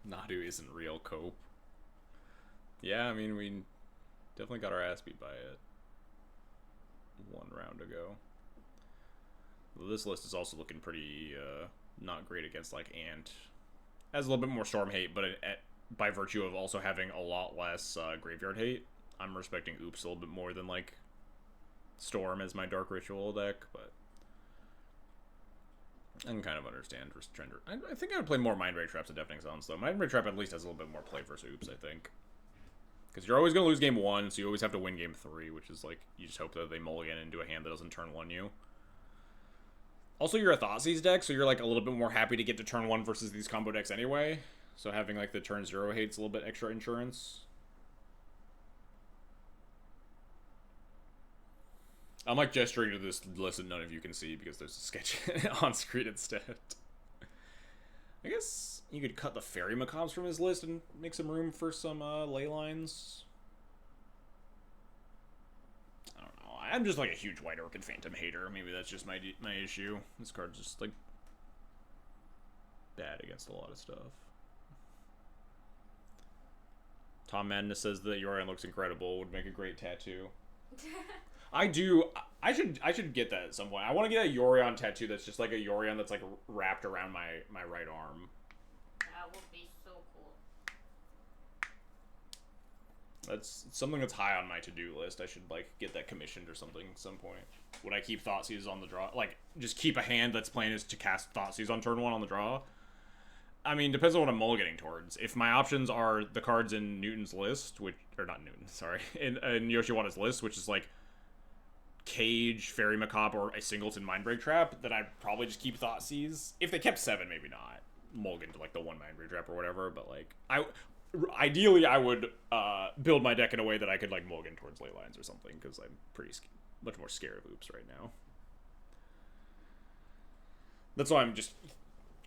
Nadu isn't real, Cope. Yeah, I mean, we definitely got our ass beat by it 1 round ago. Well, this list is also looking pretty not great against like Ant. Has a little bit more Storm hate, but by virtue of also having a lot less Graveyard hate, I'm respecting Oops a little bit more than like Storm as my Dark Ritual deck, but I can kind of understand Trender. I think I would play more Mind Ray Traps than Deafening Silence, though. Mind Ray Trap at least has a little bit more play versus Oops, I think. Because you're always going to lose game 1, so you always have to win game 3, which is like, you just hope that they mulligan into a hand that doesn't turn 1 you. Also, you're a Thoughtseized deck, so you're like a little bit more happy to get to turn 1 versus these combo decks anyway. So having like the turn 0 hate's a little bit extra insurance. I'm like gesturing to this list that none of you can see because there's a sketch on screen instead. I guess you could cut the Fairy Macabres from his list and make some room for some ley lines. I don't know. I'm just like a huge White Orchid Phantom hater. Maybe that's just my issue. This card's just like bad against a lot of stuff. Tom Madness says that Yorion looks incredible. Would make a great tattoo. I do. I should get that at some point. I want to get a Yorion tattoo that's just like a Yorion that's like wrapped around my right arm. That would be so cool. That's something that's high on my to-do list. I should like get that commissioned or something at some point. Would I keep Thoughtseize on the draw? Like just keep a hand that's playing is to cast Thoughtseize on turn 1 on the draw? I mean, depends on what I'm mulliganing towards. If my options are the cards in Newton's list, which or not Newton, sorry, in Yoshiwata's list, which is like Cage, Fairy Macabre, or a Singleton Mindbreak Trap, then I'd probably just keep Thoughtseize. If they kept 7, maybe not. Mulligan to like the 1 Mindbreak Trap or whatever, but like ideally I would build my deck in a way that I could like mulligan towards ley lines or something, because I'm much more scared of oops right now. That's why I'm just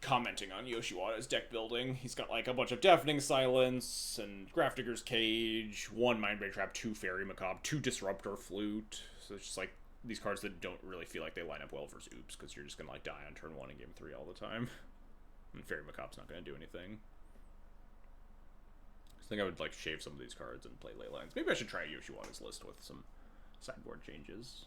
commenting on Yoshiwata's deck building. He's got like a bunch of Deafening Silence and Grafdigger's Cage, 1 Mindbreak Trap, 2 Fairy Macabre, 2 Disruptor Flute. So it's just like these cards that don't really feel like they line up well versus oops, because you're just gonna like die on turn 1 and game 3 all the time. And Fairy Macabre's not gonna do anything. I think I would like shave some of these cards and play ley lines. Maybe I should try Yoshiwata's list with some sideboard changes.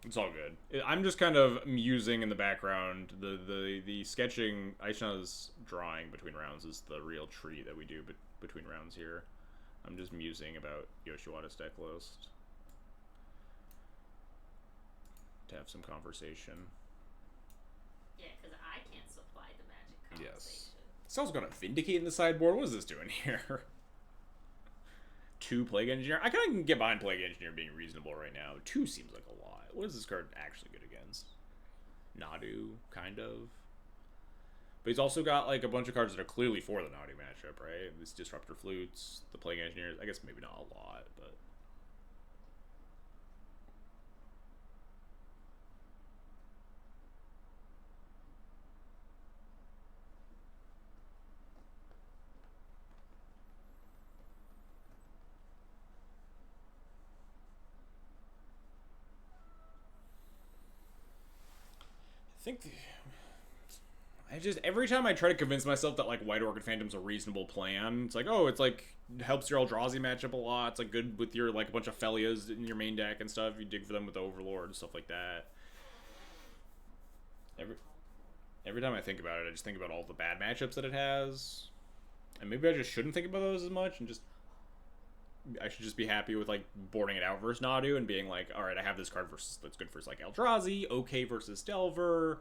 It's all good. I'm just kind of musing in the background. The sketching, Aisha's drawing between rounds is the real treat that we do between rounds here. I'm just musing about Yoshiwata's deck list to have some conversation. Yeah, because I can't supply the magic conversation. Yes. This also got a Vindicate in the sideboard. What is this doing here? 2 Plague Engineer. I kind of can get behind Plague Engineer being reasonable right now. 2 seems like a lot. What is this card actually good against? Nadu, kind of. But he's also got like a bunch of cards that are clearly for the Nadu matchup, right? These Disruptor Flutes, the Plague Engineers. I guess maybe not a lot, but... I just every time I try to convince myself that like White Orchid Phantom's a reasonable plan, it's like, oh, it's like helps your Eldrazi matchup a lot. It's like good with your like a bunch of Felias in your main deck and stuff. You dig for them with the Overlord and stuff like that. Every time I think about it, I just think about all the bad matchups that it has, and maybe I just shouldn't think about those as much, and I should just be happy with like boarding it out versus Nadu and being like, all right, I have this card versus that's good for like Eldrazi, okay versus Delver,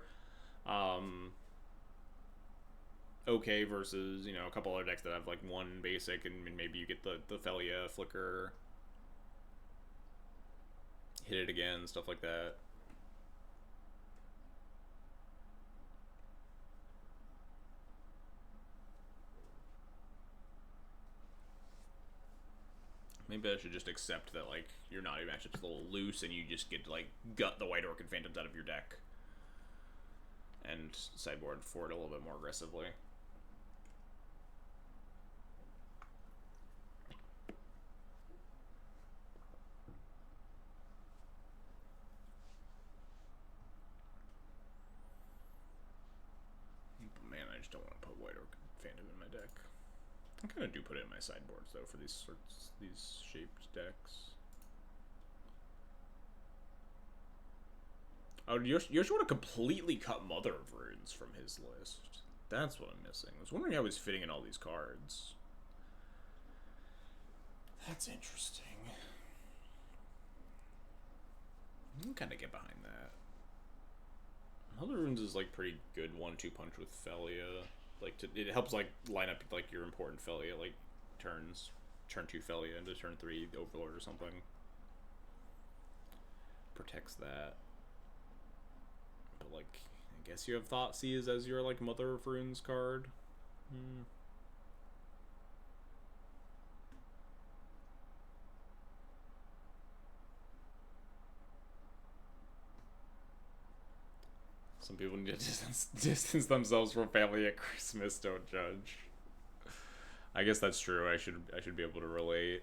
okay versus, you know, a couple other decks that have like 1 basic and maybe you get the Felia Flicker, hit it again, stuff like that. Maybe I should just accept that, like, your Nadu matchup's a little loose and you just get to, like, gut the White Orchid Phantoms out of your deck. And sideboard for it a little bit more aggressively. Man, I just don't want to put White Orchid Phantom in my deck. I kind of do put it in my sideboards, though, for these shaped decks. Oh, Yoshiwata completely cut Mother of Runes from his list. That's what I'm missing. I was wondering how he's fitting in all these cards. That's interesting. I can kind of get behind that. Mother Runes is like pretty good 1-2 punch with Felia. Like it helps like line up like your important Felia like turns, turn 2 Felia into turn 3 Overlord or something. Protects that. But like, I guess you have Thoughtseize as your like Mother of Runes card. Some people need to distance themselves from family at Christmas. Don't judge. I guess that's true. I should be able to relate.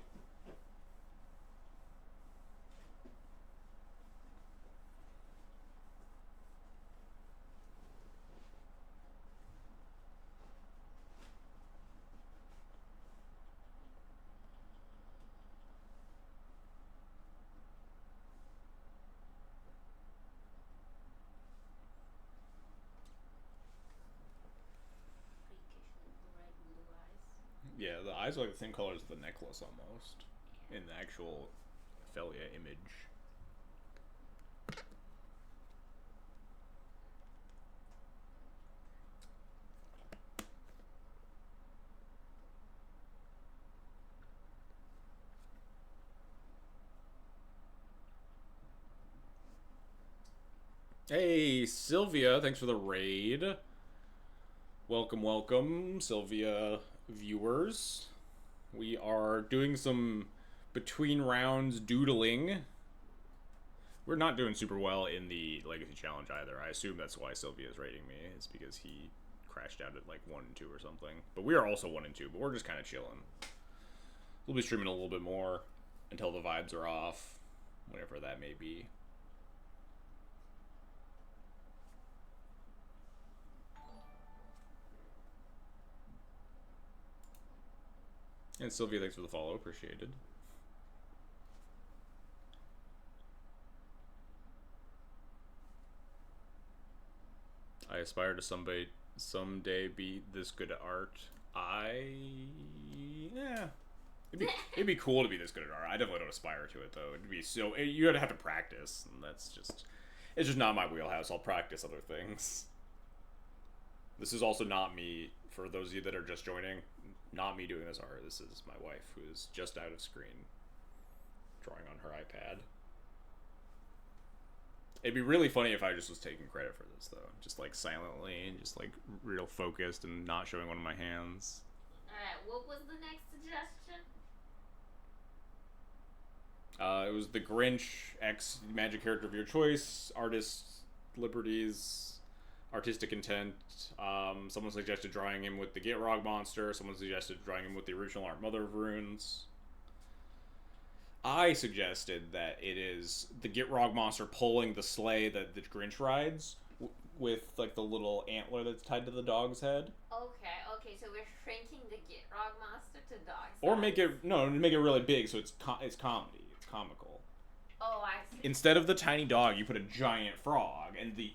Yeah, the eyes are like the same color as the necklace almost in the actual Felia image. Hey, Sylvia, thanks for the raid. Welcome, welcome, Sylvia viewers. We are doing some between rounds doodling. We're not doing super well in the Legacy Challenge either. I assume that's why Sylvia is rating me. It's because he crashed out at like 1 and 2 or something. But we are also 1 and 2, but we're just kind of chilling. We'll be streaming a little bit more until the vibes are off, whenever that may be. And Sylvia, thanks for the follow. Appreciated. I aspire to someday be this good at art. Yeah. It'd be cool to be this good at art. I definitely don't aspire to it, though. It'd be so... You'd have to practice, and that's just... It's just not my wheelhouse. I'll practice other things. This is also not me, for those of you that are just joining, not me doing this art. This is my wife, who is just out of screen, drawing on her iPad. It'd be really funny if I just was taking credit for this, though. Just, like, silently, and just, like, real focused and not showing one of my hands. Alright, what was the next suggestion? It was the Grinch X magic character of your choice, artist liberties, artistic intent. Someone suggested drawing him with the Gitrog monster. Someone suggested drawing him with the original art Mother of Runes. I suggested that it is the Gitrog monster pulling the sleigh that the Grinch rides with like the little antler that's tied to the dog's head. Okay, so we're shrinking the Gitrog monster to dog's Or size. make it really big so it's comedy. It's comical. Oh, I see. Instead of the tiny dog, you put a giant frog, and the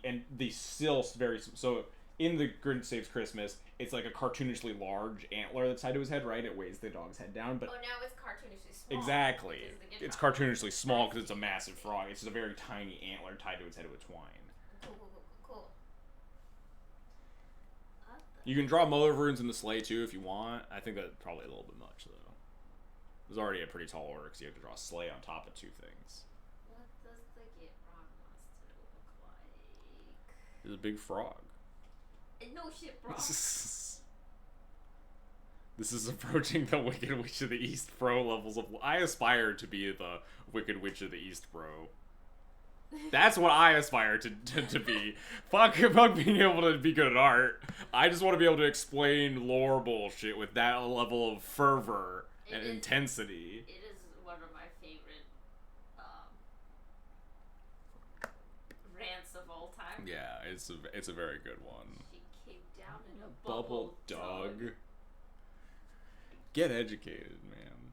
still very so in the Grinch Saves Christmas, it's like a cartoonishly large antler that's tied to his head, right? It weighs the dog's head down, but now it's cartoonishly small. Exactly, it's cartoonishly small because it's a massive frog. It's just a very tiny antler tied to its head with twine. Cool. You can draw Mother of Runes in the sleigh too if you want. I think that's probably a little bit much though. There's already a pretty tall order because you have to draw a sleigh on top of 2 things. What does the Gitrog monster look like? It's a big frog. No shit, bro. This is approaching the Wicked Witch of the East Pro levels of... I aspire to be the Wicked Witch of the East Pro. That's what I aspire to be. Fuck being able to be good at art. I just want to be able to explain lore bullshit with that level of fervor and intensity. It is one of my favorite rants of all time. Yeah, it's a very good one. She came down in a Bubble dog. Get educated, man.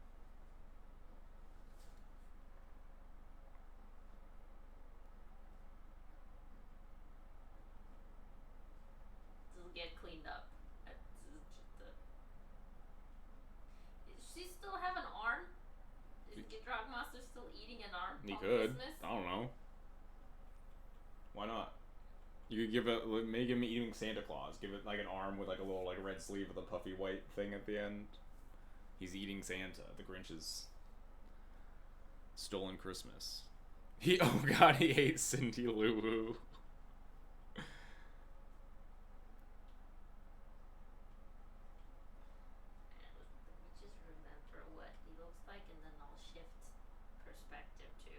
Just get cleaned up. Does she still have an arm? Is Gitrog Monster still eating an arm? He on could. Christmas? I don't know. Why not? You could give it, make him eating Santa Claus. Give it like an arm with like a little like red sleeve with a puffy white thing at the end. He's eating Santa. The Grinch is stolen Christmas. Oh god, he ate Cindy Lou Who. Just remember what he looks like, and then I'll shift perspective to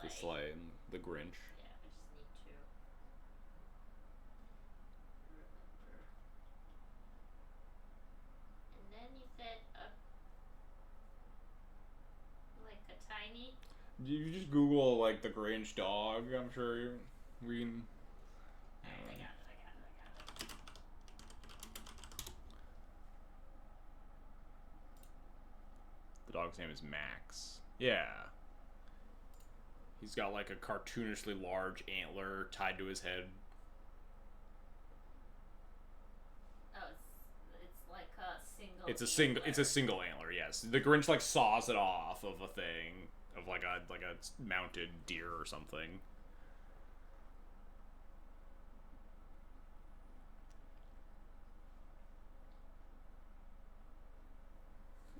The sleigh and the Grinch. Yeah, I just need to remember. And then you said like a tiny. You just Google like the Grinch dog. I'm sure we can. I got it. The dog's name is Max. Yeah. He's got like a cartoonishly large antler tied to his head. Oh, it's like a single. It's a single antler. Yes, the Grinch like saws it off of a thing of like a mounted deer or something.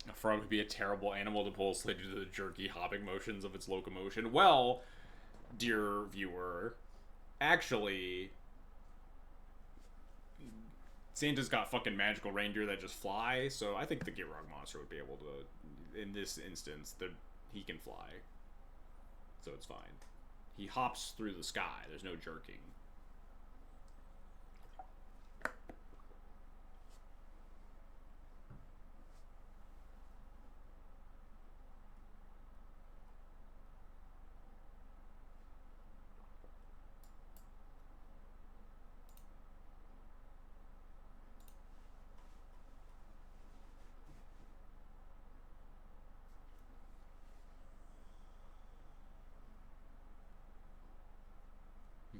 A frog would be a terrible animal to pull a sled due to the jerky hopping motions of its locomotion. Well, dear viewer, actually, Santa's got fucking magical reindeer that just fly, so I think the Gitrog monster would be able to, in this instance, he can fly. So it's fine. He hops through the sky. There's no jerking.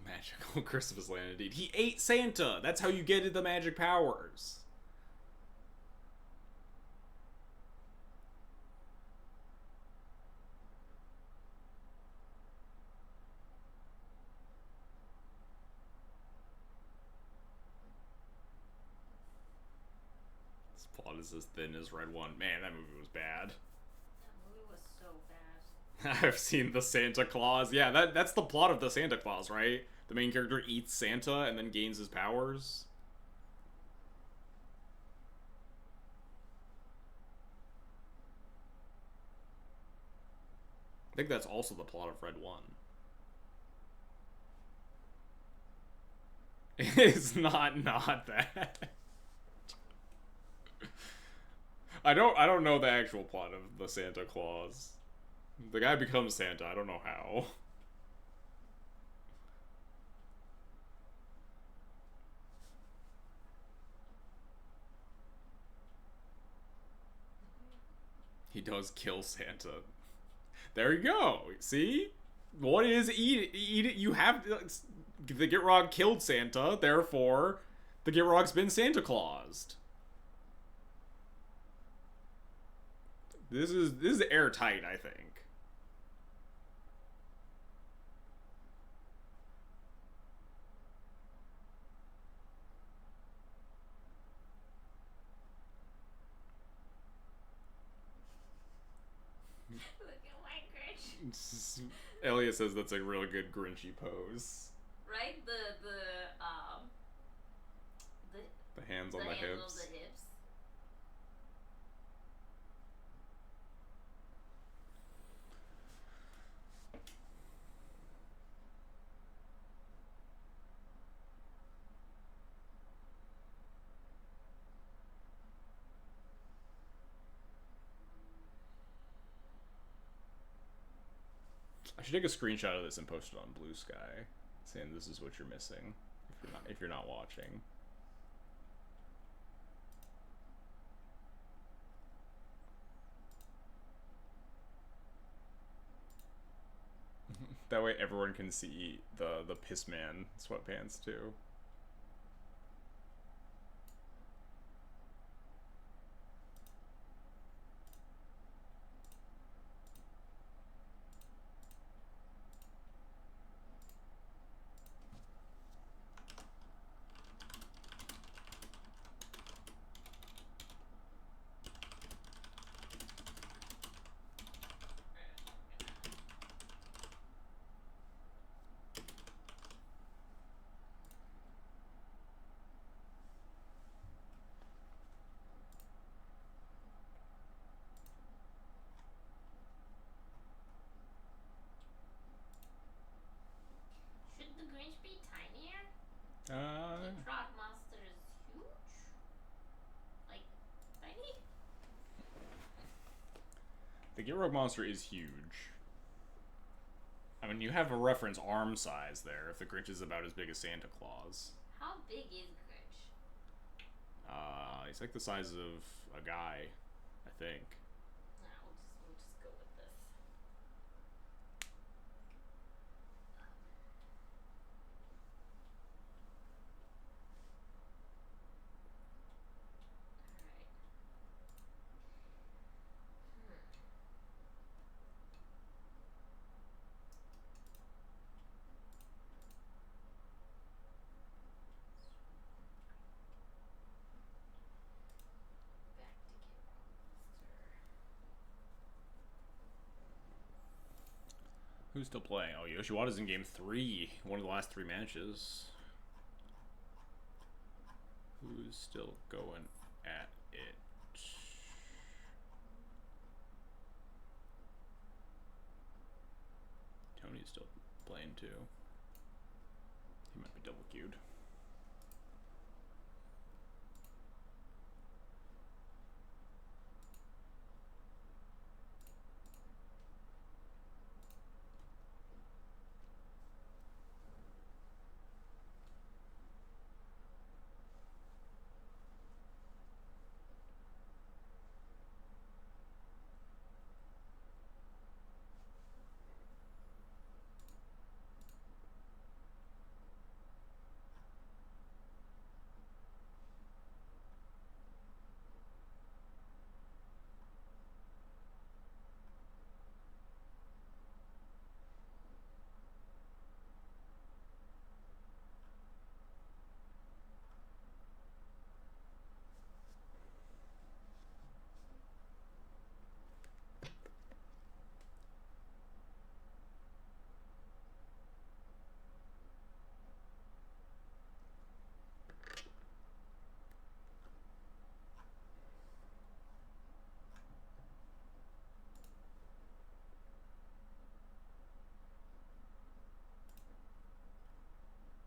Magical Christmas land, indeed. He ate Santa! That's how you get the magic powers. This plot is as thin as Red One. Man, that movie was bad. That movie was so bad. I've seen the Santa Claus. Yeah, that's the plot of the Santa Claus, right? The main character eats Santa and then gains his powers. I think that's also the plot of Red One. It's not that. I don't know the actual plot of the Santa Claus. The guy becomes Santa. I don't know how. He does kill Santa. There you go. See? What is eat it? You have the Gitrog killed Santa, therefore the Gitrog's been Santa Claused. This is airtight, I think. Look at my Grinch. Elliot says that's a really good Grinchy pose. Right? The hands on the hands hips. on the hips. I should take a screenshot of this and post it on Blue Sky, saying this is what you're missing if you're not watching. That way everyone can see the piss man sweatpants too. Get Rogue Monster is huge. I mean, you have a reference arm size there if the Grinch is about as big as Santa Claus. How big is Grinch? He's like the size of a guy, I think. Nah, we'll just go with this. Alright. Back to Get Monster. Who's still playing? Oh, Yoshiwata's in game 3. One of the last 3 matches. Who's still going at it? Tony's still playing too. He might be double queued.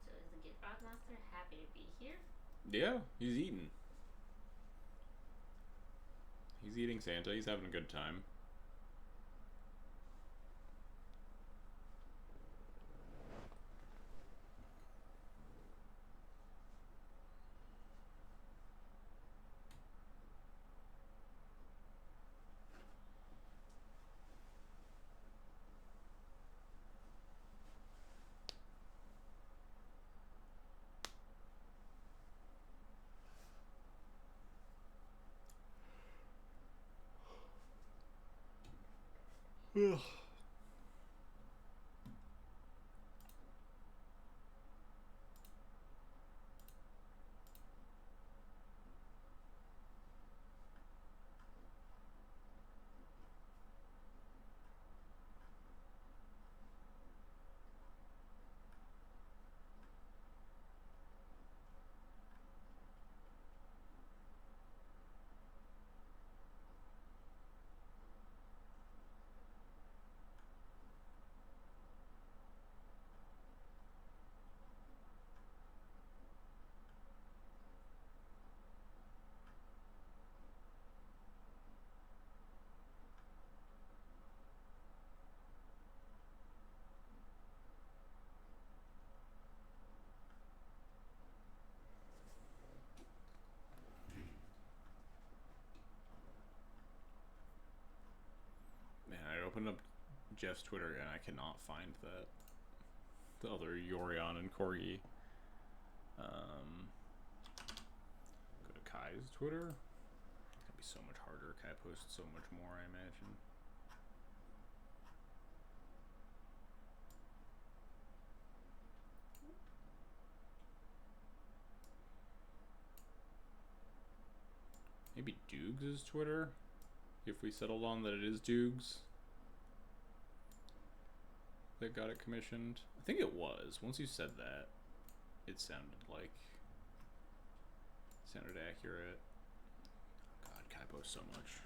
So is the Get Rock Monster happy to be here? Yeah, he's eating. He's eating Santa. He's having a good time. Ugh. Man, I opened up Jeff's Twitter and I cannot find that. The other Yorion and Corgi. Go to Kai's Twitter. It's gonna be so much harder. Kai posts so much more, I imagine. Maybe Doogs' Twitter? If we settled on that it is Doogs that got it commissioned. I think it was. Once you said that, it sounded accurate. God, Kai posts so much.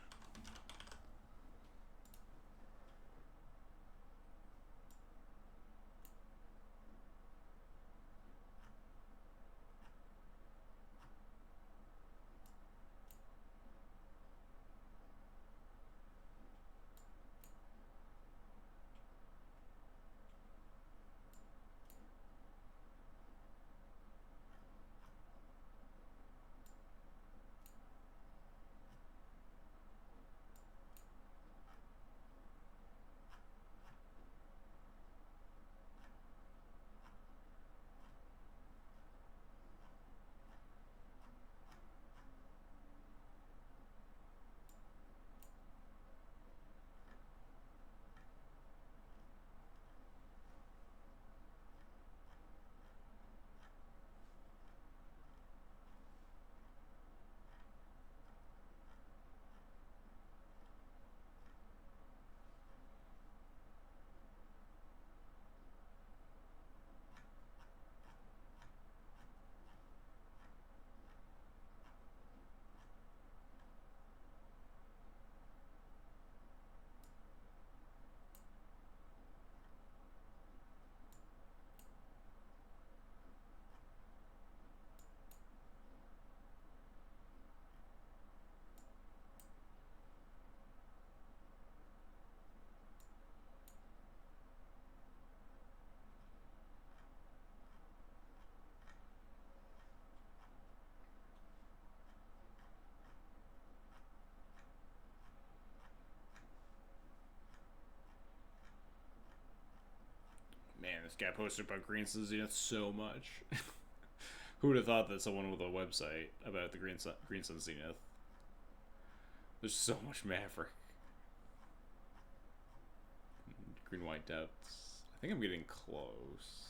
Man, this guy posted about Green Sun Zenith so much. Who would have thought that someone with a website about the Green Sun Zenith? There's so much Maverick. Green White Depths. I think I'm getting close.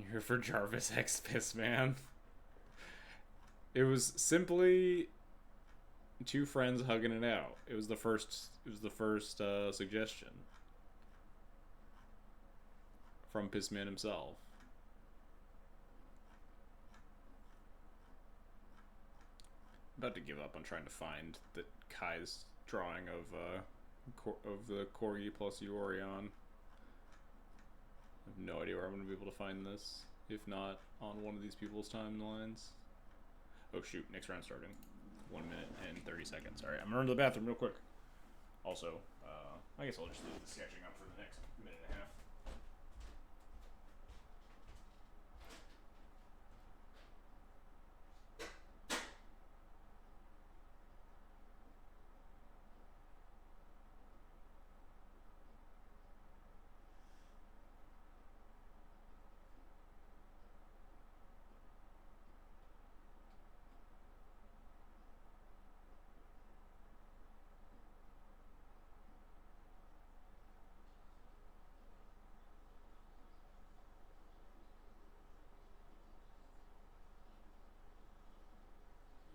You're here for Jarvis X Piss, man. It was simply two friends hugging it out. It was the first. It was the first suggestion from Pissman himself. About to give up on trying to find the Kai's drawing of the Corgi plus Eurion. I have no idea where I'm going to be able to find this, if not on one of these people's timelines. Oh shoot, next round starting. 1 minute and 30 seconds. Alright, I'm going to run to the bathroom real quick. Also, I guess I'll just leave the sketching up for the next minute and a half.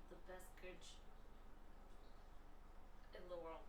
The best coach in the world.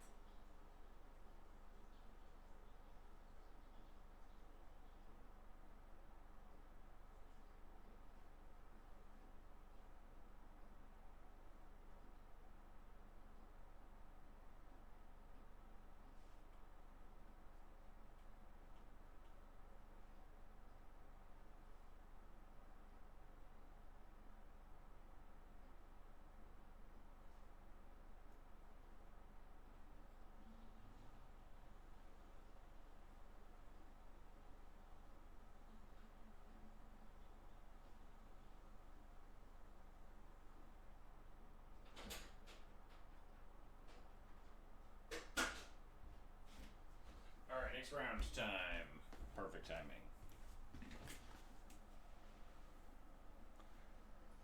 Alright, next round time. Perfect timing.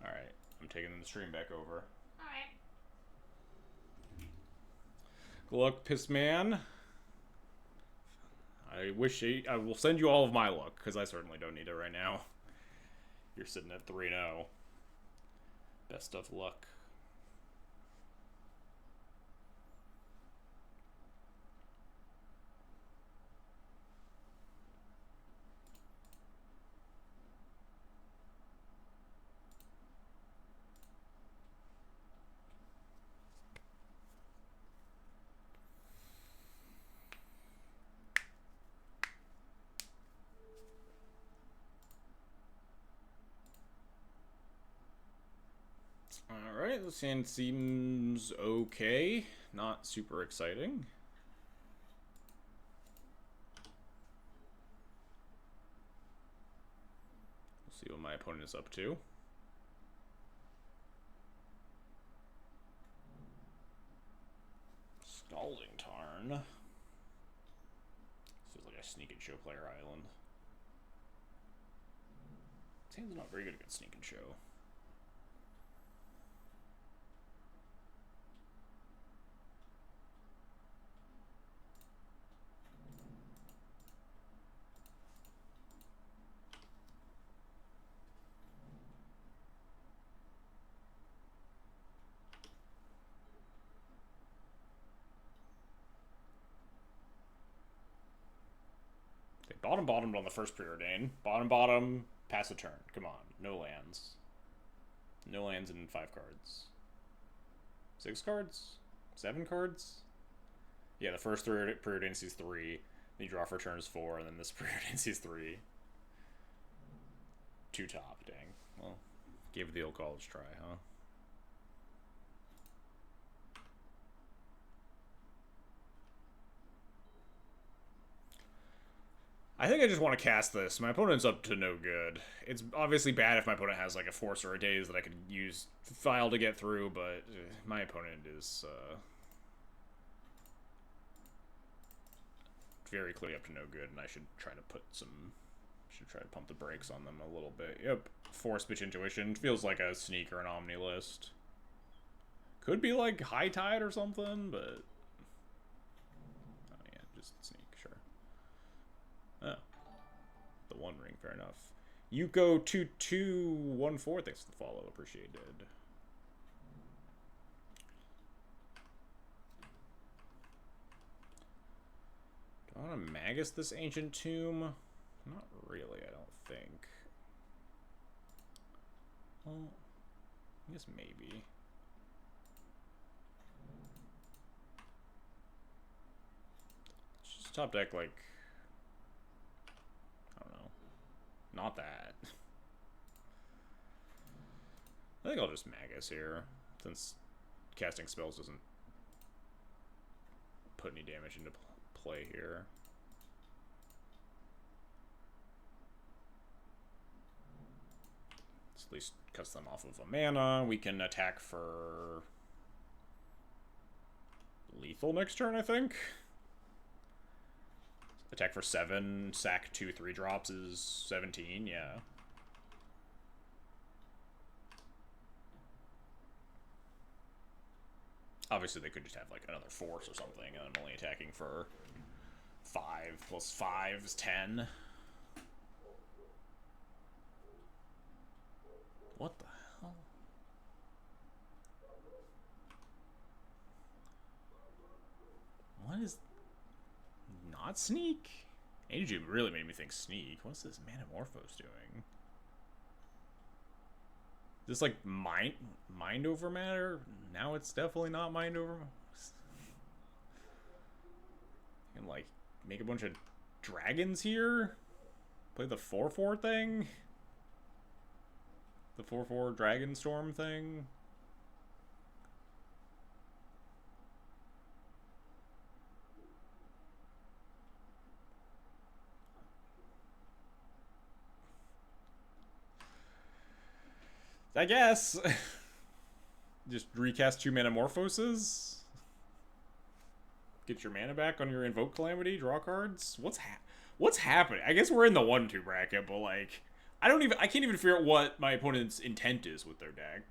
Alright, I'm taking the stream back over. Alright. Good luck, Pissman. I will send you all of my luck, because I certainly don't need it right now. You're sitting at 3-0. Best of luck. Alright, this hand seems okay. Not super exciting. We'll see what my opponent is up to. Scalding Tarn. This feels like a Sneak and Show player island. This hand's not very good against Sneak and Show. bottomed on the first preordain. Bottom, pass a turn. Come on. No lands. No lands in 5 cards. 6 cards? 7 cards? Yeah, the first preordain sees 3. Then you draw for turns 4, and then this preordain sees 3. 2 top, dang. Well, gave it the old college try, huh? I think I just want to cast this. My opponent's up to no good. It's obviously bad if my opponent has like a force or a daze that I could use file to get through, but my opponent is very clearly up to no good, and I should try to pump the brakes on them a little bit. Yep, Force Bitch Intuition feels like a sneak or an Omni list. Could be like High Tide or something, but oh yeah, just sneak. Oh. The One Ring, fair enough. Yuko 2214, thanks for the follow, appreciated. Do I want to Magus this Ancient Tomb? Not really, I don't think. Well, I guess maybe. It's just top deck, like, not that. I think I'll just Magus here, since casting spells doesn't put any damage into play here. This at least cuts them off of a mana. We can attack for lethal next turn, I think. Attack for 7, sack 2 3-drops is 17, yeah. Obviously, they could just have, like, another force or something, and I'm only attacking for 5 plus 5 is 10. What the hell? What is... Not sneak? Energy really made me think sneak. What's this Manamorphose doing? Is this like mind over matter? Now it's definitely not mind over matter. And like make a bunch of dragons here? Play the 4/4 thing? The 4/4 Dragon Storm thing? I guess. Just recast 2 Manamorphoses. Get your mana back on your Invoke Calamity. Draw cards. What's happening? I guess we're in the 1-2 bracket, but like, I can't even figure out what my opponent's intent is with their deck.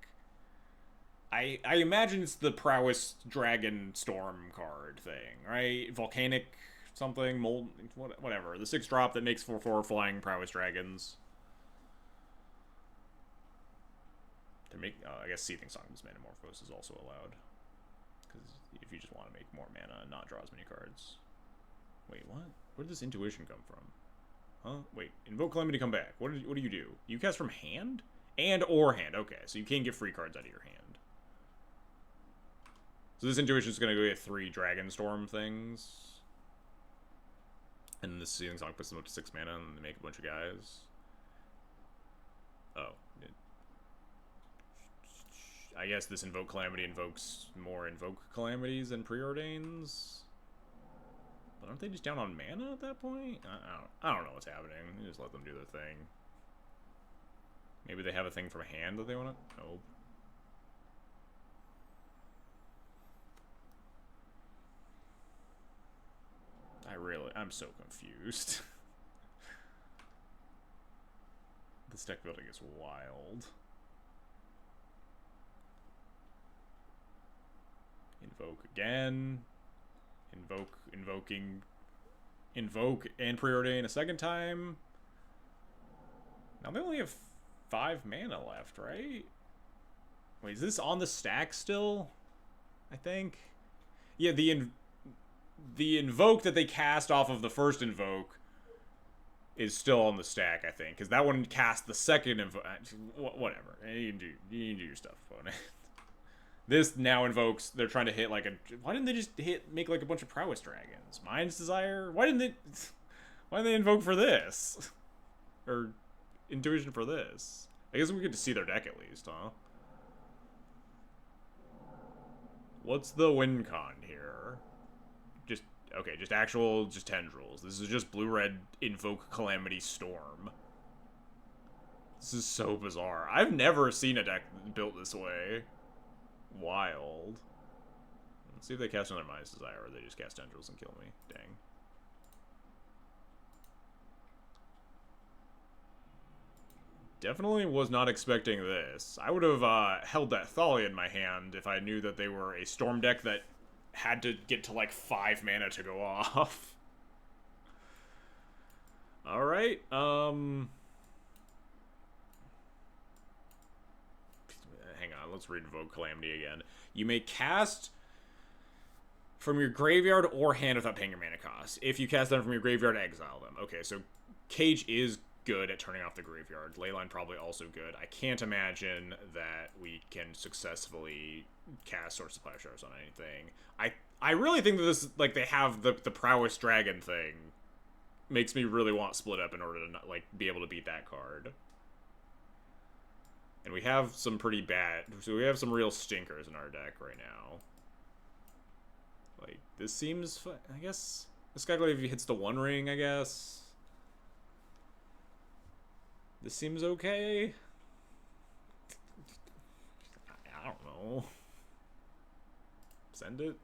I imagine it's the Prowess Dragon Storm card thing, right? Volcanic something, mold, whatever. The 6-drop that makes 4/4 flying Prowess Dragons. To make, I guess Seething Song's Manamorphose is also allowed. Because if you just want to make more mana and not draw as many cards. Wait, what? Where did this intuition come from? Huh? Wait, Invoke Calamity, come back. What do you do? You cast from hand? Or hand. Okay, so you can get free cards out of your hand. So this intuition is going to go get 3 Dragon Storm things. And then this Seething Song puts them up to 6 mana and they make a bunch of guys. Oh. I guess this Invoke Calamity invokes more Invoke Calamities than Preordains. But aren't they just down on mana at that point? I don't know what's happening. You just let them do their thing. Maybe they have a thing from hand that they want to... Nope. I'm so confused. This deck building is wild. Invoke again. Invoke and preordain a second time. Now they only have 5 mana left, right? Wait, is this on the stack still? I think. Yeah, the invoke that they cast off of the first invoke is still on the stack, I think, because that one cast the second invoke. Whatever, you can do your stuff, opponent. This now invokes. They're trying to hit like a. Why didn't they just make like a bunch of prowess dragons? Mind's Desire. Why didn't they invoke for this? Or intuition for this? I guess we get to see their deck at least, huh? What's the win con here? Just tendrils. This is just blue-red invoke Calamity Storm. This is so bizarre. I've never seen a deck built this way. Wild. Let's see if they cast another Mind's Desire or they just cast tendrils and kill me. Dang. Definitely was not expecting this. I would have held that Thalia in my hand if I knew that they were a storm deck that had to get to like 5 mana to go off. Alright, hang on, let's re-invoke Calamity again. You may cast from your graveyard or hand without paying your mana cost. If you cast them from your graveyard, exile them. Okay, so Cage is good at turning off the graveyard. Leyline probably also good. I can't imagine that we can successfully cast Source Supply Shards on anything. I really think that this, like, they have the prowess dragon thing makes me really want Split Up in order to not, like, be able to beat that card. And we have some pretty bad, so we have some real stinkers in our deck right now. Like, this seems, I guess, this guy if he hits the One Ring, I guess. This seems okay. I don't know. Send it.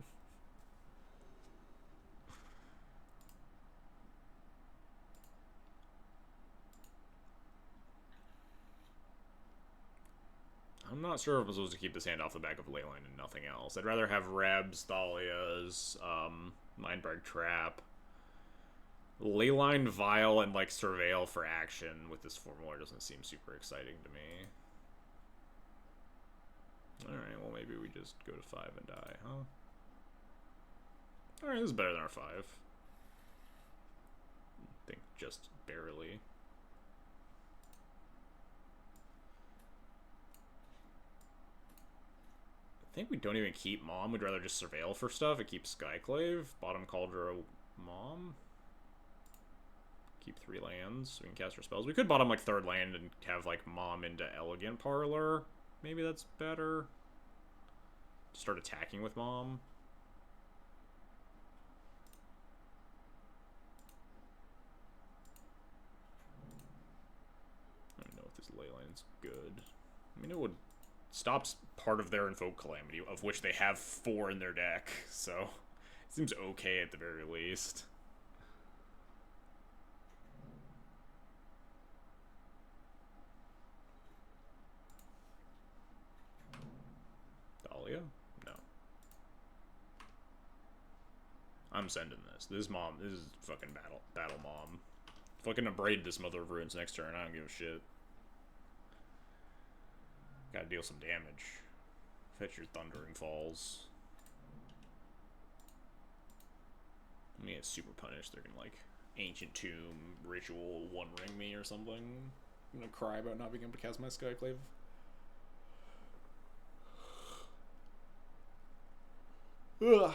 I'm not sure if I'm supposed to keep this hand off the back of Leyline and nothing else. I'd rather have Rebs, Thalias, Mindbreak Trap, Leyline, Vial, and like Surveil for action with this formula doesn't seem super exciting to me. Alright, well maybe we just go to 5 and die, huh? Alright, this is better than our 5. I think just barely. I think we don't even keep Mom. We'd rather just Surveil for stuff. It keeps Skyclave. Bottom Cauldron Mom. Keep 3 lands. We can cast our spells. We could bottom like 3rd land and have like Mom into Elegant Parlor. Maybe that's better. Start attacking with Mom. I don't know if this Leyline's good. I mean, it would stops part of their Invoke Calamity, of which they have 4 in their deck, so it seems okay at the very least. Dahlia? No. I'm sending this. This is fucking battle Mom. Fucking abrade this Mother of Ruins next turn, I don't give a shit. Gotta deal some damage. Fetch your Thundering Falls. I'm gonna get super punished. They're gonna, like, Ancient Tomb, Ritual, One Ring me or something. I'm gonna cry about not being able to cast my Skyclave. Ugh.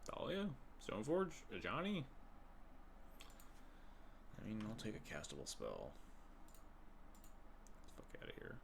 Thalia? Stoneforge? Ajani? I mean, I'll take a castable spell. Let's fuck out of here.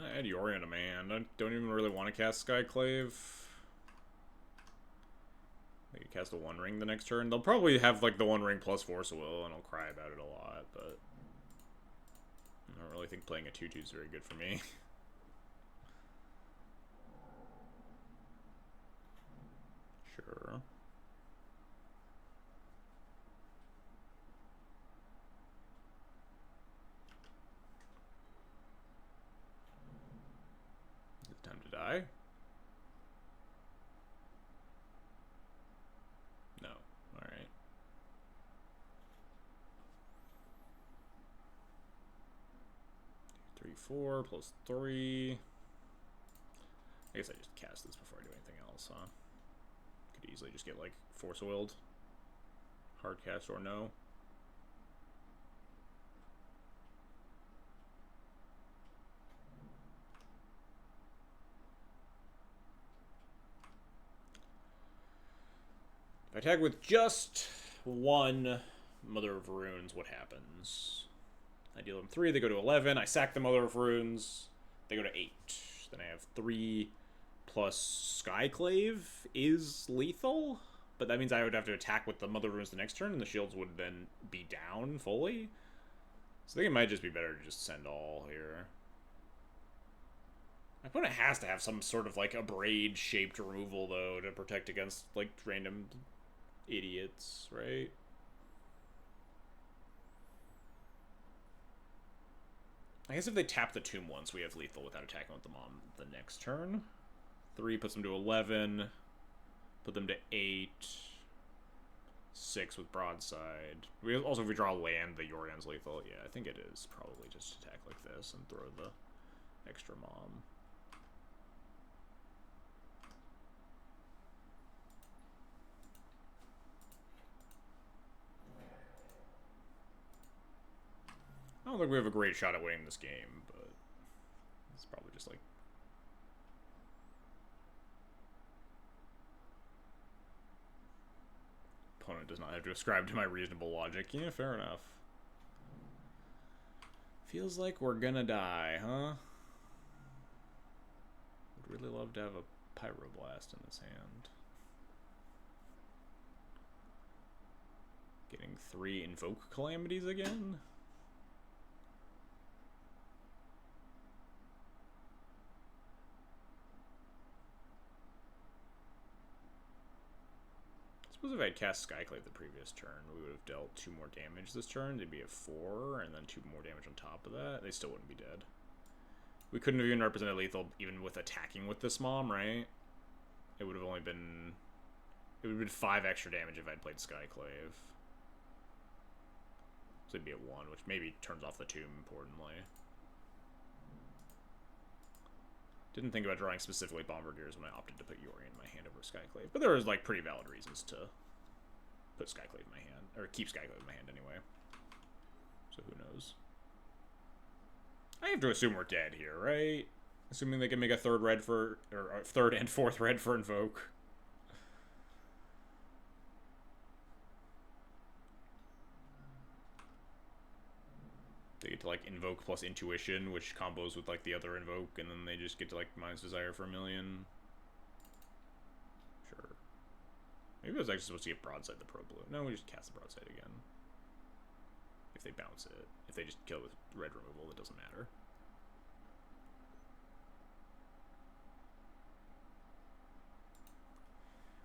I had Yori on a man. I don't even really want to cast Skyclave. They could cast a One Ring the next turn. They'll probably have like the One Ring plus Force of Will, and I'll cry about it a lot, but I don't really think playing a 2/2 is very good for me. Sure. Is it time to die? No. Alright. Three, 4, plus 3. I guess I just cast this before I do anything else, huh? Could easily just get, like, Force Willed. Hard cast or no. If I tag with just one Mother of Runes, what happens? I deal them 3, they go to 11. I sack the Mother of Runes, they go to 8. Then I have 3 plus Skyclave is lethal, but that means I would have to attack with the Mother of Runes the next turn, and the shields would then be down fully. So I think it might just be better to just send all here. My opponent has to have some sort of, like, Abrade-shaped removal, though, to protect against, like, random idiots, right? I guess if they tap the Tomb once, we have lethal without attacking with them on the next turn. 3 puts them to 11. Put them to 8. 6 with Broadside. We also, if we draw land, the Yorian's lethal. Yeah, I think it is probably just attack like this and throw the extra mom. I don't think we have a great shot at winning this game, but it's probably just like... Opponent does not have to ascribe to my reasonable logic. Yeah, fair enough. Feels like we're gonna die, huh? Would really love to have a Pyroblast in this hand. Getting 3 Invoke Calamities again? I suppose if I had cast Skyclave the previous turn, we would have dealt 2 more damage this turn. They'd be at 4, and then 2 more damage on top of that. They still wouldn't be dead. We couldn't have even represented lethal even with attacking with this mom, right? It would have only been... It would have been 5 extra damage if I'd played Skyclave. So it'd be at 1, which maybe turns off the Tomb, importantly. Didn't think about drawing specifically Bombardiers when I opted to put Yori in my hand over Skyclave. But there was, like, pretty valid reasons to put Skyclave in my hand. Or keep Skyclave in my hand anyway. So who knows. I have to assume we're dead here, right? Assuming they can make a 3rd red for... Or a 3rd and 4th red for Invoke. They get to, like, Invoke plus Intuition, which combos with, like, the other Invoke, and then they just get to, like, minus Desire for 1,000,000. Sure. Maybe I was actually supposed to get Broadside the Pro Blue. No, we just cast the Broadside again. If they bounce it. If they just kill with red removal, it doesn't matter.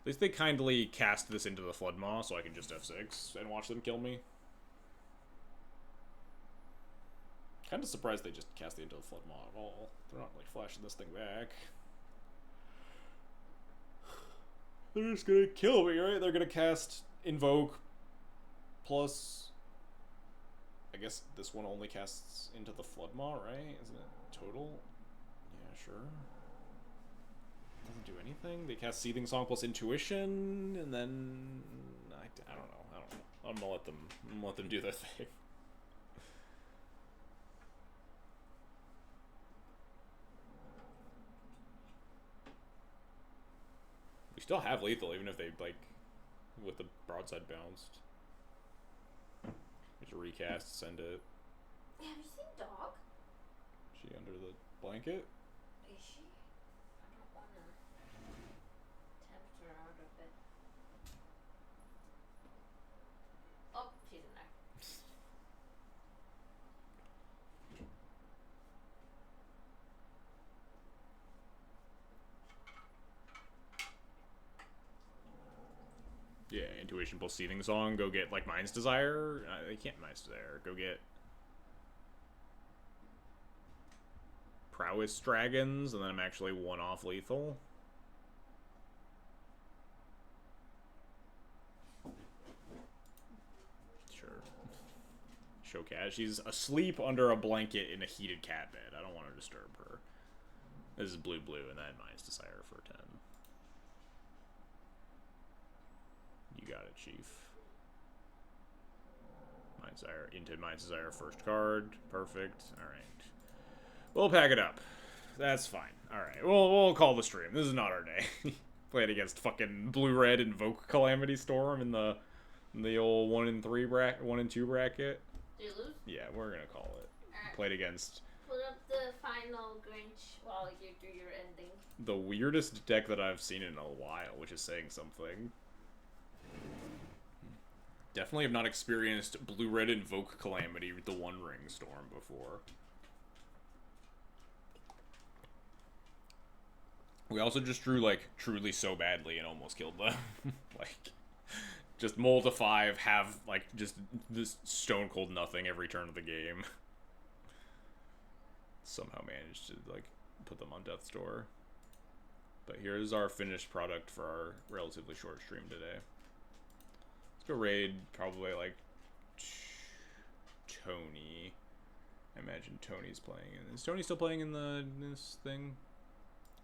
At least they kindly cast this into the Flood Maw, so I can just F6 and watch them kill me. Kind of surprised they just cast the into the Flood Maw at all. They're not like flashing this thing back. They're just gonna kill me, right? They're gonna cast Invoke plus... I guess this one only casts into the Flood Maw, right? Isn't it total? Yeah, sure. Doesn't do anything. They cast Seething Song plus Intuition, and then... I don't know. I'm gonna let them do their thing. We still have lethal, even if they, like, with the Broadside bounced. Just recast, send it. Have you seen Dog? She under the blanket? Is she? I don't want to tempt her out of it. Oh, she's in there. Yeah, Intuition plus Seething Song. Go get, like, Mind's Desire. They can't Mind's Desire. Go get Prowess Dragons, and then I'm actually one off lethal. Sure. Show cat. She's asleep under a blanket in a heated cat bed. I don't want to disturb her. This is blue, and then Mind's Desire for 10. You got it, Chief. Mind's Desire into Mind's Desire first card. Perfect. Alright. We'll pack it up. That's fine. Alright. We'll call the stream. This is not our day. Played against fucking Blue-Red Invoke Calamity Storm in the old 1 and 2 bracket. Did you lose? Yeah, we're gonna call it. Alright. Played against... Put up the final Grinch while you do your ending. The weirdest deck that I've seen in a while, which is saying something. Definitely have not experienced Blue-Red Invoke Calamity with the One Ring Storm before. We also just drew, like, truly so badly and almost killed them. Like, just mull to 5, have, like, just this stone cold nothing every turn of the game. Somehow managed to, like, put them on death's door. But here's our finished product for our relatively short stream today. Let's go raid probably, like, Tony. I imagine Tony's playing in... Is Tony still playing in this thing?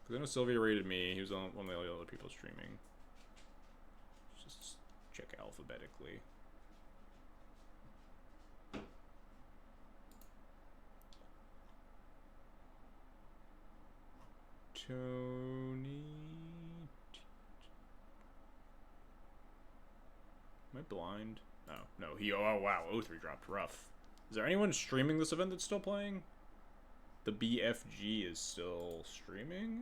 Because I know Sylvia raided me. He was one of the other people streaming. Just check alphabetically. Tony... Am I blind? No, he... Oh, wow. O3 dropped. Rough. Is there anyone streaming this event that's still playing? The BFG is still streaming?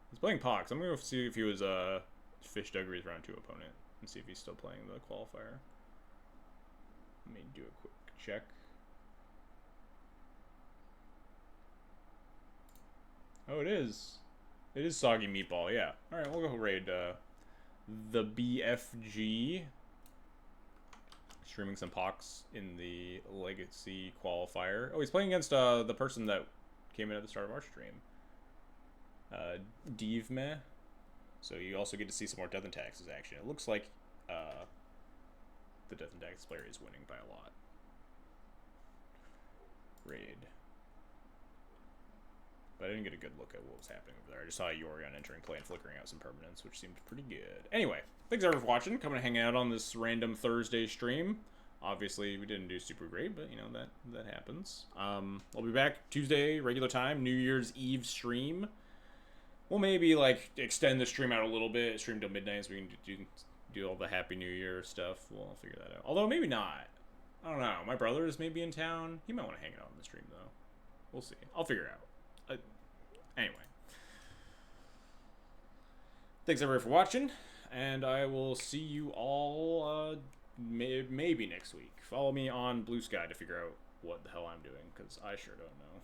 He's playing Pox. I'm gonna go see if he was Fish Duggery's round 2 opponent and see if he's still playing the qualifier. Let me do a quick check. Oh, it is. It is Soggy Meatball, yeah. Alright, we'll go raid the BFG. Streaming some Pox in the Legacy qualifier. Oh, he's playing against the person that came in at the start of our stream. Divme. So you also get to see some more Death and Taxes action. It looks like the Death and Taxes player is winning by a lot. Raid. But I didn't get a good look at what was happening over there. I just saw Yorion entering play and flickering out some permanents, which seemed pretty good. Anyway, thanks everyone for watching. Coming to hang out on this random Thursday stream. Obviously, we didn't do super great, but, you know, that happens. I'll be back Tuesday, regular time, New Year's Eve stream. We'll maybe, like, extend the stream out a little bit, stream till midnight so we can do all the Happy New Year stuff. We'll figure that out. Although, maybe not. I don't know. My brother is maybe in town. He might want to hang out on the stream, though. We'll see. I'll figure it out. Anyway. Thanks, everybody, for watching. And I will see you all maybe next week. Follow me on Blue Sky to figure out what the hell I'm doing, because I sure don't know.